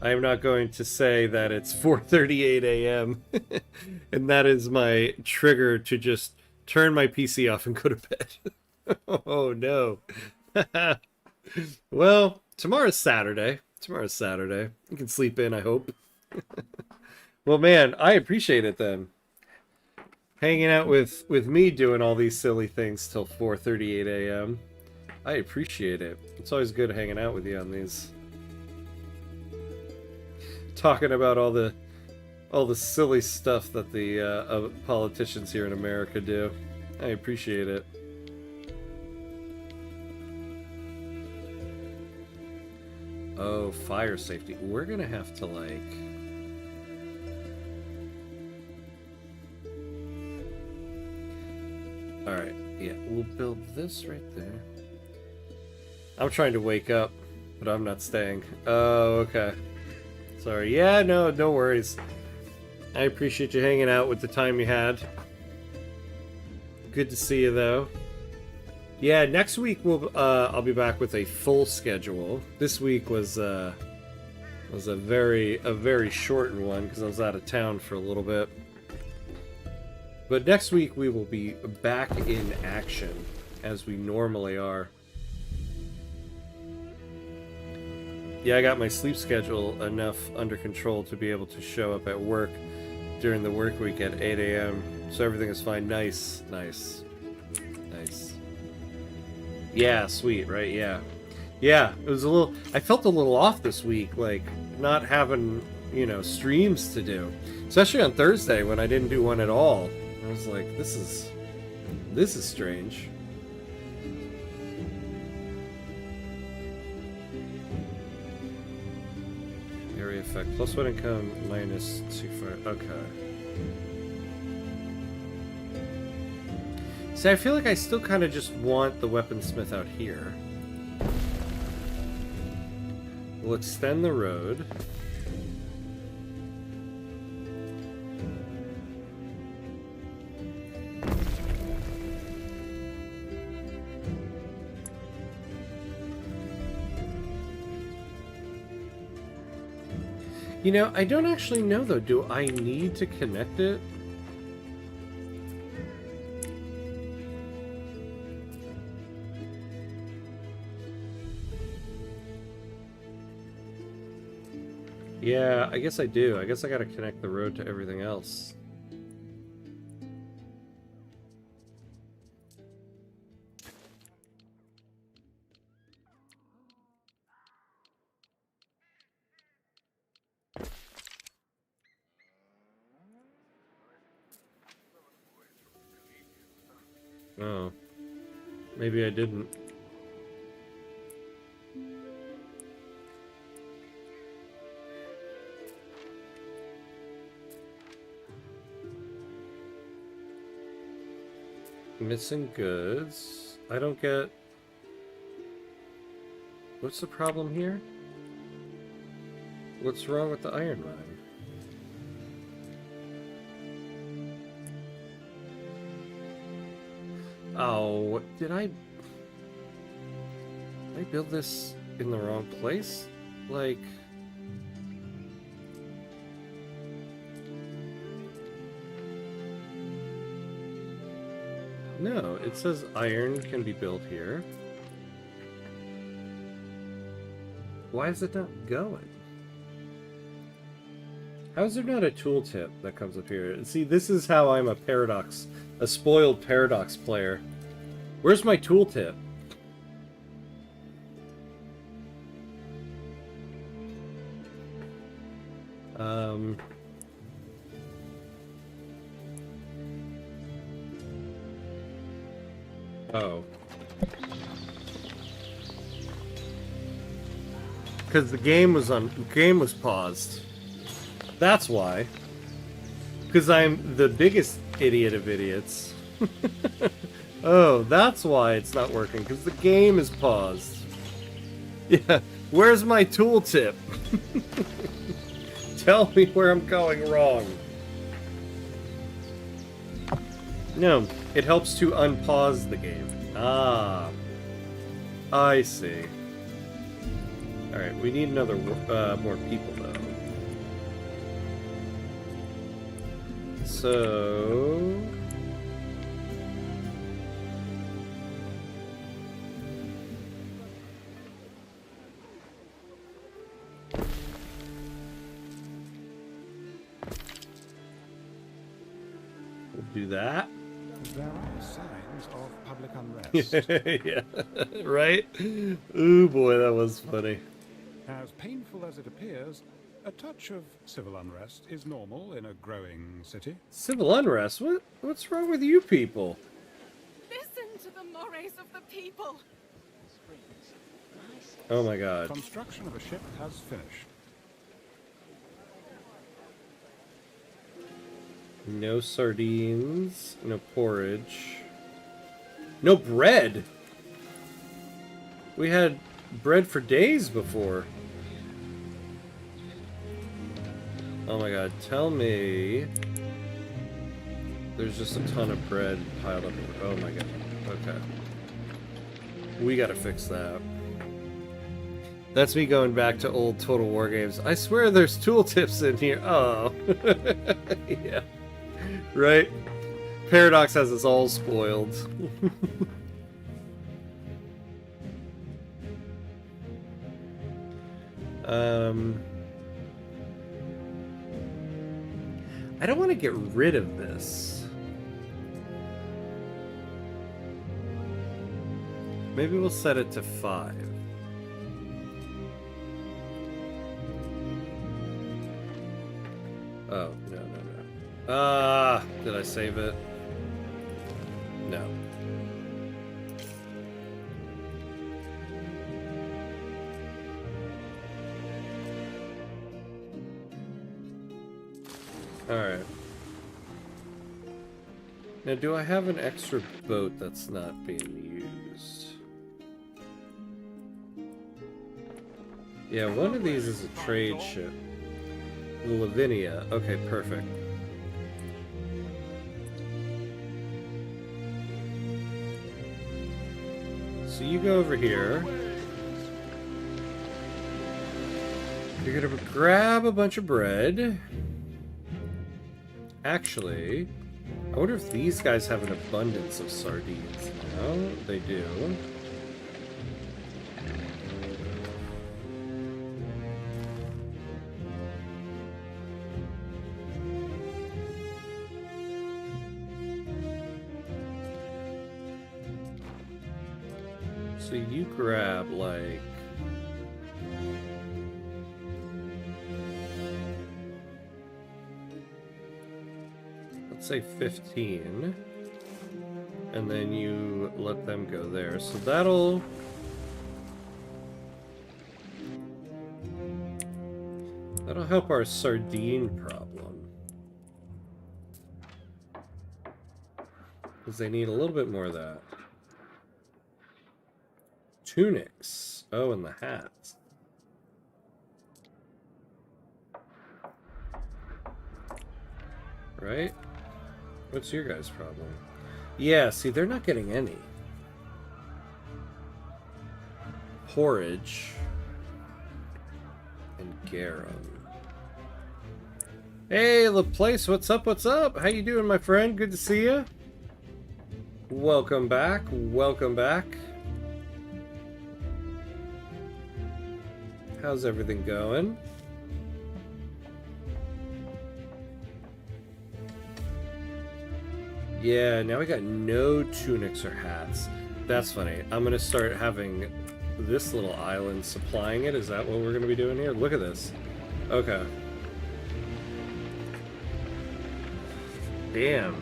I am not going to say that it's 4:38 a.m. and that is my trigger to just turn my PC off and go to bed. Oh no. Well, tomorrow's Saturday. Tomorrow's Saturday. You can sleep in, I hope. Well, man, I appreciate it then. Hanging out with me doing all these silly things till 4:38 a.m. I appreciate it. It's always good hanging out with you on these. Talking about all the silly stuff that the politicians here in America do. I appreciate it. Oh, fire safety. We're gonna have to, like... Alright, yeah, we'll build this right there. I'm trying to wake up, but I'm not staying. Oh, okay. Sorry. Yeah, no worries. I appreciate you hanging out with the time you had. Good to see you, though. Yeah, next week I'll be back with a full schedule. This week was a very shortened one because I was out of town for a little bit. But next week we will be back in action as we normally are. Yeah, I got my sleep schedule enough under control to be able to show up at work during the work week at 8 a.m. So everything is fine. Nice. Yeah, sweet, right? Yeah. Yeah, it was a little... I felt a little off this week, like, not having, you know, streams to do. Especially on Thursday when I didn't do one at all. I was like, this is strange. Area effect, +1 income, -2 fire. Okay. See, I feel like I still kind of just want the weaponsmith out here. We'll extend the road. You know, I don't actually know, though. Do I need to connect it? Yeah, I guess I do. I guess I gotta connect the road to everything else. Oh. Maybe I didn't. Missing goods. I don't get... What's the problem here? What's wrong with the iron mine? Oh, did I build this in the wrong place? Like... No, it says iron can be built here. Why is it not going? How is there not a tooltip that comes up here? See, this is how I'm a paradox, a spoiled paradox player. Where's my tooltip? Oh. Because the game was paused. That's why. Because I'm the biggest idiot of idiots. Oh, that's why it's not working. Because the game is paused. Yeah. Where's my tooltip? Tell me where I'm going wrong. No, it helps to unpause the game. Ah. I see. Alright, we need another, more people, though. So... we'll do that. There are signs of public unrest. Yeah, right? Ooh boy, that was funny. As painful as it appears, a touch of civil unrest is normal in a growing city. Civil unrest? What's wrong with you people? Listen to the mores of the people. Oh my god. Construction of a ship has finished. No sardines, no porridge, no bread. We had bread for days before. Oh my god, tell me there's just a ton of bread piled up. Oh my god. Okay. We gotta fix that. That's me going back to old Total War games. I swear there's tooltips in here. Oh. Yeah. Right? Paradox has us all spoiled. I don't want to get rid of this. Maybe we'll set it to 5. Oh, no. Did I save it? No. Alright. Now, do I have an extra boat that's not being used? Yeah, one of these is a trade ship. The Lavinia. Okay, perfect. So you go over here. You're gonna grab a bunch of bread. Actually, I wonder if these guys have an abundance of sardines. No, they do. So you grab like... let's say 15. And then you let them go there. So that'll help our sardine problem. Because they need a little bit more of that. Tunics. Oh, and the hats. Right? What's your guys' problem? Yeah, see, they're not getting any. Porridge. And garum. Hey, LaPlace, what's up, what's up? How you doing, my friend? Good to see you. Welcome back, welcome back. How's everything going? Yeah, now we got no tunics or hats. That's funny. I'm gonna start having this little island supplying it. Is that what we're gonna be doing here? Look at this. Okay. Damn.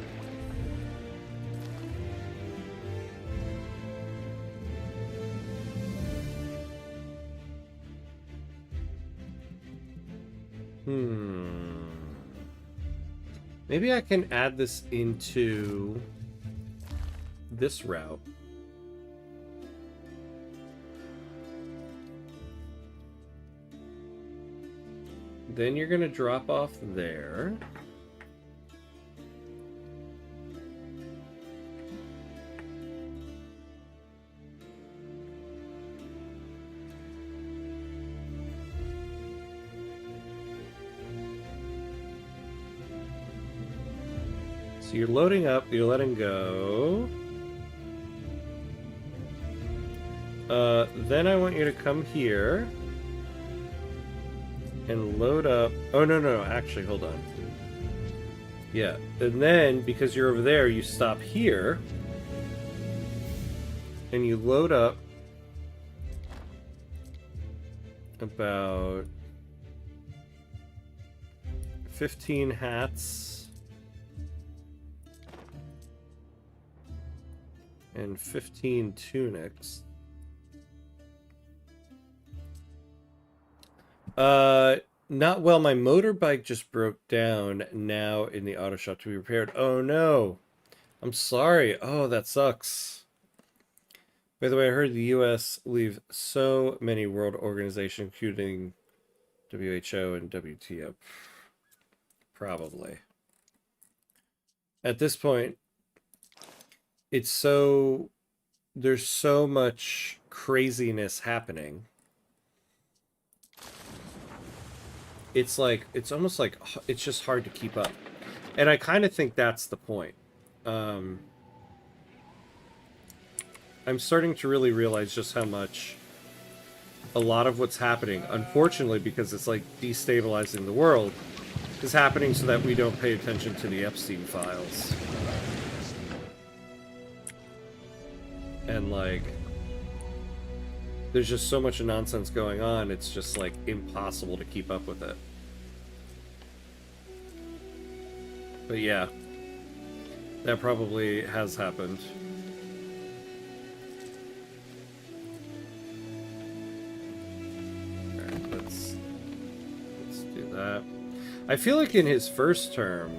Maybe I can add this into this route. Then you're going to drop off there. So you're loading up, you're letting go. Then I want you to come here and load up. Oh, no, actually, hold on. Yeah, and then because you're over there, you stop here and you load up about 15 hats. And 15 tunics. Not well. My motorbike just broke down now in the auto shop to be repaired. Oh no. I'm sorry. Oh, that sucks. By the way, I heard the US leave so many world organizations, including WHO and WTO. Probably. At this point, it's so, there's so much craziness happening. It's like, it's almost like, it's just hard to keep up. And I kind of think that's the point. I'm starting to really realize just how much a lot of what's happening, unfortunately, because it's like destabilizing the world, is happening so that we don't pay attention to the Epstein files. And like, there's just so much nonsense going on, it's just like impossible to keep up with it. But yeah, that probably has happened. Alright, let's do that. I feel like in his first term,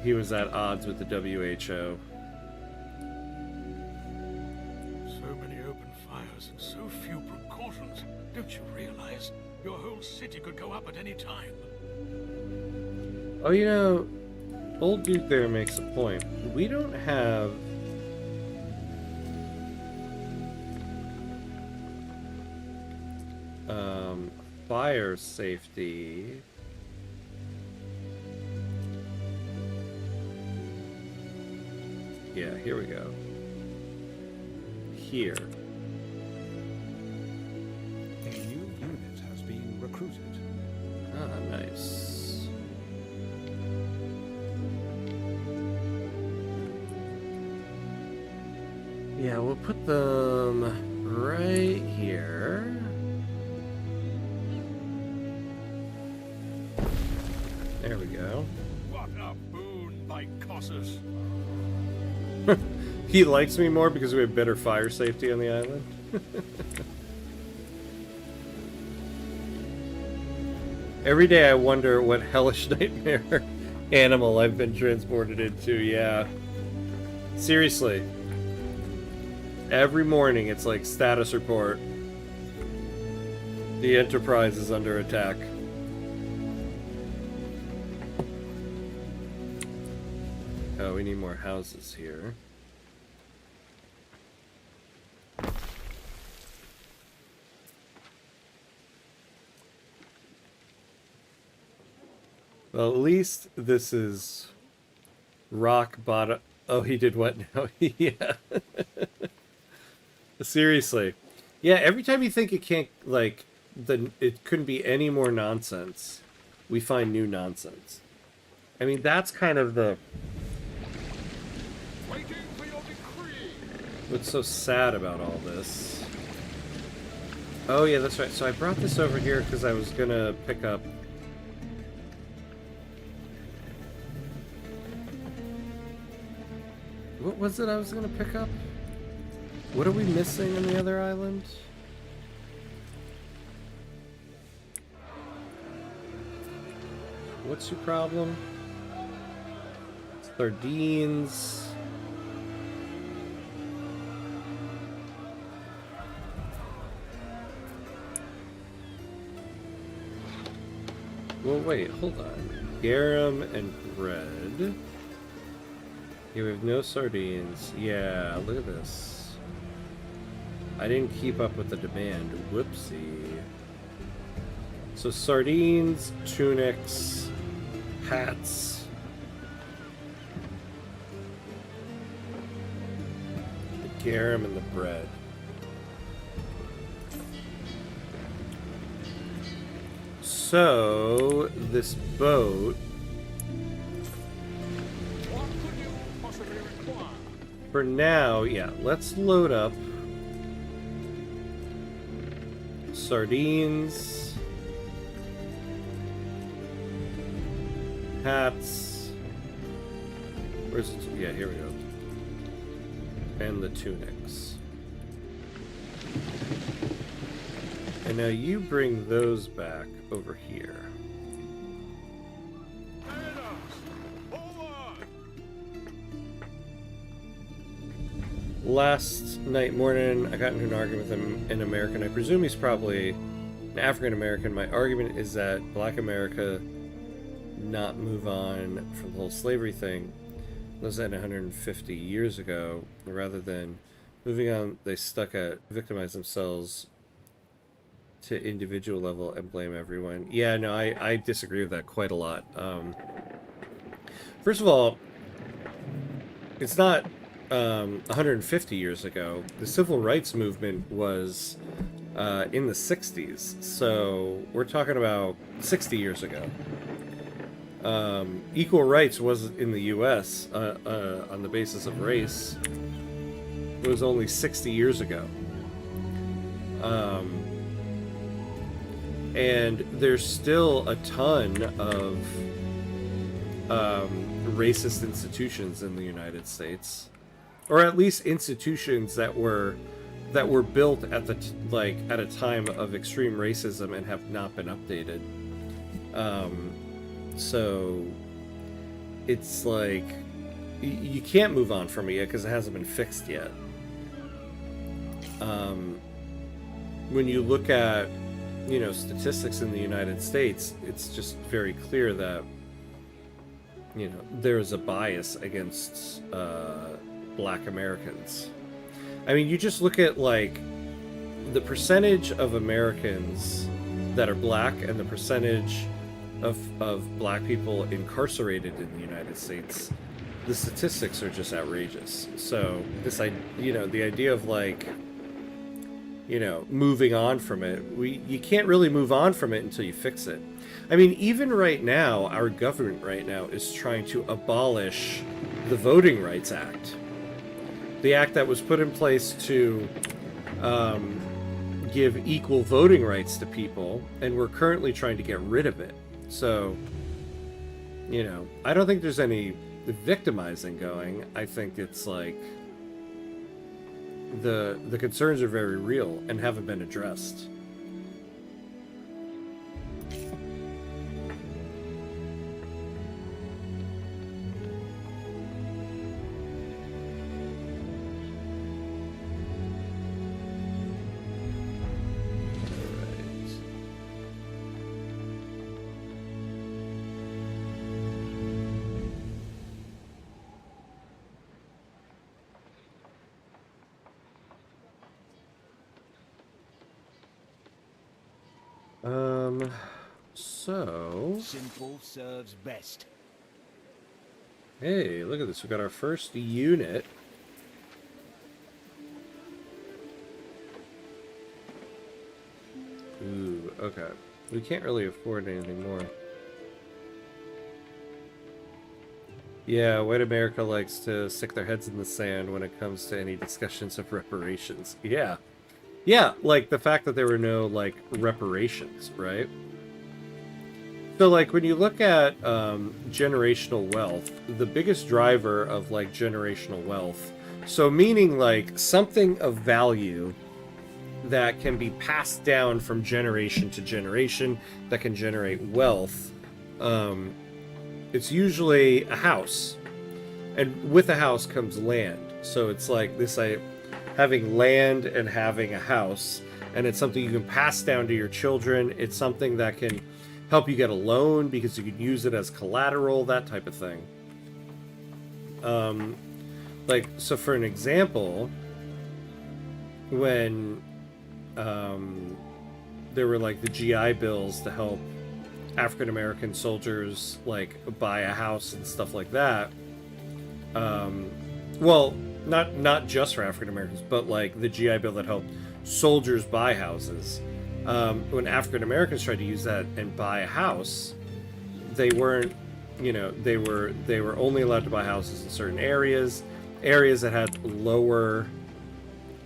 he was at odds with the WHO. So few precautions. Don't you realize your whole city could go up at any time? Oh, you know, old dude there makes a point. We don't have fire safety. Yeah, here we go. Here. Recruited. Ah, nice. Yeah, we'll put them right here. There we go. What a boon, by Cossus! He likes me more because we have better fire safety on the island. Every day I wonder what hellish nightmare animal I've been transported into, yeah. Seriously. Every morning it's like status report. The Enterprise is under attack. Oh, we need more houses here. Well, at least this is rock bottom. Oh, he did what now? Yeah. Seriously. Yeah, every time you think it can't, like, it couldn't be any more nonsense, we find new nonsense. I mean, that's kind of the... Waiting for your decree. What's so sad about all this? Oh, yeah, that's right. So I brought this over here because I was going to pick up... What was it I was going to pick up? What are we missing on the other island? What's your problem? Sardines. Well, wait, hold on. Garum and bread. Yeah, we have no sardines. Yeah, look at this. I didn't keep up with the demand. Whoopsie. So sardines, tunics, hats. The garum and the bread. So, this boat... What could you possibly require? For now, yeah, let's load up sardines, hats, where's it? Yeah, here we go. And the tunics. And now you bring those back over here. Last night morning, I got into an argument with an American. I presume he's probably an African American. My argument is that Black America not move on from the whole slavery thing was that 150 years ago. Rather than moving on, they stuck at victimize themselves to individual level and blame everyone. Yeah, no, I disagree with that quite a lot. First of all, it's not 150 years ago. The civil rights movement was in the 60s, so we're talking about 60 years ago. Equal rights was in the U.S. On the basis of race. It was only 60 years ago. And there's still a ton of racist institutions in the United States, or at least institutions that were built at at a time of extreme racism and have not been updated. So it's like you can't move on from it yet because it hasn't been fixed yet. When you look at statistics in the United States, it's just very clear that there is a bias against Black Americans. I mean, you just look at the percentage of Americans that are Black and the percentage of Black people incarcerated in the United States. The statistics are just outrageous. So the idea of moving on from it, you can't really move on from it until you fix it. I mean, even right now, our government right now is trying to abolish the Voting Rights Act. the act that was put in place to give equal voting rights to people, and we're currently trying to get rid of it. So, you know, I don't think there's any victimizing going. I think it's like the concerns are very real and haven't been addressed. So... Simple serves best. Hey, look at this. We got our first unit. Ooh, okay. We can't really afford anything more. Yeah, white America likes to stick their heads in the sand when it comes to any discussions of reparations. Yeah. Yeah, like the fact that there were no, like, reparations, right? So, like, when you look at generational wealth, the biggest driver of, like, generational wealth, so meaning, like, something of value that can be passed down from generation to generation that can generate wealth, it's usually a house. And with a house comes land. So it's like this, having land and having a house, and it's something you can pass down to your children. It's something that can help you get a loan because you can use it as collateral, that type of thing. Like, so for an example, when there were like the GI bills to help African American soldiers like buy a house and stuff like that. Well, not just for African Americans, but like the GI Bill that helped soldiers buy houses. When African Americans tried to use that and buy a house, they weren't, you know, they were only allowed to buy houses in certain areas that had lower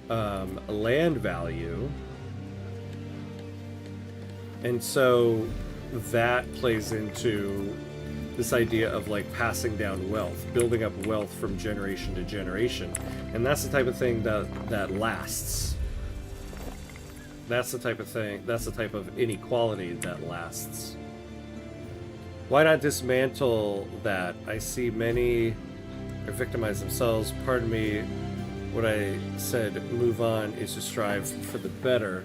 land value, and so that plays into this idea of like passing down wealth, building up wealth from generation to generation, and that's the type of thing that lasts. That's the type of thing. That's the type of inequality that lasts. Why not dismantle that? I see many are victimized themselves. Pardon me. What I said, move on, is to strive for the better.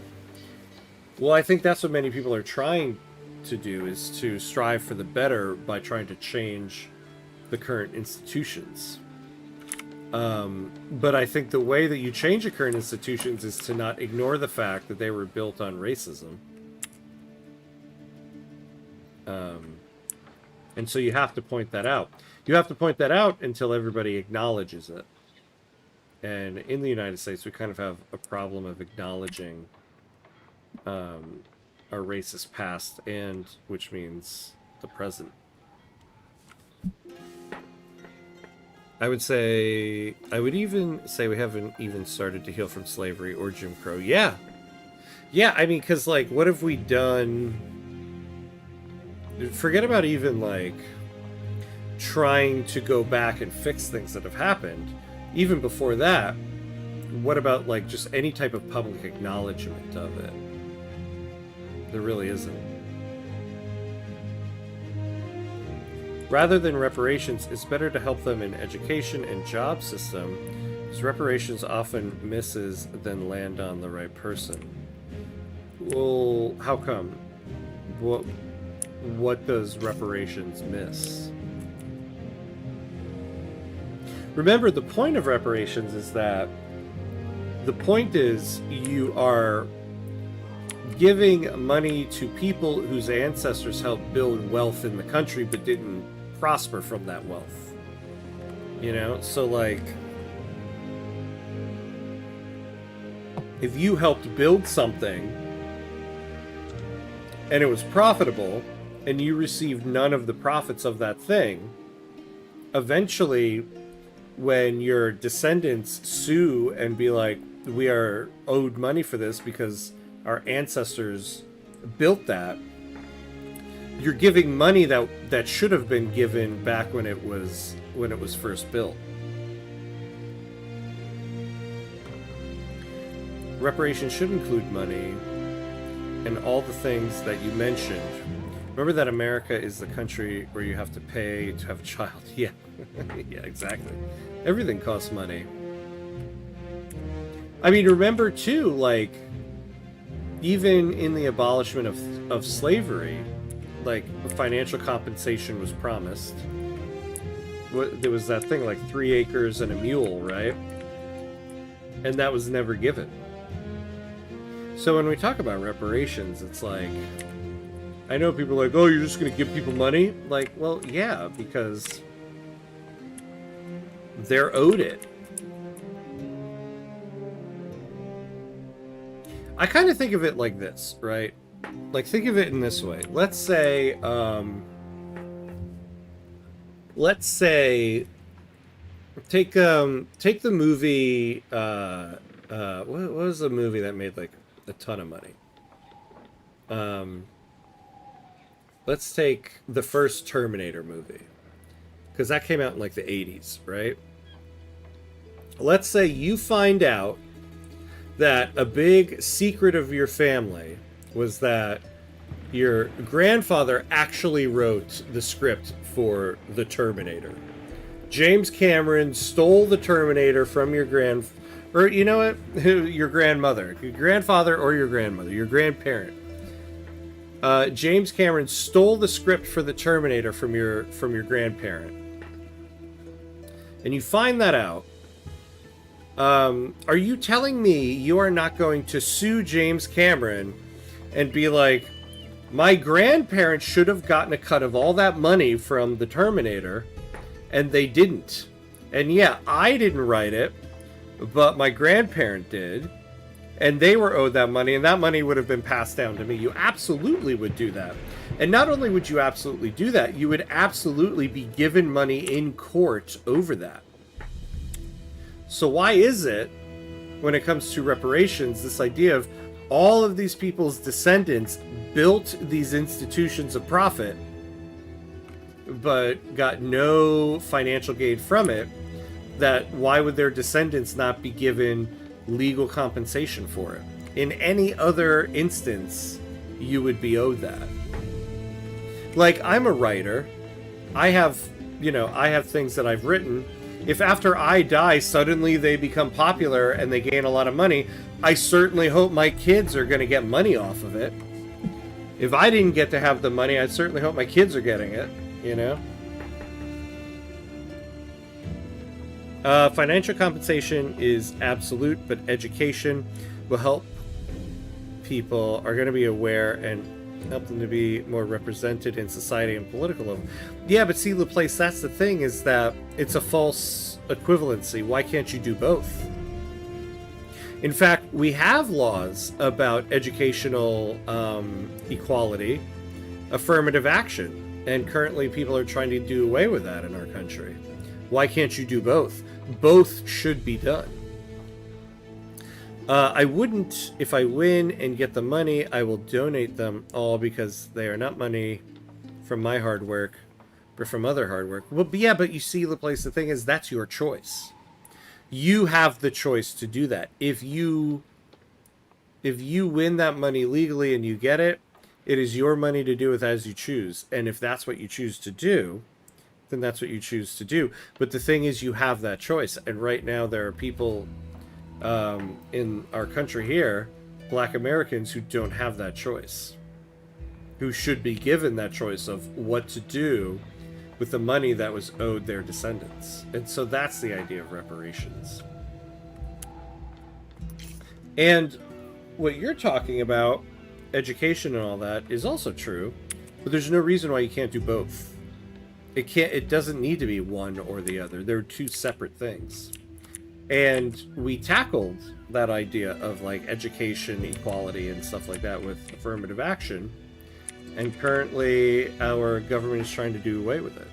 Well, I think that's what many people are trying to do, is to strive for the better by trying to change the current institutions. But I think the way that you change the current institutions is to not ignore the fact that they were built on racism. And so you have to point that out. You have to point that out until everybody acknowledges it. And in the United States, we kind of have a problem of acknowledging our racist past, and which means the present. I would even say we haven't even started to heal from slavery or Jim Crow. Yeah. Yeah, I mean, because, like, what have we done? Forget about even, like, trying to go back and fix things that have happened. Even before that, what about, like, just any type of public acknowledgement of it? There really isn't. Rather than reparations, it's better to help them in education and job system, because reparations often misses than land on the right person. Well, how come? What does reparations miss? Remember, the point of reparations is that the point is you are giving money to people whose ancestors helped build wealth in the country but didn't prosper from that wealth. You know? So, like, if you helped build something and it was profitable and you received none of the profits of that thing, eventually when your descendants sue and be like, we are owed money for this because our ancestors built that, you're giving money that should have been given back when it was first built. Reparations should include money and all the things that you mentioned. Remember that America is the country where you have to pay to have a child. Yeah. Yeah, exactly. Everything costs money. I mean, remember too, like, even in the abolishment of slavery, like, financial compensation was promised. There was that thing, like 3 acres and a mule, right? And that was never given. So when we talk about reparations, it's like, I know people are like, oh, you're just going to give people money? Like, well, yeah, because they're owed it. I kind of think of it like this, right? Like, think of it in this way. Let's say, take the movie, what was the movie that made, like, a ton of money? Let's take the first Terminator movie, because that came out in, like, the 80s, right? Let's say you find out that a big secret of your family was that your grandfather actually wrote the script for the Terminator. James Cameron stole the Terminator from your or you know what? Your grandmother, your grandfather or your grandmother, your grandparent. James Cameron stole the script for the Terminator from your grandparent. And you find that out. Are you telling me you are not going to sue James Cameron and be like, my grandparents should have gotten a cut of all that money from the Terminator, and they didn't. And yeah, I didn't write it, but my grandparent did, and they were owed that money, and that money would have been passed down to me. You absolutely would do that. And not only would you absolutely do that, you would absolutely be given money in court over that. So why is it, when it comes to reparations, this idea of all of these people's descendants built these institutions of profit, but got no financial gain from it, that why would their descendants not be given legal compensation for it? In any other instance, you would be owed that. Like, I'm a writer. I have things that I've written. If after I die, suddenly they become popular and they gain a lot of money, I certainly hope my kids are going to get money off of it. If I didn't get to have the money, I certainly hope my kids are getting it, you know? Financial compensation is absolute, but education will help people are going to be aware and help them to be more represented in society and political level. Yeah, but see, LaPlace, that's the thing, is that it's a false equivalency. Why can't you do both? In fact, we have laws about educational equality, affirmative action, and currently people are trying to do away with that in our country. Why can't you do both? Both should be done. I wouldn't, if I win and get the money, I will donate them all because they are not money from my hard work, but from other hard work. Well, yeah, but you see, LaPlace, the thing is, that's your choice. You have the choice to do that. If you win that money legally and you get it, it is your money to do with as you choose. And if that's what you choose to do, then that's what you choose to do. But the thing is, you have that choice. And right now there are people in our country here, Black Americans, who don't have that choice, who should be given that choice of what to do with the money that was owed their descendants. And so that's the idea of reparations. And what you're talking about, education and all that, is also true, but there's no reason why you can't do both. It doesn't need to be one or the other. They're two separate things. And we tackled that idea of, like, education, equality, and stuff like that with affirmative action. And currently, our government is trying to do away with it.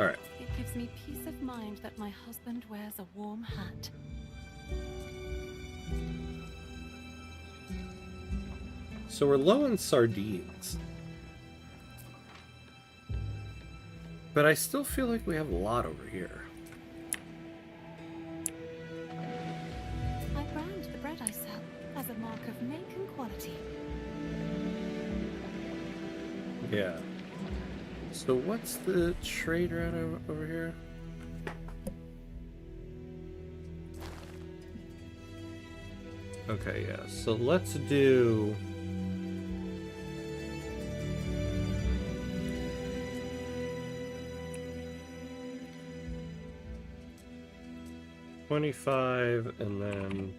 Alright. It gives me peace of mind that my husband wears a warm hat. So we're low on sardines. But I still feel like we have a lot over here. I brand the bread I sell as a mark of make and quality. Yeah. So what's the trade route over here? Okay, yeah. So let's do... $25 and then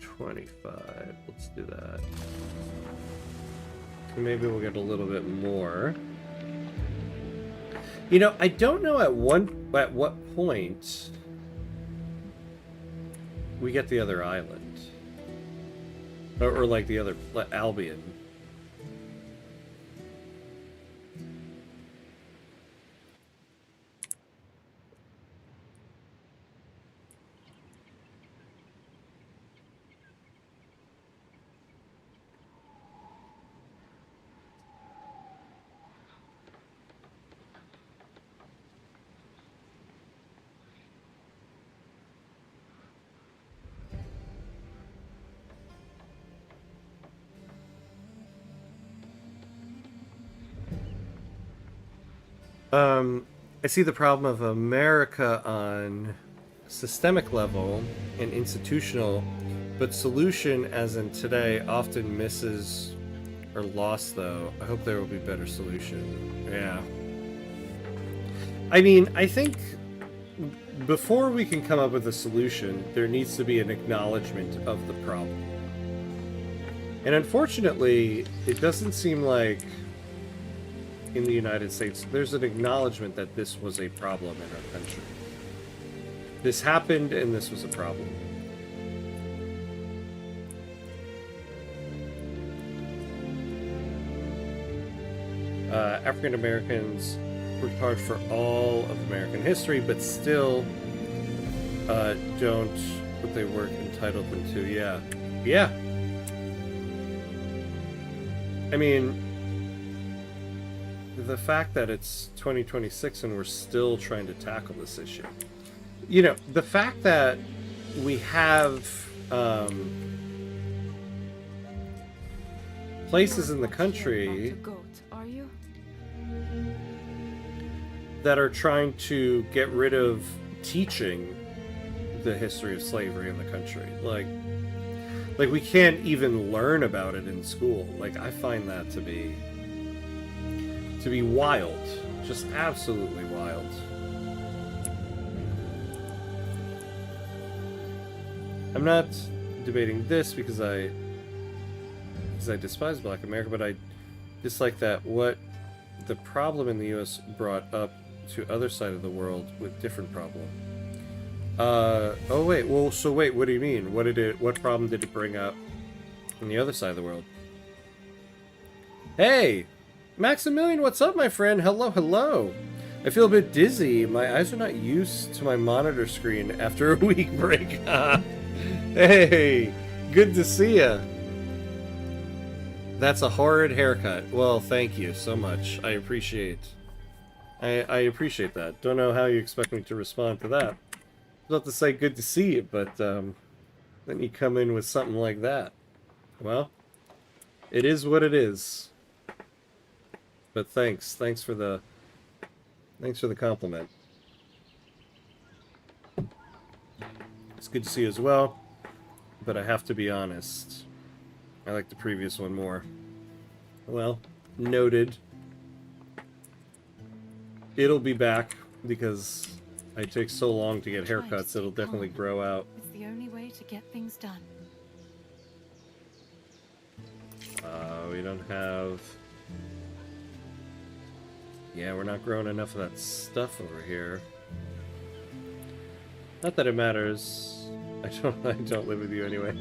25. Let's do that. So maybe we'll get a little bit more. You know, I don't know at what point we get the other island, or like the other Albion. I see the problem of America on systemic level and institutional, but solution as in today often misses or lost though. I hope there will be better solution. Yeah. I mean, I think before we can come up with a solution, there needs to be an acknowledgement of the problem. And unfortunately, it doesn't seem like in the United States, there's an acknowledgement that this was a problem in our country. This happened, and this was a problem. African Americans worked hard for all of American history, but still don't what they were entitled them to. Yeah. Yeah. I mean, the fact that it's 2026 and we're still trying to tackle this issue. You know, the fact that we have places in the country that are trying to get rid of teaching the history of slavery in the country. Like we can't even learn about it in school. Like, I find that to be wild. Just absolutely wild. I'm not debating this because I despise Black America, but I dislike that what the problem in the US brought up to other side of the world with different problem. Oh wait, well, so wait, what do you mean? What problem did it bring up on the other side of the world? Hey! Maximilian, what's up, my friend? Hello, hello. I feel a bit dizzy. My eyes are not used to my monitor screen after a week break. Hey, good to see ya. That's a horrid haircut. Well, thank you so much. I appreciate that. Don't know how you expect me to respond to that. I was about to say good to see you, but then you come in with something like that. Well, it is what it is. But thanks for the compliment. It's good to see you as well, but I have to be honest. I like the previous one more. Well, noted. It'll be back because I take so long to get haircuts. It'll definitely grow out. It's the only way to get things done. We don't have. Yeah, we're not growing enough of that stuff over here. Not that it matters. I don't live with you anyway.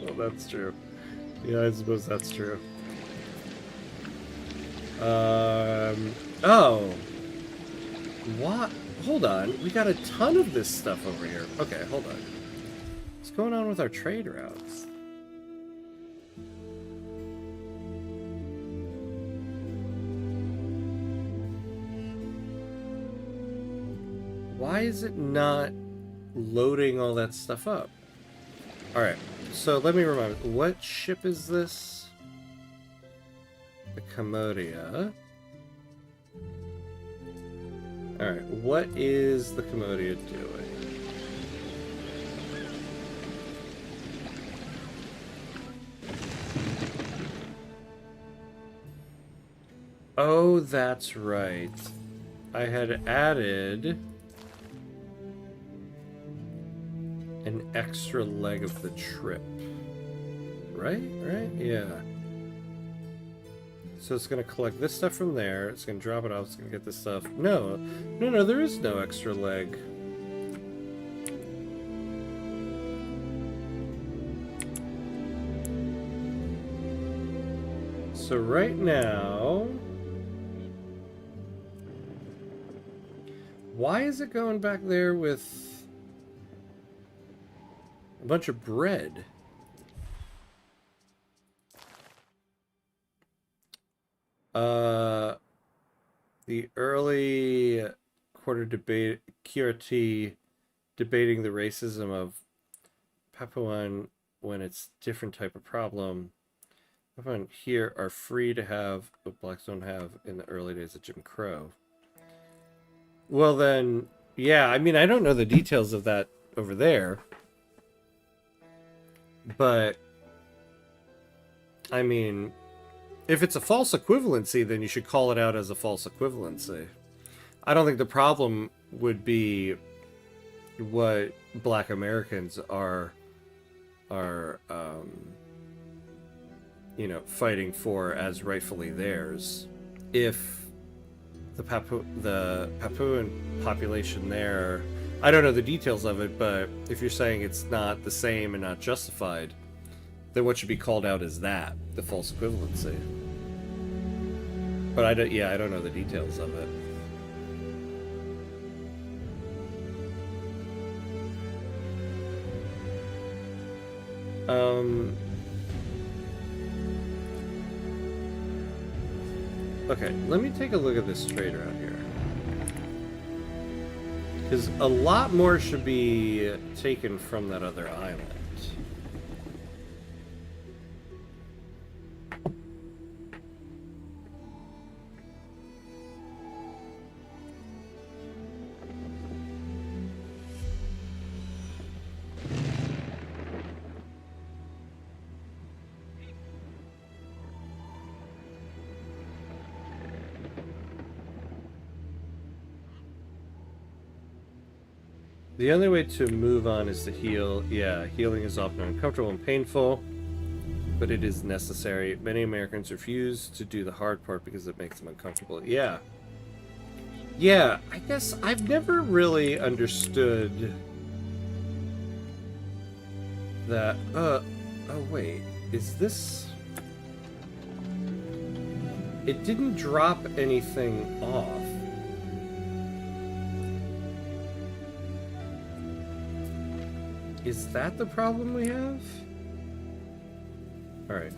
Well, that's true. Yeah, I suppose that's true. Oh, What? Hold on. We got a ton of this stuff over here. Okay, hold on. What's going on with our trade routes? Why is it not loading all that stuff up? Alright, so let me remind you. What ship is this? The Commodia. Alright, what is the Commodia doing? Oh, that's right. I had added an extra leg of the trip. Right? Right? Yeah. So it's going to collect this stuff from there. It's going to drop it off. It's going to get this stuff. No. No, there is no extra leg. So right now... Why is it going back there with a bunch of bread? The early quarter debate, QRT debating the racism of Papuan when it's different type of problem. Papuan here are free to have what blacks don't have in the early days of Jim Crow. Well then, yeah, I mean, I don't know the details of that over there. But, I mean, if it's a false equivalency, then you should call it out as a false equivalency. I don't think the problem would be what Black Americans are you know, fighting for as rightfully theirs. If the Papuan population there, I don't know the details of it, but if you're saying it's not the same and not justified, then what should be called out is that, the false equivalency. But I don't know the details of it. Okay, let me take a look at this trade route here. Because a lot more should be taken from that other island. The only way to move on is to heal. Yeah, healing is often uncomfortable and painful, but it is necessary. Many Americans refuse to do the hard part because it makes them uncomfortable. Yeah. Yeah, I guess I've never really understood that. Oh wait, is this... It didn't drop anything off. Is that the problem we have? Alright.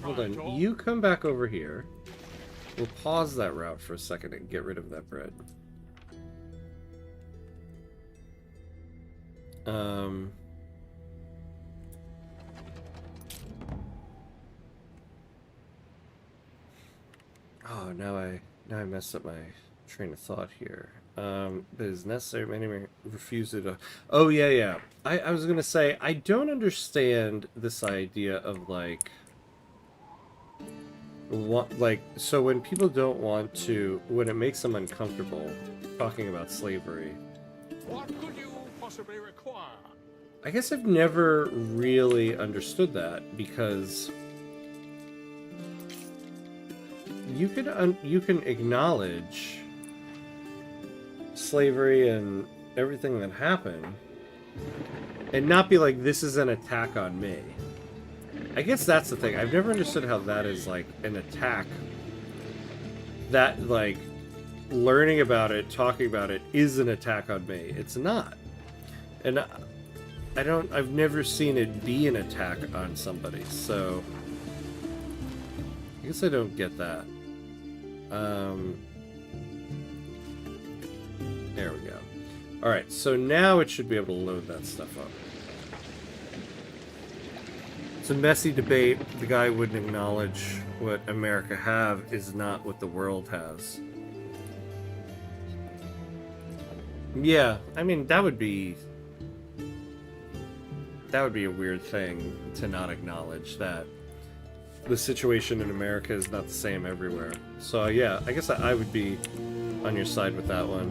Hold on. You come back over here. We'll pause that route for a second and get rid of that bread. Oh, now I messed up my train of thought here. That is necessary. Many refuse to. Oh yeah. I was gonna say I don't understand this idea of like so when people don't want to, when it makes them uncomfortable talking about slavery. What could you possibly require? I guess I've never really understood that because you can acknowledge slavery and everything that happened and not be like, this is an attack on me. I guess that's the thing. I've never understood how that is like an attack. That like learning about it, talking about it, is an attack on me. It's not. And I've never seen it be an attack on somebody, so I guess I don't get that. There we go. Alright, so now it should be able to load that stuff up. It's a messy debate. The guy wouldn't acknowledge what America have is not what the world has. Yeah, I mean, that would be a weird thing to not acknowledge, that the situation in America is not the same everywhere. So yeah, I guess I would be on your side with that one.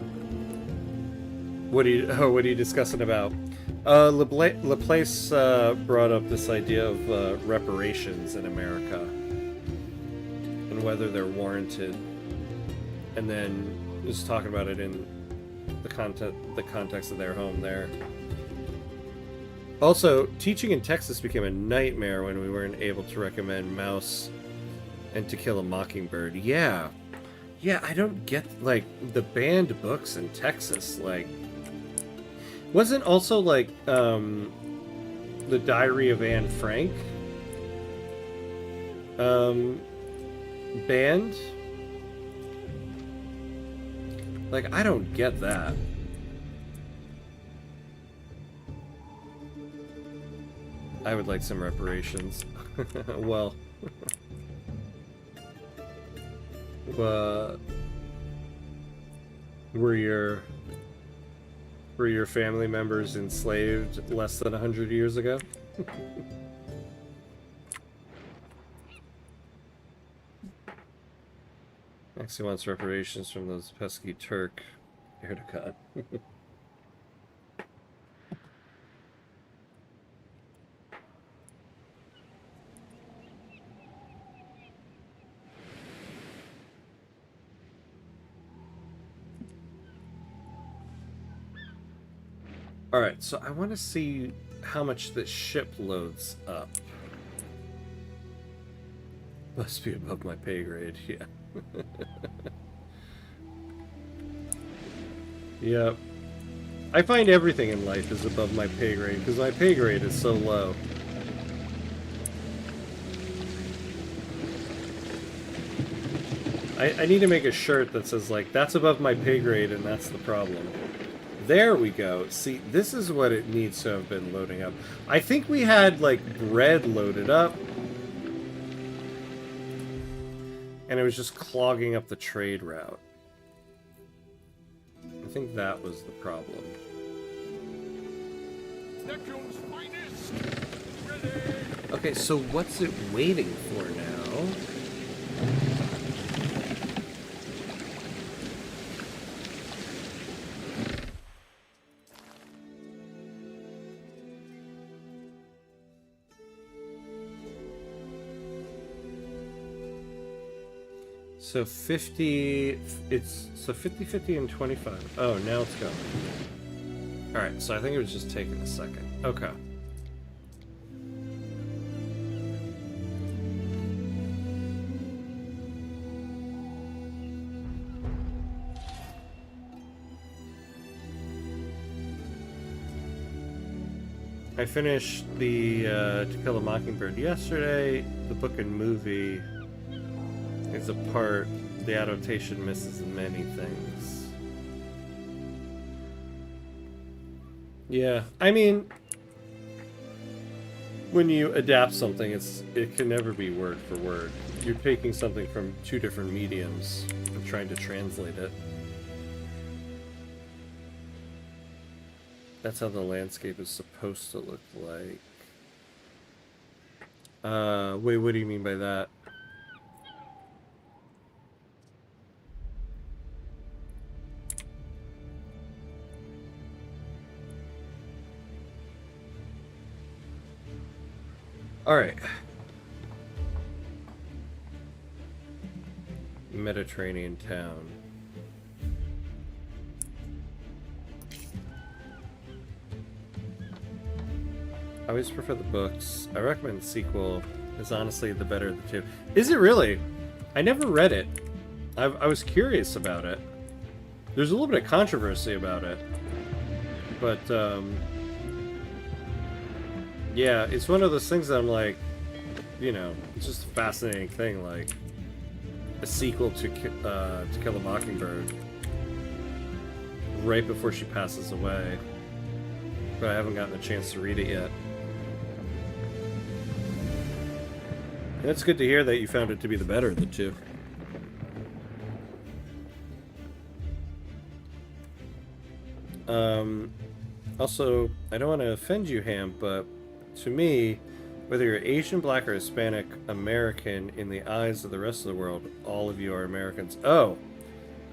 What are you discussing about? Laplace brought up this idea of reparations in America and whether they're warranted, and then was talking about it in the context of their home there. Also, teaching in Texas became a nightmare when we weren't able to recommend Mouse and To Kill a Mockingbird. Yeah, I don't get, like, the banned books in Texas, like, wasn't also, like, The Diary of Anne Frank banned? Like, I don't get that. I would like some reparations. Well, were your family members enslaved less than 100 years ago? Actually wants reparations from those pesky Turk Erdogan. Alright, so I want to see how much this ship loads up. Must be above my pay grade, yeah. Yep. I find everything in life is above my pay grade, because my pay grade is so low. I need to make a shirt that says, like, that's above my pay grade and that's the problem. There we go. See, this is what it needs to have been loading up. I think we had, like, bread loaded up. And it was just clogging up the trade route. I think that was the problem. Neptune's finest! Ready! Okay, so what's it waiting for now? So 50, it's, so 50, 50, and 25. Oh, now it's going. Alright, so I think it was just taking a second. Okay. I finished the To Kill a Mockingbird yesterday. The book and movie is a part, the adaptation misses many things. Yeah, I mean, when you adapt something, it can never be word for word. You're taking something from two different mediums and trying to translate it. That's how the landscape is supposed to look like. Wait, what do you mean by that? Alright. Mediterranean town. I always prefer the books. I recommend the sequel. It's honestly the better of the two. Is it really? I never read it. I was curious about it. There's a little bit of controversy about it. But, yeah, it's one of those things that I'm like, you know, it's just a fascinating thing, like a sequel to Kill a Mockingbird right before she passes away. But I haven't gotten a chance to read it yet. And it's good to hear that you found it to be the better of the two. Also, I don't want to offend you, Ham, but to me, whether you're Asian, Black, or Hispanic American, in the eyes of the rest of the world, all of you are Americans. Oh,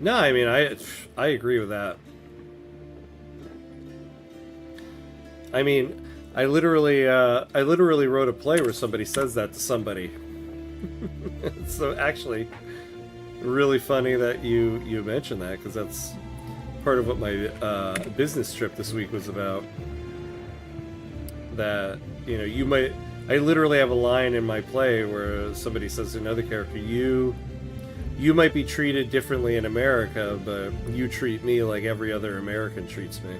no, I mean, I agree with that. I mean, I literally wrote a play where somebody says that to somebody. So actually, really funny that you mentioned that, because that's part of what my business trip this week was about. That, you know, you might... I literally have a line in my play where somebody says to another character, you might be treated differently in America, but you treat me like every other American treats me.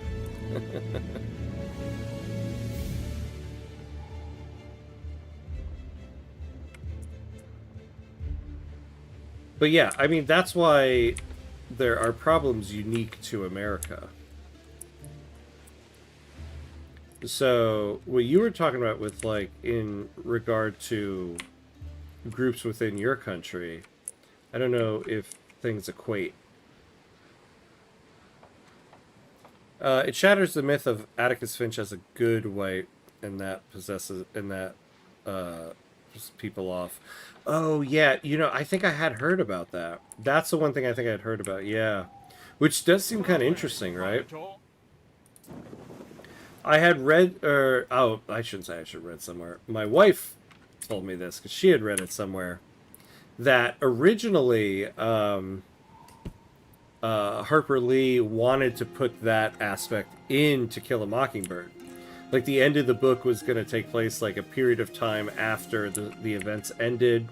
But yeah, I mean, that's why there are problems unique to America. So, what you were talking about with, like, in regard to groups within your country, I don't know if things equate. It shatters the myth of Atticus Finch as a good white, and that pisses people off. Oh, yeah, you know, I think I had heard about that. That's the one thing I think I'd heard about, yeah. Which does seem kind of interesting, right? I had read, oh, I shouldn't say I should have read somewhere. My wife told me this, because she had read it somewhere, that originally, Harper Lee wanted to put that aspect in To Kill a Mockingbird. Like, the end of the book was going to take place, like, a period of time after the events ended,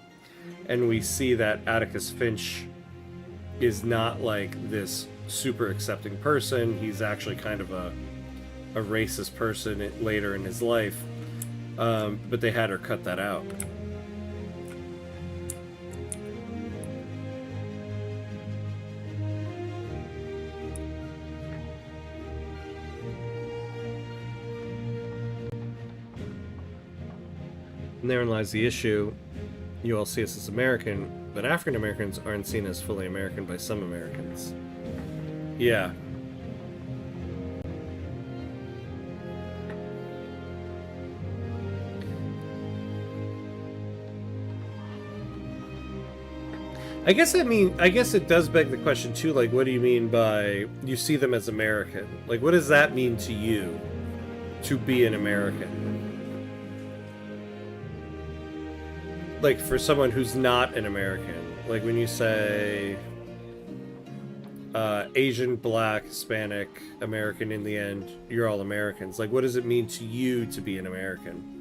and we see that Atticus Finch is not, like, this super accepting person. He's actually kind of a racist person later in his life, but they had her cut that out. And therein lies the issue. You all see us as American, but African Americans aren't seen as fully American by some Americans. Yeah. I guess it does beg the question too, like, what do you mean by you see them as American? Like, what does that mean to you, to be an American? Like, for someone who's not an American, like when you say Asian, Black, Hispanic, American, in the end, you're all Americans. Like, what does it mean to you to be an American?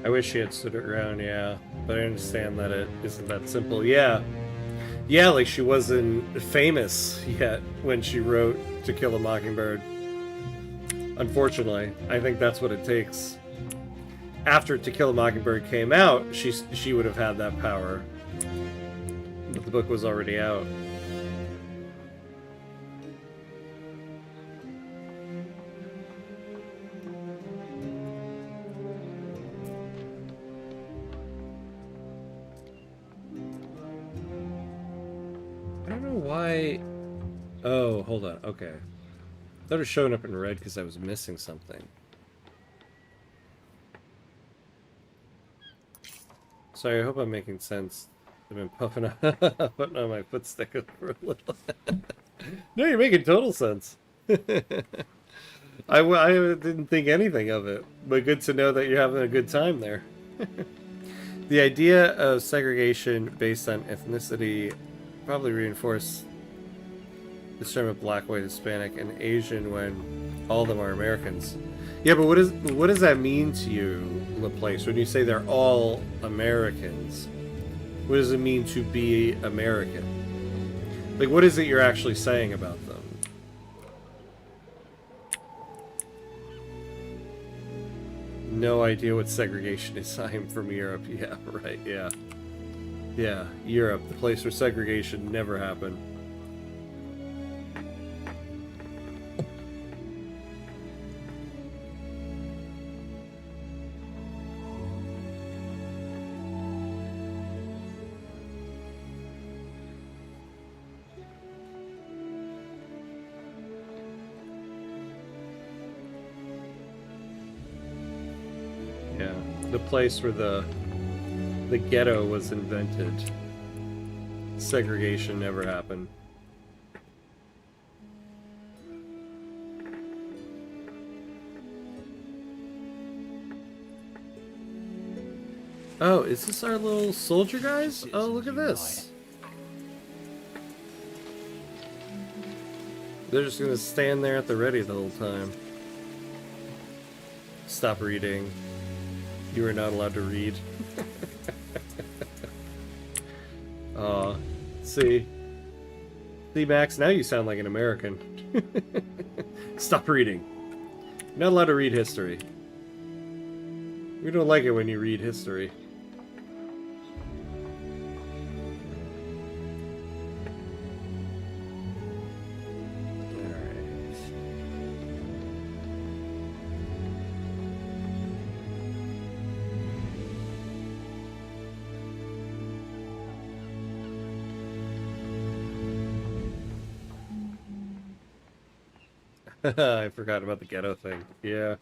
I wish she had stood her ground, yeah. But I understand that it isn't that simple. Yeah. Yeah, like she wasn't famous yet when she wrote To Kill a Mockingbird. Unfortunately, I think that's what it takes. After To Kill a Mockingbird came out, she would have had that power. But the book was already out. Why? Oh, hold on. Okay. I thought it was showing up in red because I was missing something. Sorry, I hope I'm making sense. I've been putting on my footstick for a little. No, you're making total sense. I didn't think anything of it, but good to know that you're having a good time there. The idea of segregation based on ethnicity probably reinforced the term of black, white, Hispanic, and Asian when all of them are Americans. Yeah, but what does that mean to you, LaPlace, when you say they're all Americans? What does it mean to be American? Like, what is it you're actually saying about them? No idea what segregation is. I am from Europe. Yeah, right, yeah. Yeah, Europe, the place where segregation never happened. Yeah, the place where the ghetto was invented. Segregation never happened. Oh, is this our little soldier guys? Oh, look at this. They're just gonna stand there at the ready the whole time. Stop reading. You are not allowed to read. See? See, Max, now you sound like an American. Stop reading. You're not allowed to read history. We don't like it when you read history. I forgot about the ghetto thing. Yeah.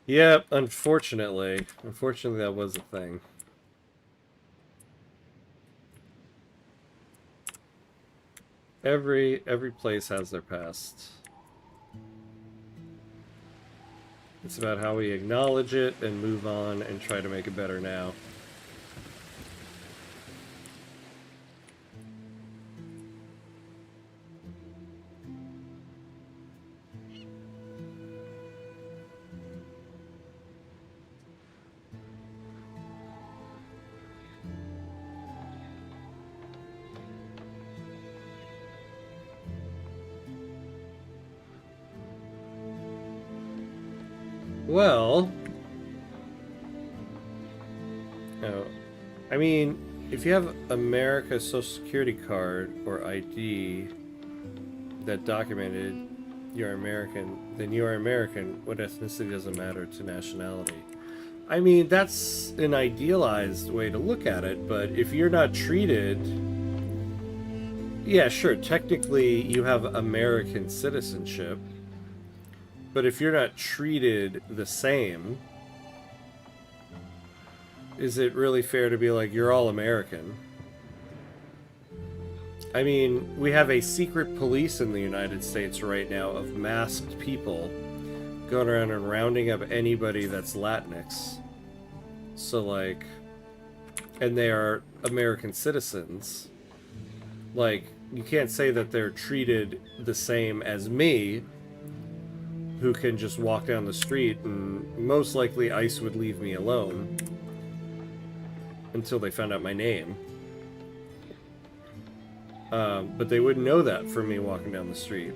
Yep, unfortunately. Unfortunately, that was a thing. Every place has their past. It's about how we acknowledge it and move on and try to make it better now. Well, oh, I mean, if you have America's Social Security card or ID that documented you're American, then you are American. What ethnicity doesn't matter to nationality. I mean, that's an idealized way to look at it, but if you're not treated... Yeah, sure, technically you have American citizenship. But if you're not treated the same, is it really fair to be like, you're all American? I mean, we have a secret police in the United States right now of masked people going around and rounding up anybody that's Latinx. So, like, and they are American citizens. Like, you can't say that they're treated the same as me, who can just walk down the street, and most likely ICE would leave me alone until they found out my name. But they wouldn't know that from me walking down the street.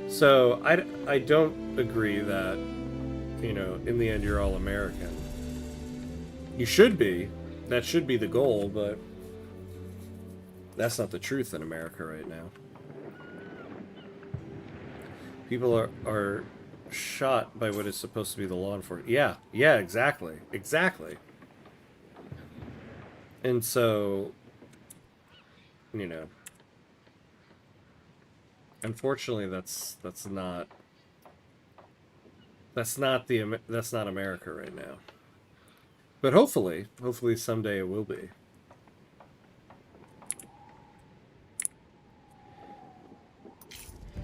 So I don't agree that, you know, in the end you're all American. You should be. That should be the goal, but that's not the truth in America right now. People are shot by what is supposed to be the law enforcement. Yeah, exactly. And so, you know, unfortunately that's not America right now. But hopefully someday it will be.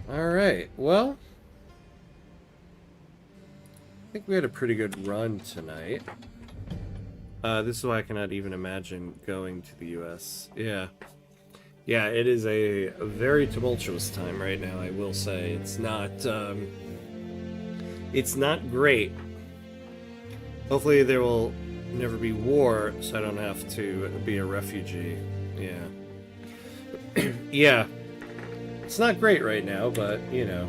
Alright, well, I think we had a pretty good run tonight. This is why I cannot even imagine going to the US. Yeah. Yeah, it is a very tumultuous time right now, I will say. It's not great. Hopefully there will never be war, so I don't have to be a refugee. Yeah. Yeah. It's not great right now, but, you know.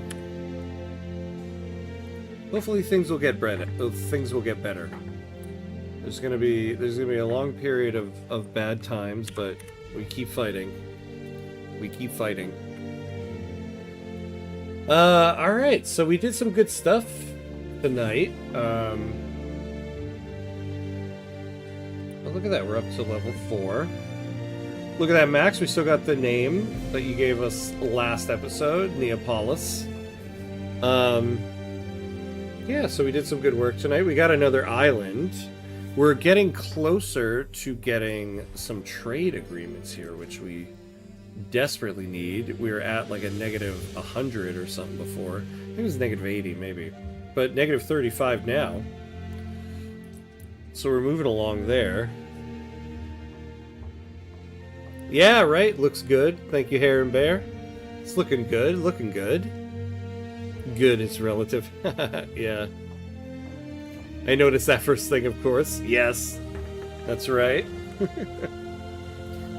Hopefully things will get better. Things will get better. There's gonna be a long period of bad times, but we keep fighting. We keep fighting. Alright, so we did some good stuff tonight. Oh, look at that, we're up to level 4. Look at that, Max, we still got the name that you gave us last episode, Neapolis. Yeah, so we did some good work tonight. We got another island. We're getting closer to getting some trade agreements here, which we desperately need. We were at like a negative 100 or something before. I think it was negative 80 maybe. But negative 35 now. So we're moving along there. Yeah, right? Looks good. Thank you, Hare and Bear. It's looking good. Looking good. Good, it's relative. Yeah. I noticed that first thing, of course. Yes. That's right.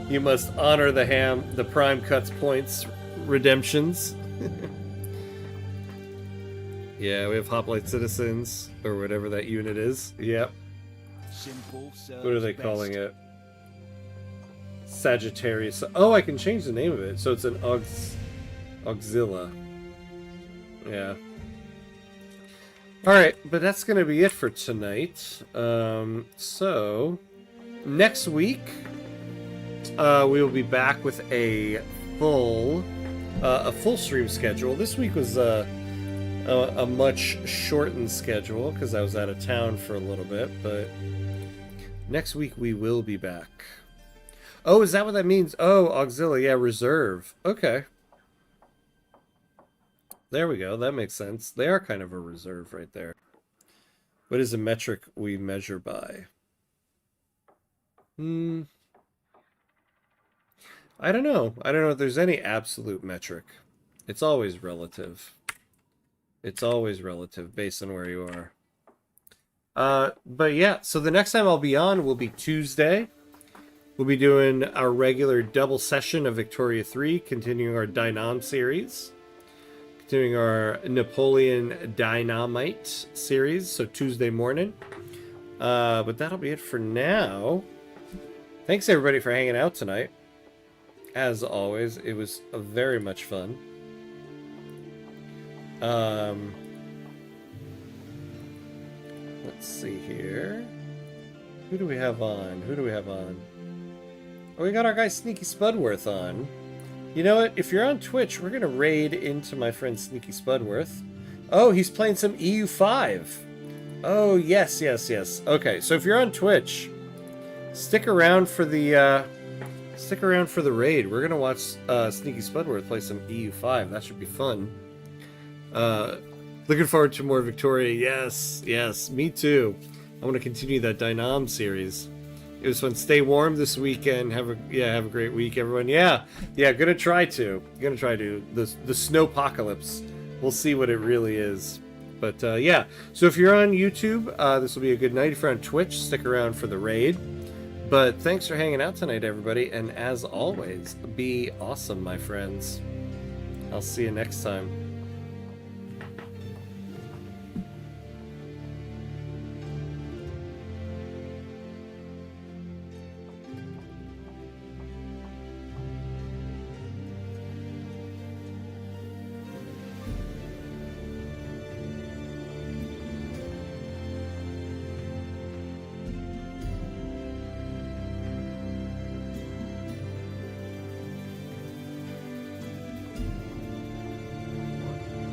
You must honor the Prime Cuts points redemptions. Yeah, we have Hoplite Citizens, or whatever that unit is. Yep. Simple, What are they calling it? Sagittarius. Oh, I can change the name of it. So it's an Auxilla. Yeah. Alright, but that's going to be it for tonight. So, next week, we will be back with a full stream schedule. This week was a much shortened schedule because I was out of town for a little bit, but next week we will be back. Oh, is that what that means? Oh, Auxilla, yeah, reserve. Okay. There we go. That makes sense. They are kind of a reserve right there. What is a metric we measure by? I don't know. I don't know if there's any absolute metric. It's always relative. It's always relative based on where you are. But yeah, so the next time I'll be on will be Tuesday. We'll be doing our regular double session of Victoria 3, continuing our Dynam series. Continuing our Napoleon Dynamite series, so Tuesday morning. But that'll be it for now. Thanks everybody for hanging out tonight. As always, it was very much fun. Let's see here. Who do we have on? Who do we have on? Oh, we got our guy Sneaky Spudworth on. You know what? If you're on Twitch, we're going to raid into my friend Sneaky Spudworth. Oh, he's playing some EU5. Oh, yes, yes, yes. Okay, so if you're on Twitch, stick around for the raid. We're going to watch Sneaky Spudworth play some EU5. That should be fun. Looking forward to more Victoria. Yes, yes, me too. I want to continue that Dynam series. It was fun. Stay warm this weekend. Have a great week, everyone. Yeah, gonna try to. The snowpocalypse. We'll see what it really is. But yeah. So if you're on YouTube, this will be a good night. If you're on Twitch, stick around for the raid. But thanks for hanging out tonight, everybody. And as always, be awesome, my friends. I'll see you next time.